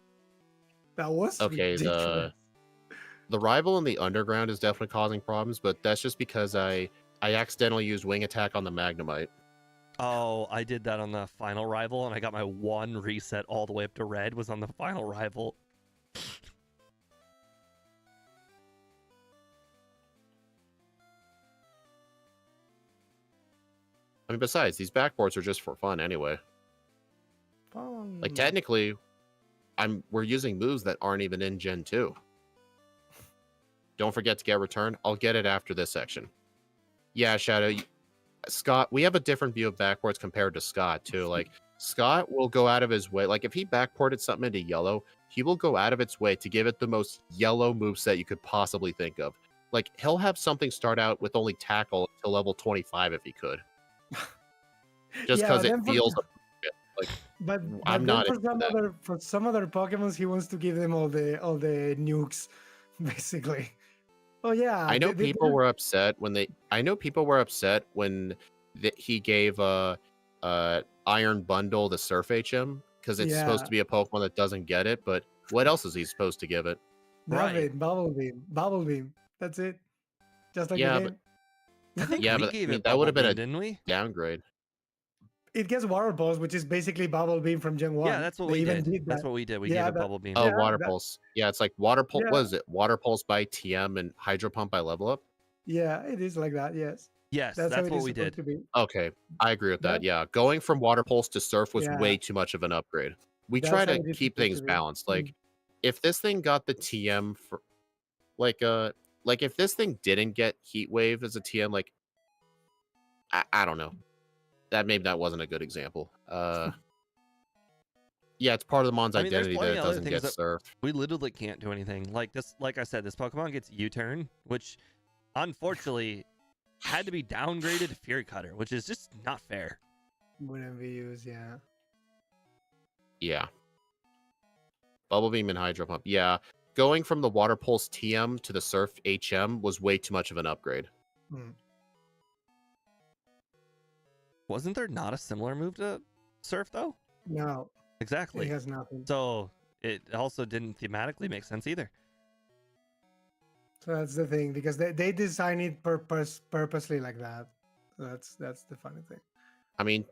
That was Okay, ridiculous. the rival in the underground is definitely causing problems, but that's just because I accidentally used wing attack on the Magnemite. Oh, I did that on the final rival, and I got my one reset all the way up to red was on the final rival. I mean, besides, these backports are just for fun anyway. Like, technically, we're using moves that aren't even in Gen 2. Don't forget to get return. I'll get it after this section. Yeah, Shadow. Scott, we have a different view of backports compared to Scott, too. Like, Scott will go out of his way. Like, if he backported something into yellow, he will go out of its way to give it the most yellow moveset you could possibly think of. Like, he'll have something start out with only tackle until level 25 if he could. Just Yeah, because but it then feels like but I'm then not for into some that. other Pokemons, he wants to give them all the nukes, basically. Oh yeah, I know people were upset when he gave Iron Bundle the Surf HM because it's supposed yeah, to be a Pokemon that doesn't get it, but what else is he supposed to give it? Right. Bubble Beam. That's it. Just like the Yeah, game. I think Yeah, we but I gave mean it that would Bubble have been Beam, a didn't we? downgrade. It gets Water Pulse, which is basically Bubble Beam from Gen 1. Yeah, that's what They we even did. did That's that. what we did. We Yeah, gave it that, Bubble Beam. Oh, yeah, Water that, Pulse. Yeah, it's like Water Pulse. yeah, What is it? Water Pulse by TM and Hydro Pump by Level Up. yeah, it is like that. Yes, Yes, that's how that's it what is we supposed did. to be. Okay, I agree with that. That, Yeah, going from Water Pulse to Surf was yeah, way too much of an upgrade. We that's try how to it is keep supposed things to be. balanced. Like, if this thing got the TM for like if this thing didn't get Heat Wave as a TM, like I don't know. Maybe that wasn't a good example. Yeah, it's part of the Mon's I mean, there's identity that plenty it of other doesn't things get that Surf. we literally can't do anything. Like this, like I said, this Pokemon gets U-turn, which unfortunately had to be downgraded to Fury Cutter, which is just not fair. Wouldn't be used. Yeah. Yeah. Bubble Beam and Hydro Pump. Yeah. Going from the Water Pulse TM to the Surf HM was way too much of an upgrade. Hmm. Wasn't there not a similar move to Surf though? No, it Exactly. has nothing. So it also didn't thematically make sense either. So that's the thing, because they design it purposely like that. So that's the funny thing. I mean,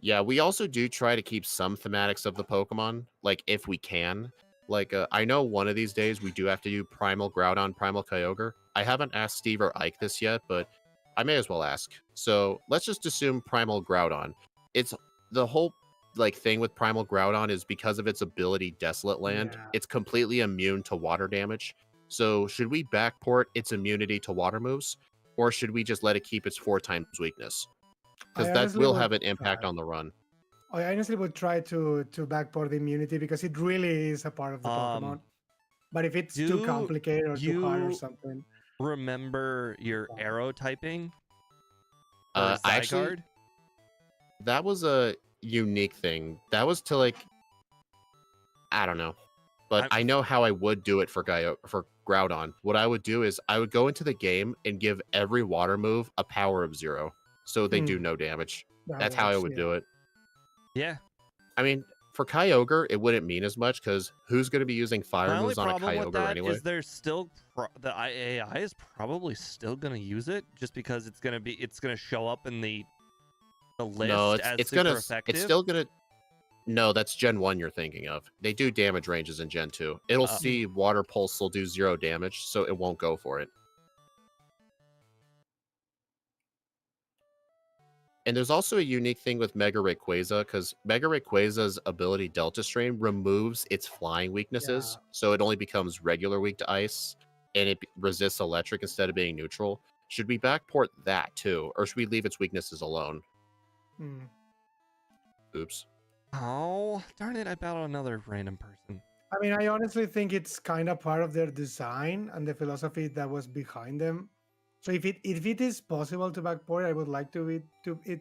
yeah, we also do try to keep some thematics of the Pokemon, like if we can. Like, I know one of these days we do have to do Primal Groudon, Primal Kyogre. I haven't asked Steve or Ike this yet, but I may as well ask. So let's just assume Primal Groudon. It's the whole thing with Primal Groudon is because of its ability Desolate Land, Yeah. it's completely immune to water damage. So should we backport its immunity to water moves, or should we just let it keep its 4 times weakness? Because I that honestly will would have an impact try. on the run. I honestly would try to backport the immunity, because it really is a part of the Pokemon. But if it's too Do complicated or too hard or you something, remember your fine. arrow typing for I actually, Zygarde? that was a unique thing. That was to I don't know. But I know how I would do it for Groudon. What I would do is I would go into the game and give every water move a power of 0, so they do no damage. That That's how I works, would yeah. do it. Yeah. I mean, for Kyogre, it wouldn't mean as much because who's going to be using fire My only moves on a problem with Kyogre that anyway? is there's still the AI is probably still gonna use it just because it's gonna show up in the list No, as it's super gonna effective. it's still gonna. No, that's Gen 1 you're thinking of. They do damage ranges in Gen 2. It'll see Water Pulse will do 0 damage, so it won't go for it. And there's also a unique thing with Mega Rayquaza, because Mega Rayquaza's ability Delta Strain removes its flying weaknesses, so it only becomes regular weak to ice, and it resists electric instead of being neutral. Should we backport that too, or should we leave its weaknesses alone? Oops. Oh, darn it, I battled another random person. I mean, I honestly think it's kind of part of their design and the philosophy that was behind them. So if it is possible to backport, I would like to it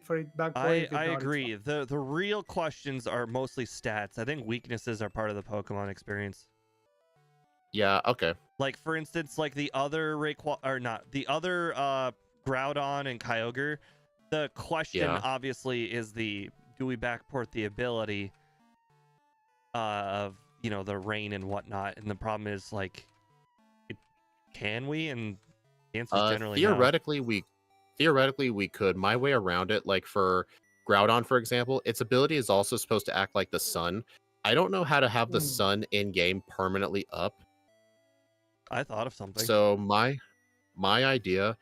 for it backport. I agree. The real questions are mostly stats. I think weaknesses are part of the Pokemon experience. Yeah, okay. Like for instance, like the other Groudon and Kyogre, the question obviously is do we backport the ability of the rain and whatnot? And the problem is like, can we? And the answer is generally theoretically we could. My way around it, like for Groudon, for example, its ability is also supposed to act like the sun. I don't know how to have the sun in game permanently up. I thought of something. So my idea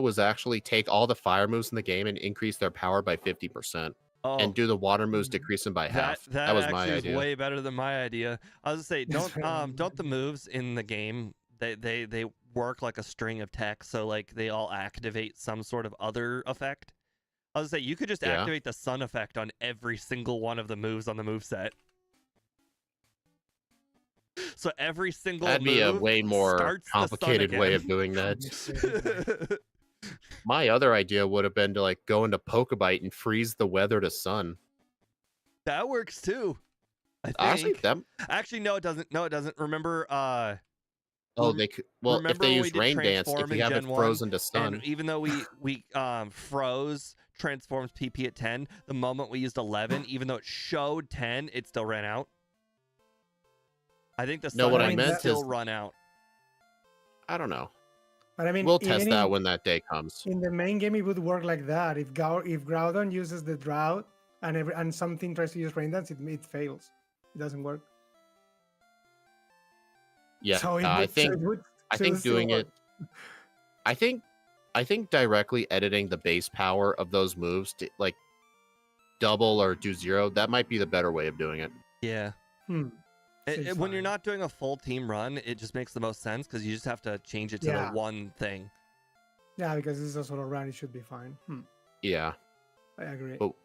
was actually take all the fire moves in the game and increase their power by 50%. And do the water moves decrease them by half. That was my idea. Way better than my idea. I was gonna say, don't the moves in the game, they work like a string of text, so like they all activate some sort of other effect. I was gonna say you could just activate the sun effect on every single one of the moves on the moveset. So every single that'd be a way more complicated way of doing that. My other idea would have been to like go into Pokebite and freeze the weather to sun. That works too. I think. Actually, no, it doesn't. No, it doesn't. Remember? They could. Well, if they use Rain Dance, if we have it frozen to sun, and even though we froze Transforms PP at 10, the moment we used 11, even though it showed 10, it still ran out. I think the sun might still run out. I don't know. But I mean, we'll test that when that day comes. In the main game, it would work like that. If Groudon uses the drought and something tries to use Rain Dance, it fails. It doesn't work. Yeah, so I think doing it. I think directly editing the base power of those moves to like double or do 0. That might be the better way of doing it. Yeah. When you're not doing a full team run, it just makes the most sense because you just have to change it to the one thing. Yeah, because this is a solo run, it should be fine. Yeah, I agree. Oh.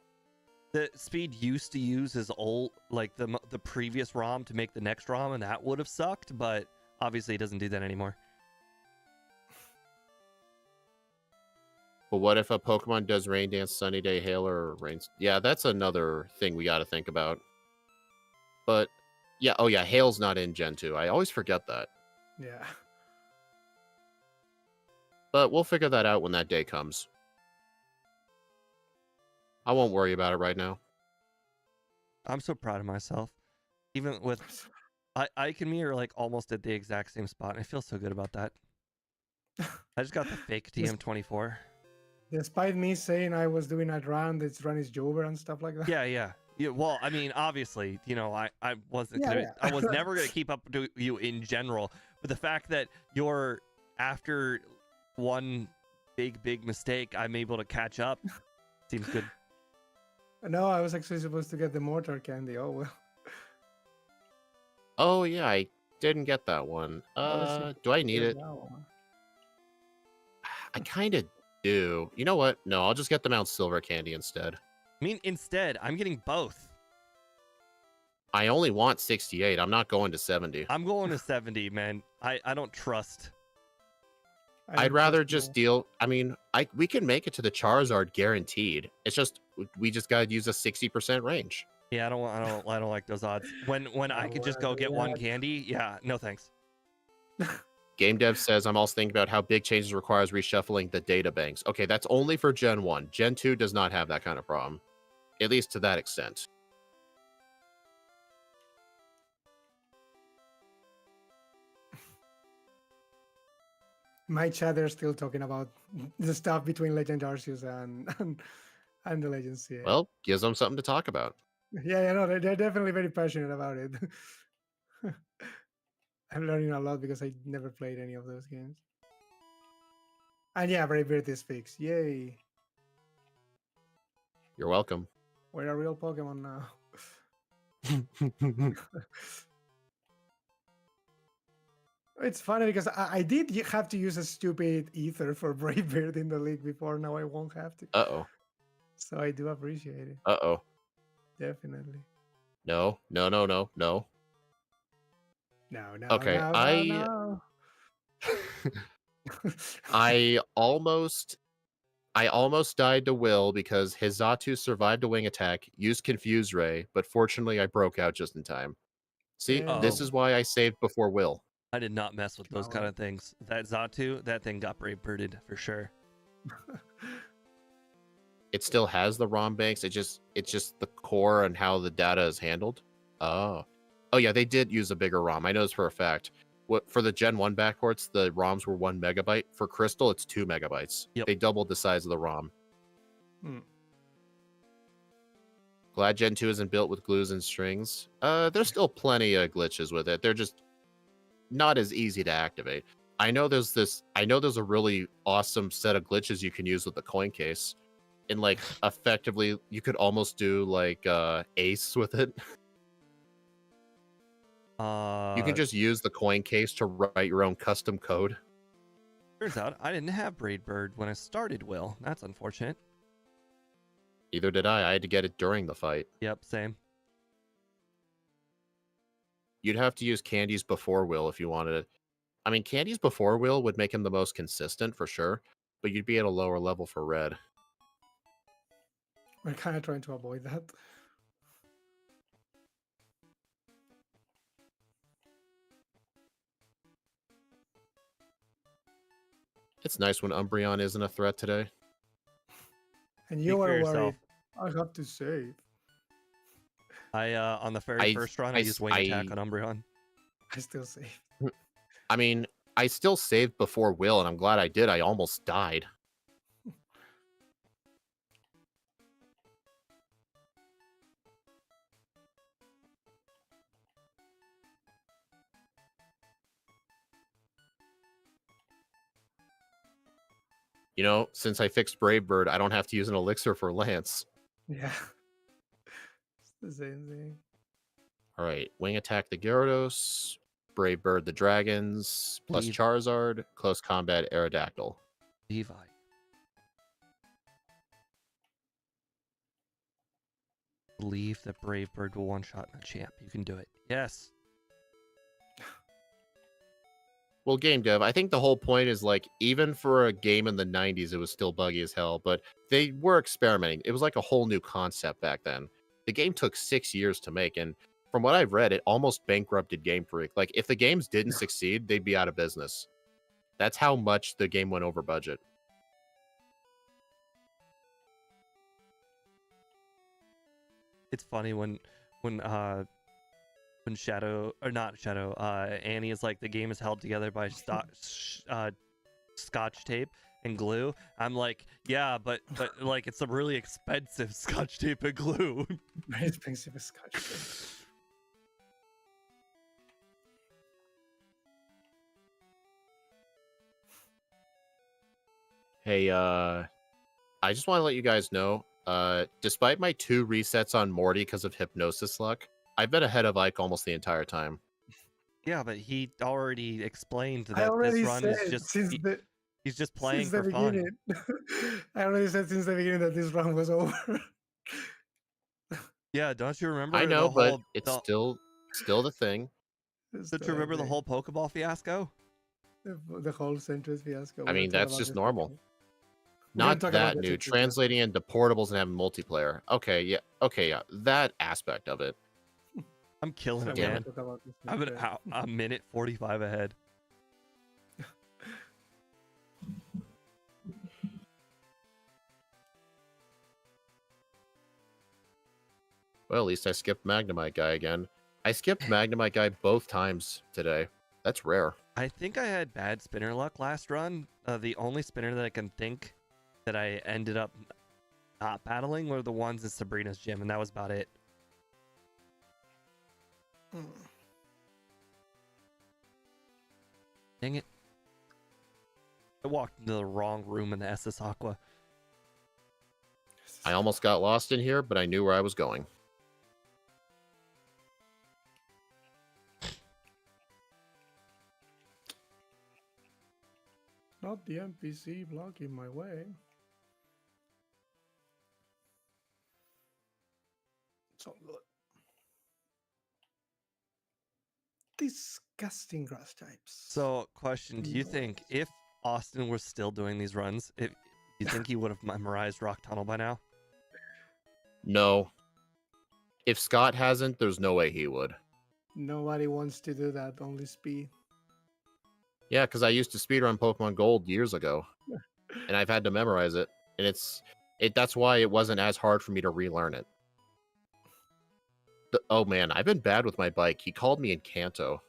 The Speed used to use his old, like the previous ROM to make the next ROM, and that would have sucked, but obviously he doesn't do that anymore. But what if a Pokemon does Rain Dance, Sunny Day, Hail, or Rains? Yeah, that's another thing we got to think about. But yeah, Hail's not in Gen 2. I always forget that. Yeah. But we'll figure that out when that day comes. I won't worry about it right now. I'm so proud of myself. Even with Ike and me are like almost at the exact same spot. And I feel so good about that. I just got the fake TM24. Despite me saying I was doing a run, this run is Jover and stuff like that. Yeah, well, I mean, obviously, I wasn't I was never gonna keep up to you in general, but the fact that you're after one big mistake, I'm able to catch up seems good. No, I was actually supposed to get the mortar candy. Oh well. Oh yeah, I didn't get that one. Do I need it? I kind of do. You know what? No, I'll just get the Mount Silver candy instead. I mean, instead, I'm getting both. I only want 68. I'm not going to 70. I'm going to 70, man. I don't trust. I'd rather just deal. I mean, we can make it to the Charizard guaranteed. It's just we just gotta use a 60% range. Yeah, I don't like those odds. When I could just go get one candy, yeah, no thanks. Game Dev says, I'm also thinking about how big changes requires reshuffling the data banks. Okay, that's only for Gen 1. Gen 2 does not have that kind of problem. At least to that extent. My chat, they're still talking about the stuff between Legend Arceus and the Legend CA. Well, gives them something to talk about. Yeah, no, they're definitely very passionate about it. I'm learning a lot because I never played any of those games. And yeah, Brave Bird is fixed. Yay. You're welcome. We're a real Pokemon now. It's funny because I did have to use a stupid ether for Brave Bird in the league before. Now I won't have to. Uh-oh. So I do appreciate it. Uh-oh. Definitely. No. No, Okay, no. I almost died to Will because his Zatu survived a wing attack, used Confuse Ray, but fortunately I broke out just in time. See, this Oh. is why I saved before Will. I did not mess with those kind of things. That Zatu, that thing got Brave Birded for sure. It still has the ROM banks. It's just the core and how the data is handled. Oh yeah, they did use a bigger ROM. I know this for a fact. What for the Gen 1 backports, the ROMs were 1 megabyte. For Crystal, it's 2 megabytes. Yep. They doubled the size of the ROM. Hmm. Glad Gen 2 isn't built with glues and strings. There's still plenty of glitches with it. They're just not as easy to activate. I know there's a really awesome set of glitches you can use with the coin case. And like effectively you could almost do like Ace with it. You can just use the coin case to write your own custom code. Turns out I didn't have Brave Bird when I started, Will. That's unfortunate. Either did I. I had to get it during the fight. Yep, same. You'd have to use candies before Will if you wanted it. I mean, candies before Will would make him the most consistent for sure, but you'd be at a lower level for Red. We're kind of trying to avoid that. It's nice when Umbreon isn't a threat today. And you are worried. I have to save. On the very first run, I used Wing Attack on Umbreon. I still save. I mean, I still saved before Will, and I'm glad I did. I almost died. You know, since I fixed Brave Bird, I don't have to use an elixir for Lance. Yeah. It's the same thing. All right, Wing Attack the Gyarados, Brave Bird the Dragons, plus Charizard, Close Combat Aerodactyl. Levi. Believe that Brave Bird will one-shot a champ. You can do it. Yes. Well, game dev, I think the whole point is like, even for a game in the 90s, it was still buggy as hell, but they were experimenting. It was like a whole new concept back then. The game took 6 years to make, and from what I've read, it almost bankrupted Game Freak. Like, if the games didn't succeed, they'd be out of business. That's how much the game went over budget. It's funny when Shadow, or not Shadow, Annie is like, the game is held together by scotch tape and glue. I'm like, yeah, but like, it's some really expensive scotch tape and glue. Very expensive scotch tape. Hey, I just want to let you guys know, despite my 2 resets on Morty because of hypnosis luck, I've been ahead of Ike almost the entire time. Yeah, but he already explained that this run is just he's just playing for fun. I already said since the beginning that this run was over. Yeah, don't you remember? I know, but it's still the thing. Don't you remember the whole Pokeball fiasco? The whole Centris fiasco. I mean, that's just normal. We're gonna Not talk about that this new. in future. Translating into portables and having multiplayer. Okay, yeah. Okay, yeah. That aspect of it. I'm killing So it, we're gonna man. talk about this in I'm future. a minute 45 ahead. Well, at least I skipped Magnemite guy again. I skipped Magnemite guy both times today. That's rare. I think I had bad spinner luck last run. The only spinner that I can think that I ended up not battling were the ones in Sabrina's gym, and that was about it. Mm. Dang it. I walked into the wrong room in the SS Aqua. I almost got lost in here, but I knew where I was going. Not the NPC blocking my way. It's all good. Disgusting grass types. So, question: do you think if Austin was still doing these runs, if you think he would have memorized Rock Tunnel by now? No. If Scott hasn't, there's no way he would. Nobody wants to do that, only speed. Yeah, because I used to speedrun Pokemon Gold years ago, and I've had to memorize it, and that's why it wasn't as hard for me to relearn it. Oh man, I've been bad with my bike. He called me in Kanto.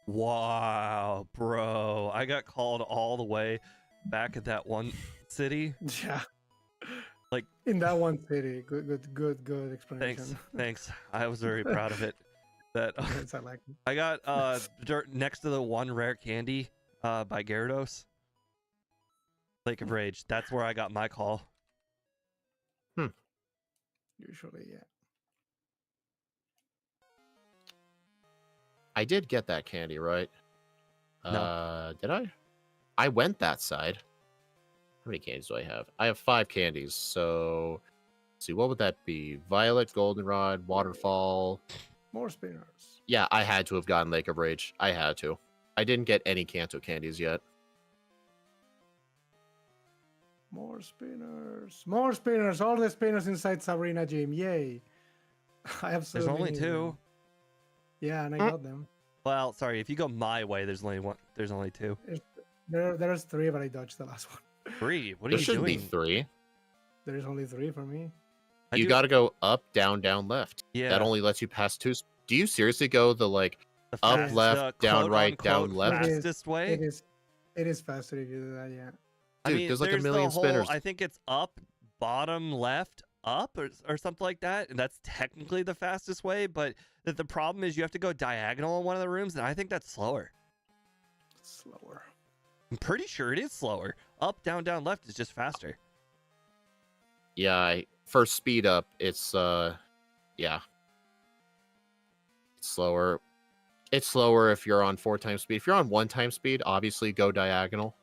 Wow, bro. I got called all the way back at that one city. Yeah. Like in that one city. Good explanation. Thanks. I was very proud of it. That Yes, I like it. I got dirt next to the one rare candy by Gyarados. Lake of Rage. That's where I got my call. Usually, yeah. I did get that candy, right? No. Did I? I went that side. How many candies do I have? I have 5 candies, so let's see, what would that be? Violet, Goldenrod, Waterfall. More spinners. Yeah, I had to have gotten Lake of Rage. I had to. I didn't get any Kanto candies yet. More spinners. More spinners. All the spinners inside Sabrina Gym. Yay. I have so There's only many of 2. them. Yeah, and I got them. Well, sorry, if you go my way, there's only 2. There's 3, but I dodged the last one. 3? What are There you shouldn't doing? be 3. There's only 3 for me. You got to go up, down, left. Yeah. That only lets you pass 2. Do you seriously go the up, left, the down, right, down, quote-unquote left? fastest way? It is faster if you do that, yeah. I Dude, mean, there's like a the million whole, spinners. I think it's up, bottom, left, up, or something like that, and that's technically the fastest way. But the problem is you have to go diagonal in one of the rooms, and I think that's slower. Slower. I'm pretty sure it is slower. Up, down, left is just faster. Yeah, for speed up, it's yeah. It's slower. It's slower if you're on 4 times speed. If you're on 1 time speed, obviously go diagonal.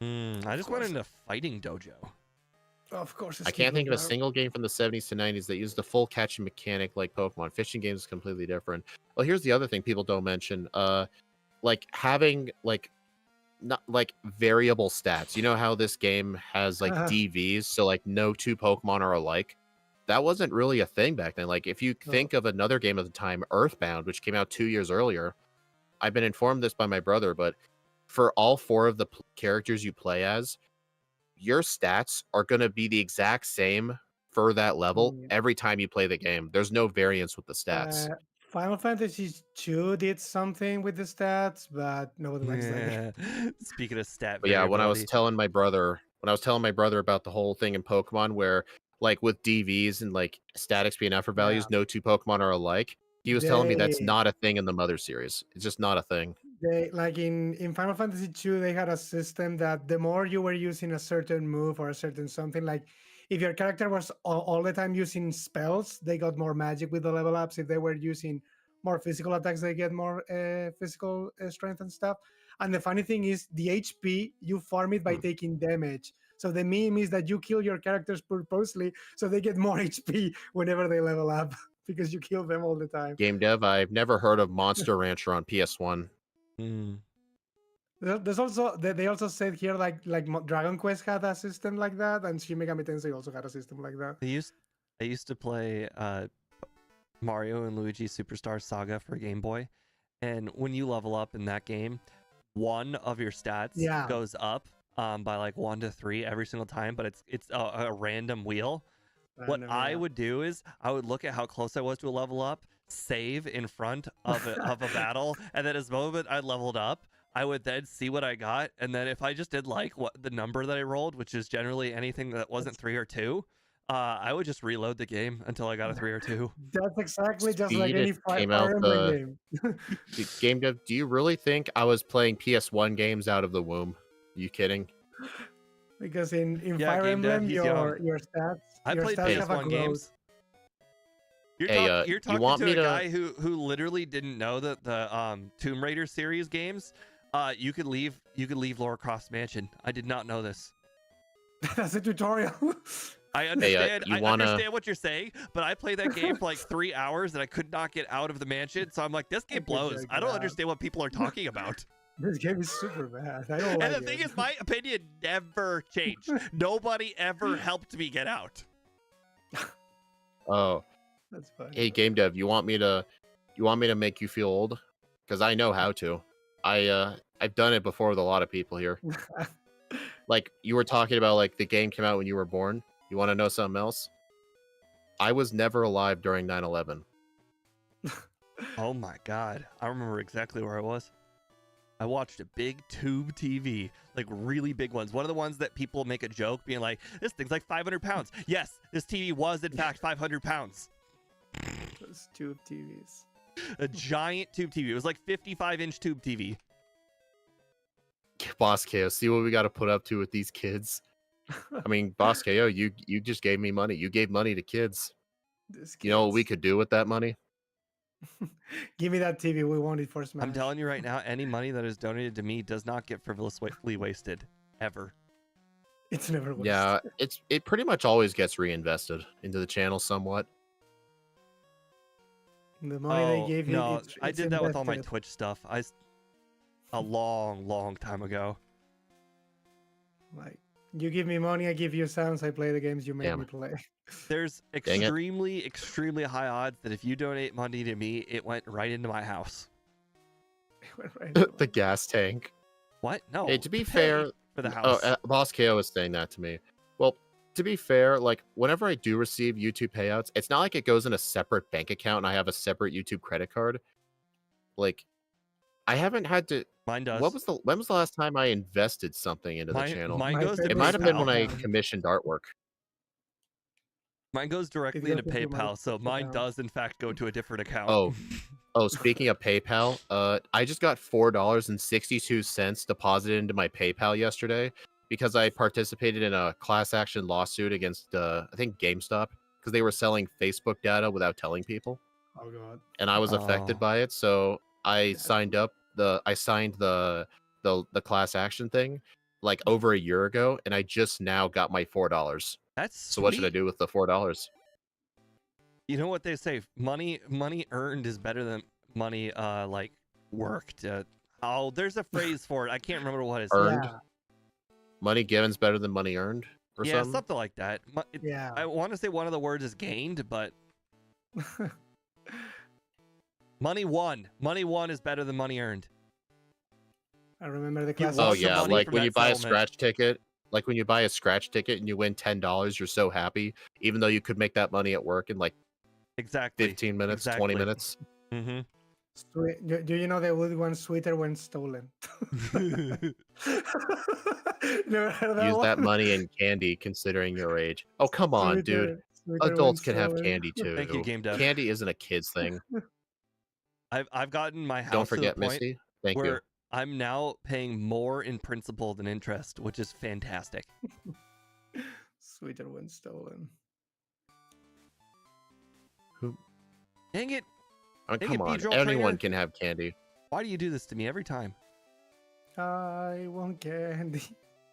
I just went into Fighting Dojo. Of course, I can't think of a single game from the 70s to 90s that used the full catching mechanic like Pokemon. Fishing games is completely different. Well, here's the other thing people don't mention. Like having not like variable stats. You know how this game has like DVs, so like no 2 Pokemon are alike. That wasn't really a thing back then. Like if you think of another game of the time, Earthbound, which came out 2 years earlier. I've been informed this by my brother, but for all 4 of the characters you play as, your stats are going to be the exact same for that level every time you play the game. There's no variance with the stats. Final Fantasy II did something with the stats, but nobody likes that game. Speaking of stat But yeah, when I was variability. telling my brother about the whole thing in Pokemon where like with DVs and like stat XP and effort values, no 2 Pokemon are alike. He was telling me that's not a thing in the Mother series. It's just not a thing. They like in Final Fantasy II, they had a system that the more you were using a certain move or a certain something, like if your character was all the time using spells, they got more magic with the level ups. If they were using more physical attacks, they get more physical strength and stuff. And the funny thing is, the HP you farm it by taking damage. So the meme is that you kill your characters purposely, so they get more HP whenever they level up because you kill them all the time. Game dev, I've never heard of Monster Rancher on PS1. There's also they also said here like Dragon Quest had a system like that, and Shin Megami Tensei also had a system like that. I used to play Mario and Luigi Superstar Saga for Game Boy, and when you level up in that game, one of your stats Yeah. goes up by like 1 to 3 every single time, but it's a random wheel. What Random, I yeah. would do is I would look at how close I was to a level up, save in front of a battle, and then as the moment I leveled up, I would then see what I got, and then if I just did like what the number that I rolled, which is generally anything that wasn't 3 or 2, I would just reload the game until I got a 3 or 2. That's exactly just like Speed, any it came out Fire Emblem game. Game dev, do you really think I was playing PS1 games out of the womb? You kidding? Because in Yeah, Fire Game Dev, Emblem, he's your stats I your played stats have a PS1 growth. games. You're, Hey, you're you talking want to me a to- guy who literally didn't know that the Tomb Raider series games, you could leave Lara Croft's mansion. I did not know this. That's a tutorial. I understand. you I wanna- understand what you're saying, but I played that game for like 3 hours and I could not get out of the mansion. So I'm like, this game could blows. check I it don't out. understand what people are talking about. This game is super bad. I don't And like the it. thing is, my opinion never changed. Nobody ever helped me get out. Oh, That's fine. hey, game dev, you want me to make you feel old? Because I know how to. I've done it before with a lot of people here. Like you were talking about, like the game came out when you were born. You want to know something else? I was never alive during 9/11. Oh my god. I remember exactly where I was. I watched a big tube TV, like really big ones. One of the ones that people make a joke being like, this thing's like 500 pounds. Yes, this TV was in fact 500 pounds. Those tube TVs. A giant tube TV. It was like 55-inch tube TV. Boss KO, see what we got to put up to with these kids. I mean, Boss KO, you just gave me money. You gave money to kids. You know what we could do with that money? Give me that TV. We want it for Smash. I'm telling you right now, any money that is donated to me does not get frivolously wasted. Ever. It's never wasted. Yeah, it pretty much always gets reinvested into the channel somewhat. The money they gave you. No, it's I did that with all my invested. Twitch stuff. A long time ago. Like, you give me money, I give you sounds, I play the games you make Damn. me play. There's Dang it. extremely high odds that if you donate money to me, it went right into my house. Right. The gas tank. What? No. Hey, to be pay fair, for the house. Boss KO was saying that to me. Well, to be fair, like whenever I do receive YouTube payouts, it's not like it goes in a separate bank account and I have a separate YouTube credit card. Like, I haven't had to. Mine does. When was the last time I invested something into the channel? Mine My goes to It might have been when I PayPal. commissioned artwork. Mine goes directly goes into into my PayPal, so mine account. does in fact go to a different account. Oh, speaking of PayPal, I just got $4.62 deposited into my PayPal yesterday because I participated in a class action lawsuit against I think GameStop because they were selling Facebook data without telling people, Oh god. and I was affected Oh. by it. So I That's signed up the class action thing like over a year ago, and I just now got my $4. That's So what should I sweet. do with the $4? You know what they say? Money earned is better than money like worked. Oh, there's a phrase for it. I can't remember what it's. Earned? Yeah. Money given's better than money earned, or Yeah, something? something like that. Yeah. I want to say one of the words is gained, but money won. Money won is better than money earned. I remember the You class. lost Oh some yeah, money like from when that you buy a settlement. scratch ticket, like when you buy a scratch ticket and you win $10, you're so happy, even though you could make that money at work in like Exactly. 15 minutes, 20 Exactly. minutes. Mm-hmm. Do you know the old one sweeter when stolen? Never heard that Use one? that money in candy, considering your age. Oh come on, dude. Sweeter when Adults can have stolen. candy too. Thank you, Game Dev. Candy isn't a kid's thing. I've gotten my house Don't to forget, the point Misty. Thank where you. I'm now paying more in principal than interest, which is fantastic. Sweeter when stolen. Dang it! I mean, Dang it, come on, Beedrill anyone Trainer. can have candy. Why do you do this to me every time? I want candy.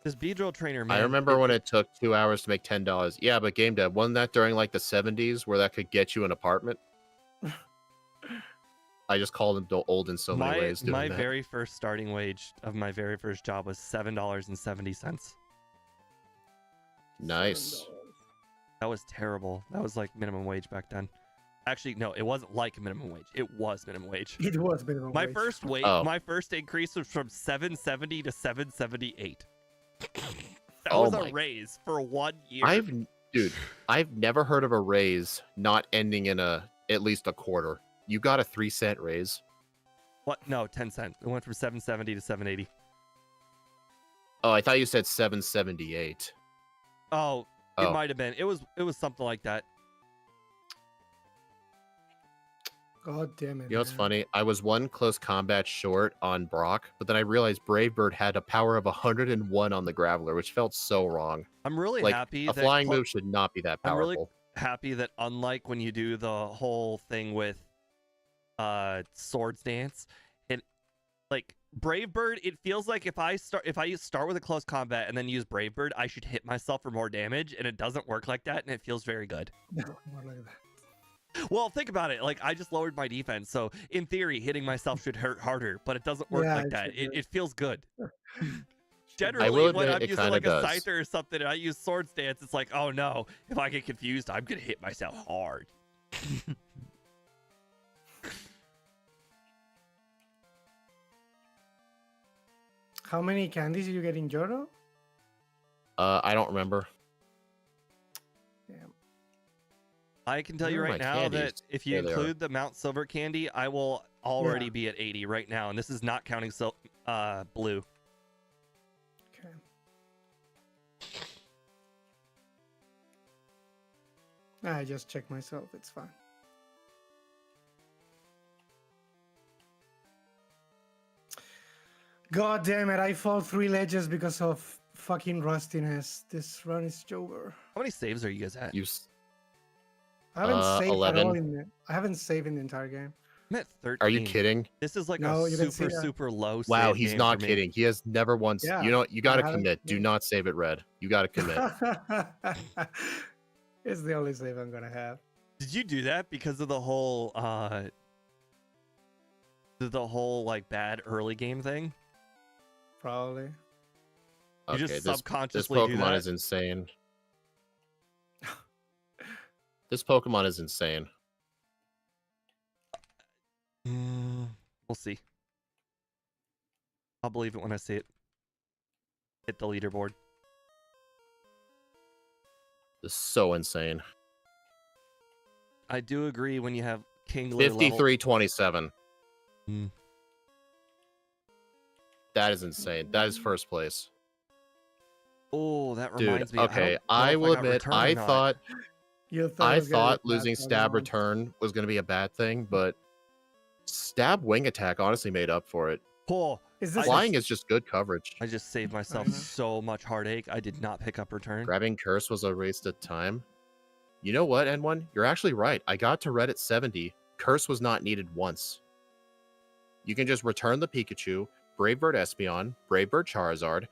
This Beedrill trainer, man. I remember when it took 2 hours to make $10. Yeah, but Game Dev, wasn't that during like the 70s where that could get you an apartment? I just called him old in so many ways doing my that. very first starting wage of my very first job was $7.70. Nice. That was terrible. That was like minimum wage back then. Actually, no, it wasn't like minimum wage. It was minimum wage. It was minimum My wage. my first increase was from $7.70 to $7.78. That Oh was my- a raise for 1 year. I've never heard of a raise not ending in at least a quarter. You got a 3-cent raise. What? No, 10 cents. It went from $7.70 to $7.80. Oh, I thought you said 7.78. Oh, it might have been. It was something like that. God damn it. You know what's man. funny? I was one close combat short on Brock, but then I realized Brave Bird had a power of 101 on the Graveler, which felt so wrong. I'm really Like, happy a that flying move should not be that I'm really powerful. happy that unlike when you do the whole thing with Swords Dance and like Brave Bird, it feels like if I start with a close combat and then use Brave Bird, I should hit myself for more damage, and it doesn't work like that, and it feels very good. No, more like that. Well, think about it. Like, I just lowered my defense, so in theory, hitting myself should hurt harder, but it doesn't work Yeah, like it that. should It feels good. I Generally, will when admit I'm it using kinda like a does. Scyther or something and I use Swords Dance, it's like, oh no, if I get confused, I'm gonna hit myself hard. How many candies did you get in Johto? I don't remember. Damn. I can tell you Where are right my now candies? that if you There they are. include the Mount Silver candy, I will already Yeah. be at 80 right now, and this is not counting blue. Okay. I just checked myself. It's fine. God damn it! I fall 3 ledges because of fucking rustiness. This run is over. How many saves are you guys at? I haven't saved at 11. all in the. I haven't saved in the entire game. I'm at 13. Are you kidding? This is like No, a you can see that. super low Wow, save he's game not for me. kidding. He has never once. Yeah, You know, you got to I haven't- commit. Do yeah. not save it red. You got to commit. It's the only save I'm gonna have. Did you do that because of the whole like bad early game thing? Probably. You Okay, just this subconsciously do Pokemon that? is insane. This Pokemon is insane. We'll see. I'll believe it when I see it. Hit the leaderboard. This is so insane. I do agree when you have Kingler 53-27. Hmm. That is insane. That is first place. Oh, that Dude, reminds me. okay, I I don't know will if got admit, return or I not. thought You thought, it was gonna be losing fast stab Pokemon. return was going to be a bad thing, but stab wing attack honestly made up for it. Oh, Is this Flying is just good coverage. I just saved myself know. so much heartache. I did not pick up return. Grabbing curse was a waste of time. You know what, N1? You're actually right. I got to red at 70. Curse was not needed once. You can just return the Pikachu, Brave Bird Espeon, Brave Bird Charizard,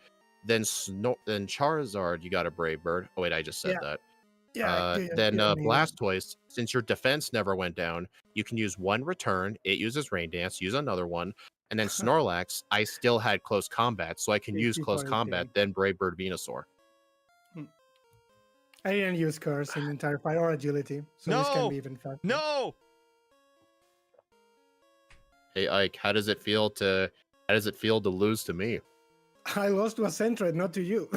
then Charizard, you got a Brave Bird. Oh wait, I just said that. Then Blastoise, since your defense never went down, you can use one return. It uses Rain Dance, use another one. And then Snorlax, I still had close combat, so I can use close 54 combat, APM. then Brave Bird Venusaur. I didn't use curse in the entire fight or agility, so this can No! be even faster. No! Hey Ike, how does it feel to lose to me? I lost to a Centroid, not to you.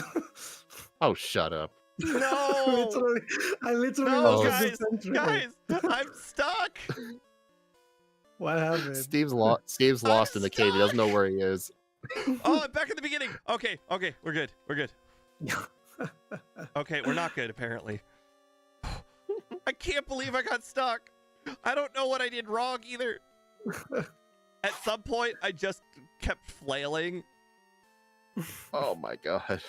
Oh, shut up. No! I literally No, lost guys, to Centroid. guys, I'm stuck. What happened? Steve's lost in the cave. He doesn't know where he is. Oh, I'm back at the beginning. Okay, we're good. We're good. Okay, we're not good, apparently. I can't believe I got stuck. I don't know what I did wrong either. At some point, I just kept flailing. Oh my god.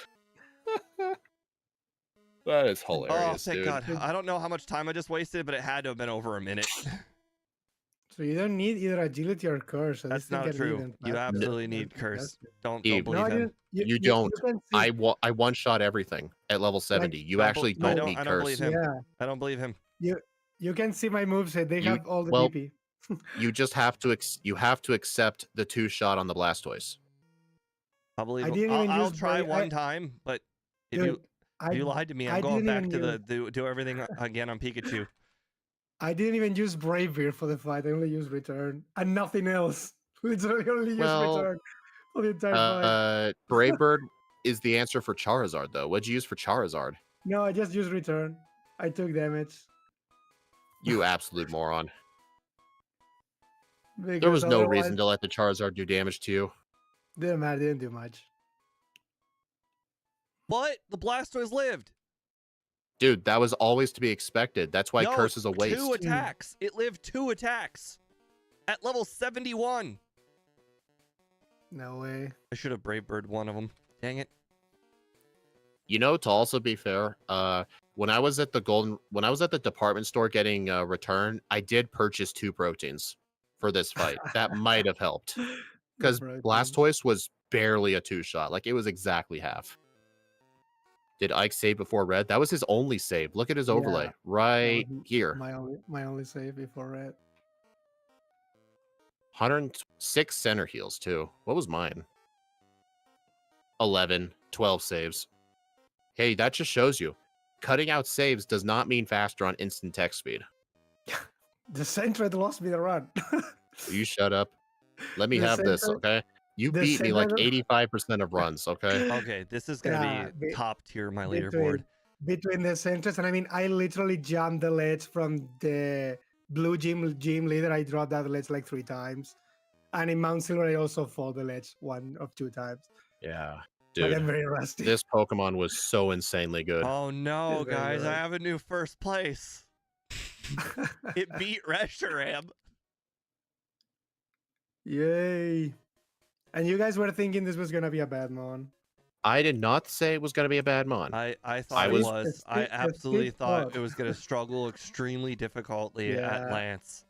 That is Oh, hilarious, thank dude. God. I don't know how much time I just wasted, but it had to have been over a minute. So you don't need either agility or curse. So That's this thing not get true. even You faster. absolutely That's need curse. fantastic. Don't Steve. believe No, him. You don't. can see- I one-shot everything at level 70. You don't actually bel- I don't don't- need I don't believe curse. him. Yeah, I don't believe him. you can see my moveset. They You- have all the well, DP. You just have to you have to accept the 2-shot on the Blastoise. I'll believe. I didn't even I'll use try Brave. one time, but if Dude, you if you lied to me, I'm I going didn't back even to use the do everything again on Pikachu. I didn't even use Brave Beard for the fight. I only used Return and nothing else. Literally only used Well, Return for the entire fight. Brave Bird is the answer for Charizard, though. What'd you use for Charizard? No, I just used Return. I took damage You absolute moron. There because was no otherwise, reason to let the Charizard do damage to you. didn't matter. Didn't do much. What? The Blastoise lived. Dude, that was always to be expected. That's why No, Curse is a waste. 2 attacks. It lived 2 attacks at level 71. No way. I should have Brave Bird one of them. Dang it. You know, to also be fair, when I was at the department store getting a return, I did purchase 2 proteins for this fight. That might have helped. Because Blastoise was barely a 2-shot. Like, it was exactly half. Did Ike save before red? That was his only save. Look at his overlay. Yeah, Right here. My only save before red. 106 center heals, too. What was mine? 11, 12 saves. Hey, that just shows you. Cutting out saves does not mean faster on instant text speed. The Sentret lost me the run. You shut up. Let me The have this, Sentret- okay? You the beat me like Sentret- 85% of runs, okay? Okay, this is going to Yeah, be top tier my between- leaderboard. Between the Sentrets, and I mean, I literally jumped the ledge from the blue gym leader. I dropped that ledge like 3 times. And in Mount Silver, I also fall the ledge 1 or 2 times. Yeah, Like, I'm dude. very rusty. This Pokemon was so insanely good. Oh no, It's very guys, I good. have a new first place. It beat Reshiram. Yay. And you guys were thinking this was going to be a bad mon. I did not say it was going to be a bad mon. I thought I it was- was. I It's absolutely big thought thought. it was going to struggle extremely difficultly at Yeah. Lance.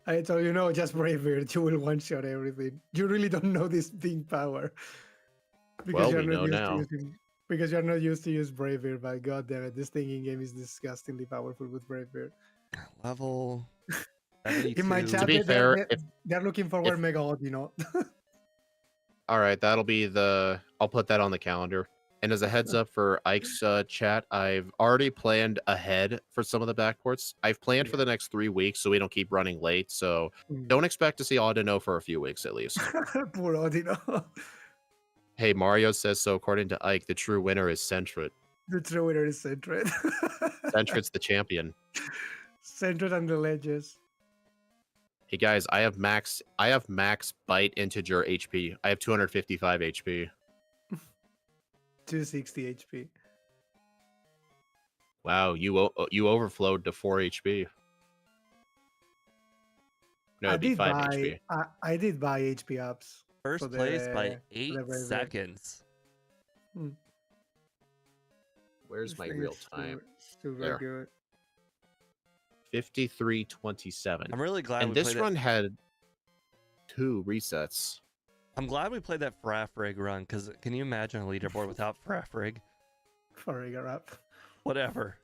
I told you, no, just Brave Beard. You will one-shot everything. You really don't know this thing power. Well, we know now. Because you're not used to use Brave Beard, but god damn it, this thing in game is disgustingly powerful with Brave Beard. Level 72. In my chat, be fair, they're looking forward if- Mega Odd, you know. All right, that'll be the... I'll put that on the calendar. And as a heads up for Ike's chat, I've already planned ahead for some of the backports. I've planned for the next 3 weeks so we don't keep running late. So don't expect to see Audino for a few weeks at least. Poor Audino. Hey, Mario says so. According to Ike, the true winner is Sentret. The true winner is Sentret. Sentret's the champion. Sentret and the ledges. Hey guys, I have max bite integer HP. I have 255 HP. 260 HP. Wow, you overflowed to 4 HP. No, it'd be 5 HP. I did buy HP ups. First for place by the 8 Brave Beard. seconds. Where's This my thing real is time? Super There. good. 53:27. I'm really glad And we this played run had 2 resets. I'm glad we played that Frafrig run, because can you imagine a leaderboard without Frafrig? For Rigor up. Whatever.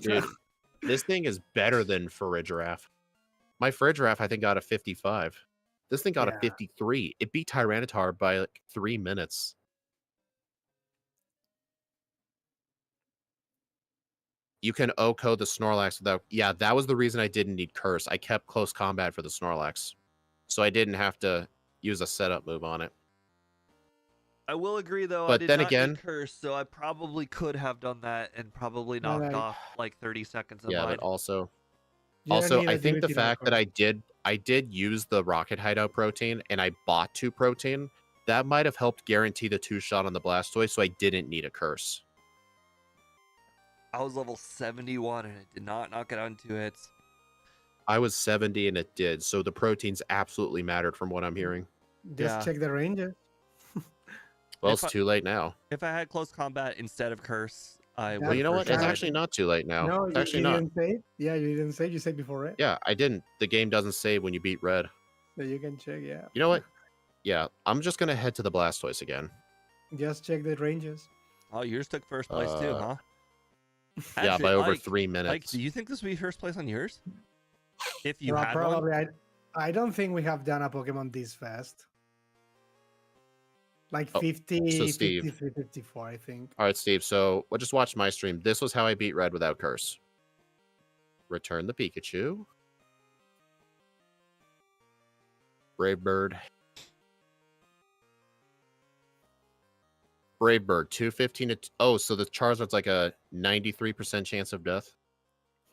Dude, this thing is better than Farigiraf. My Farigiraf, I think, got a 55. This thing got a Yeah. 53. It beat Tyranitar by like 3 minutes. You can OHKO the Snorlax without... Yeah, that was the reason I didn't need Curse. I kept close combat for the Snorlax. So I didn't have to use a setup move on it. I will agree, though. I But did then not again- need Curse, so I probably could have done that and probably knocked like- off like 30 seconds of Yeah, mine. but also... You don't Also, need I think the agility, no fact that Curse. I did use the Rocket Hideout protein and I bought 2 protein, that might have helped guarantee the 2-shot on the Blastoise, so I didn't need a Curse. I was level 71 and it did not knock it on 2 hits. I was 70 and it did, so the proteins absolutely mattered from what I'm hearing. Just Yeah. check the ranges. Well, If it's too late now. If I had close combat instead of Curse, I would. Well, you know for what? It's sure. actually not too late now. No, It's you, actually you not. didn't save. Yeah, you didn't save. You saved before red. Yeah, I didn't. The game doesn't save when you beat red. So you can check. Yeah. You know what? Yeah, I'm just going to head to the Blastoise again. Just check the ranges. Oh, yours took first place too, huh? Yeah, Actually, by over Ike, 3 Ike, minutes. do you think this would be first place on yours? If you Well, had one? probably. I don't think we have done a Pokemon this fast. Like Oh, 50, so Steve. 53, 54, I think. All right, Steve. So just watch my stream. This was how I beat Red without curse. Return the Pikachu. Brave Bird. Brave Bird, 215 to... Oh, so the Charizard's like a 93% chance of death.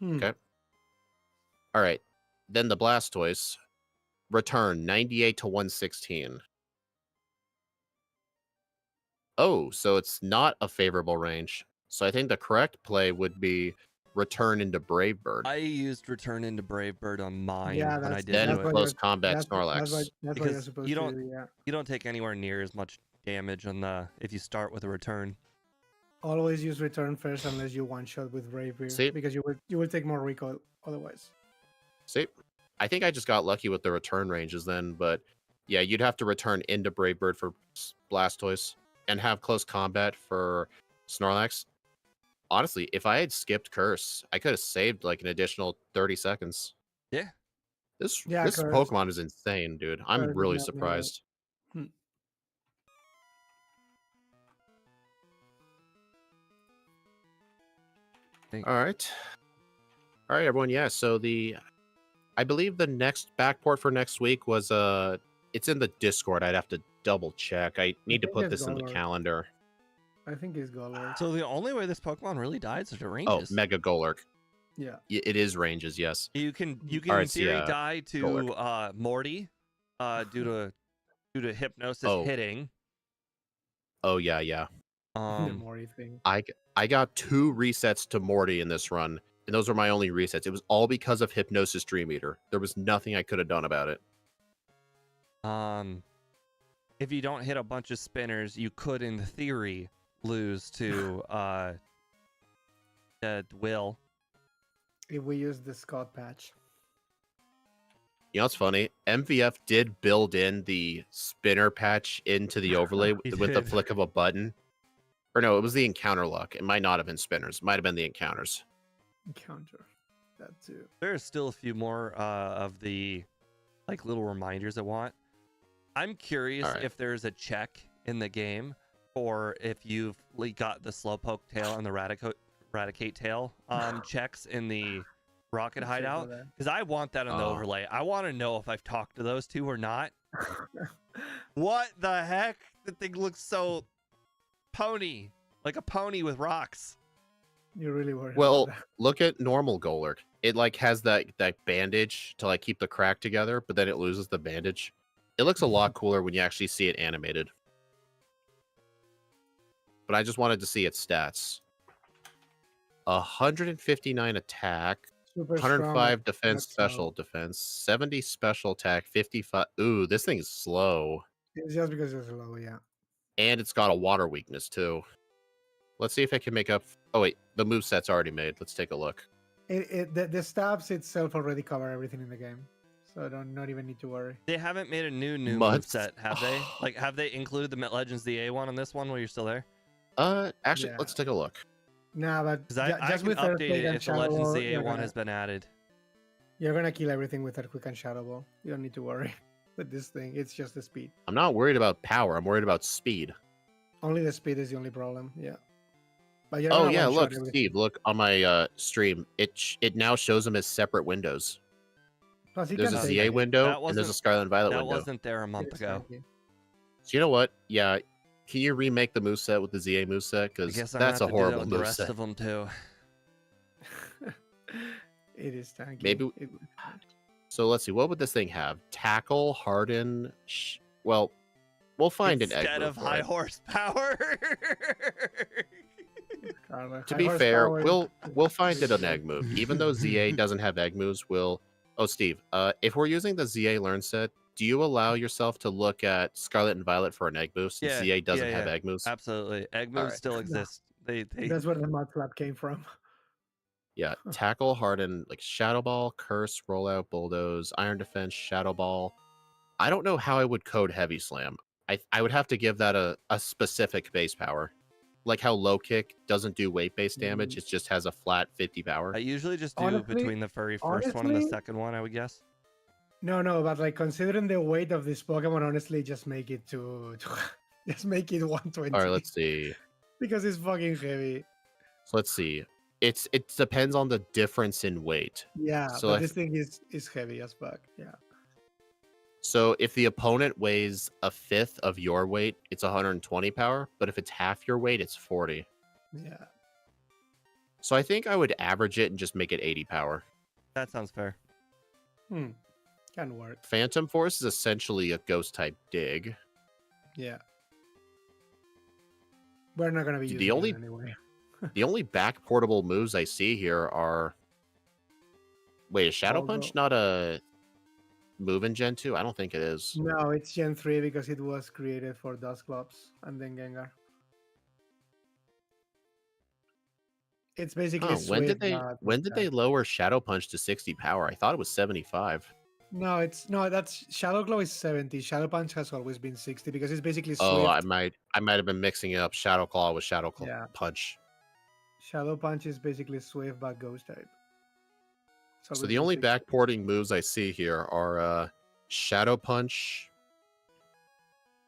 Okay. All right. Then the Blastoise. Return, 98 to 116. Oh, so it's not a favorable range. So I think the correct play would be return into Brave Bird. I used return into Brave Bird on mine Yeah, when I that's did Then do what it. close you're combat that's Snorlax. what you're Because supposed you to don't do. Yeah. you don't take anywhere near as much damage on the if you start with a return. Always use return first unless you one shot with Bravery, See? because you will take more recoil otherwise. See? I think I just got lucky with the return ranges then, but yeah, you'd have to return into Brave Bird for Blastoise and have close combat for Snorlax. Honestly, if I had skipped Curse, I could have saved like an additional 30 seconds. Yeah. This Yeah, Curse. Pokemon is insane, dude. I'm Curse is really not bad. surprised. All right. All right, everyone. Yeah, so I believe the next backport for next week was it's in the Discord. I'd have to double check. I need to think put it's this in the Golurk. calendar. I think it's Golurk. So the only way this Pokemon really dies is to Oh, ranges. Mega Golurk. Yeah. It is ranges, yes. You can Alright, in so theory yeah, die to Golurk. Morty due to hypnosis Oh. hitting. Oh yeah, yeah. The Mori thing. I got 2 resets to Morty in this run, and those were my only resets. It was all because of Hypnosis Dream Eater. There was nothing I could have done about it. If you don't hit a bunch of spinners, you could in theory lose to Will. If we use the Scott patch. You know what's funny? MVF did build in the spinner patch into the overlay He with the did. flick of a button. Or no, it was the encounter luck. It might not have been spinners. It might have been the encounters. Encounter. That too. There's still a few more of the like little reminders I want. I'm curious Alright. if there's a check in the game for if you've got the Slowpoke tail and the Raticate tail checks in the Rocket Check hideout, for that. because I want that on the Oh. overlay. I want to know if I've talked to those two or not. What the heck? The thing looks so pony, like a pony with rocks. You really worried Well, about that. look at normal Golurk. It like has that bandage to like keep the crack together, but then it loses the bandage. It looks a lot cooler when you actually see it animated. But I just wanted to see its stats. 159 attack, Super 105 strong. defense, That's special defense, 70 special attack, 55. Ooh, this thing is slow. It's just because it's low, yeah. And it's got a water weakness too. Let's see if it can make up. Oh wait, the moveset's already made. Let's take a look. The stabs itself already cover everything in the game, so not even need to worry. They haven't made a new Mutts. moveset, have they? Like, have they included the Legends ZA one on this one while you're still there? Actually, Yeah. let's take a look. Nah, but Because I just can with update Earthquake it and if the Shadow Legends Ball, ZA one has been added. you're gonna kill everything with Earthquake and Shadow Ball. You don't need to worry with this thing. It's just the speed. I'm not worried about power. I'm worried about speed. Only the speed is the only problem. Yeah. But you're Oh gonna yeah, one-shot look, everything. Steve. Look on my stream. It now shows them as separate windows. Plus, you There's can a save ZA it. window That and there's a wasn't- Scarlet and Violet That window. wasn't there a month ago. Exactly. So you know what? Yeah, can you remake the moveset with the ZA moveset? I Because guess I'm that's a gonna have to do that horrible with the rest moveset. of them too. It is tanky. Maybe- So let's see. What would this thing have? Tackle, harden. Well, we'll find an egg Instead move of for high it. horsepower. To be fair, we'll find it an egg move. Even though ZA doesn't have egg moves, we'll. Oh, Steve. If we're using the ZA learn set, do you allow yourself to look at Scarlet and Violet for an egg move since Yeah, ZA doesn't yeah, have yeah. egg moves? Absolutely, egg moves Alright. still exist. They That's where the mud flap came from. Yeah, tackle, harden, like Shadow Ball, Curse, Rollout, Bulldoze, Iron Defense, Shadow Ball. I don't know how I would code Heavy Slam. I would have to give that a specific base power. like how low kick doesn't do weight based damage, Mm. it just has a flat 50 power. I usually just do Honestly- between the furry first one and the honestly- second one, I would guess. No, but like considering the weight of this Pokemon, honestly, just make it just make it 120. All right, let's see. Because it's fucking heavy. So let's see. It depends on the difference in weight. Yeah, So but if- this thing is heavy as fuck. Yeah. So if the opponent weighs a fifth of your weight, it's 120 power. But if it's half your weight, it's 40. Yeah. So I think I would average it and just make it 80 power. That sounds fair. Can work. Phantom Force is essentially a ghost type dig. Yeah. We're not gonna be The using only- it anyway. The only back portable moves I see here are. Wait, is Shadow Punch Although- not a move in Gen 2? I don't think it is. No, it's Gen 3 because it was created for Dusclops and then Gengar. It's basically Oh, when did Swift, they not when did they Attack. lower Shadow Punch to 60 power? I thought it was 75. No, that's Shadow Claw is 70. Shadow Punch has always been 60 because it's basically Swift. Oh, I might have been mixing up Shadow Claw with Shadow Claw Yeah. Punch. Shadow Punch is basically Swift but Ghost type. It's So always the been only 60. backporting moves I see here are Shadow Punch.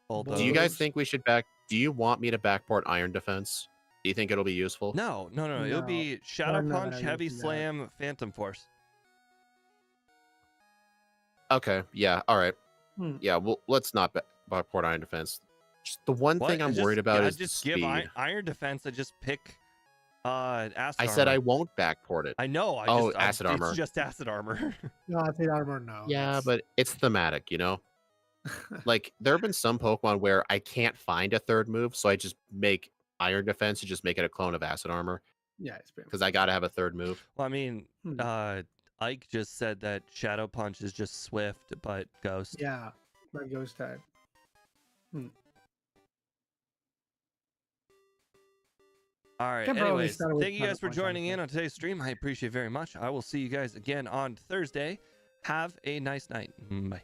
Bulldoze. Do you guys Those- think we should back? Do you want me to backport Iron Defense? Do you think it'll be useful? No. It would No, be Shadow I'm not Punch, gonna Heavy use that. Slam, Phantom Force. Okay. Yeah. All right. Hmm. Yeah. Well, let's not backport Iron Defense. Just the one thing I'm worried about is the just give speed. Iron Defense. I just pick acid I said I armor. won't backport it. I know. Acid armor. It's just acid armor. No, Acid Armor, no. Yeah, that's- but it's thematic, you know? Like, there have been some Pokemon where I can't find a third move, so I just make Iron Defense and just make it a clone of Acid Armor, yeah, it's pretty because I gotta have a third move. Well, I mean, Hmm. Ike just said that Shadow Punch is just Swift, but Ghost. Yeah, but Ghost type. All right. Can probably Anyways, start with thank you guys for Shadow Punch, joining in honestly. on today's stream. I appreciate it very much. I will see you guys again on Thursday. Have a nice night. Bye.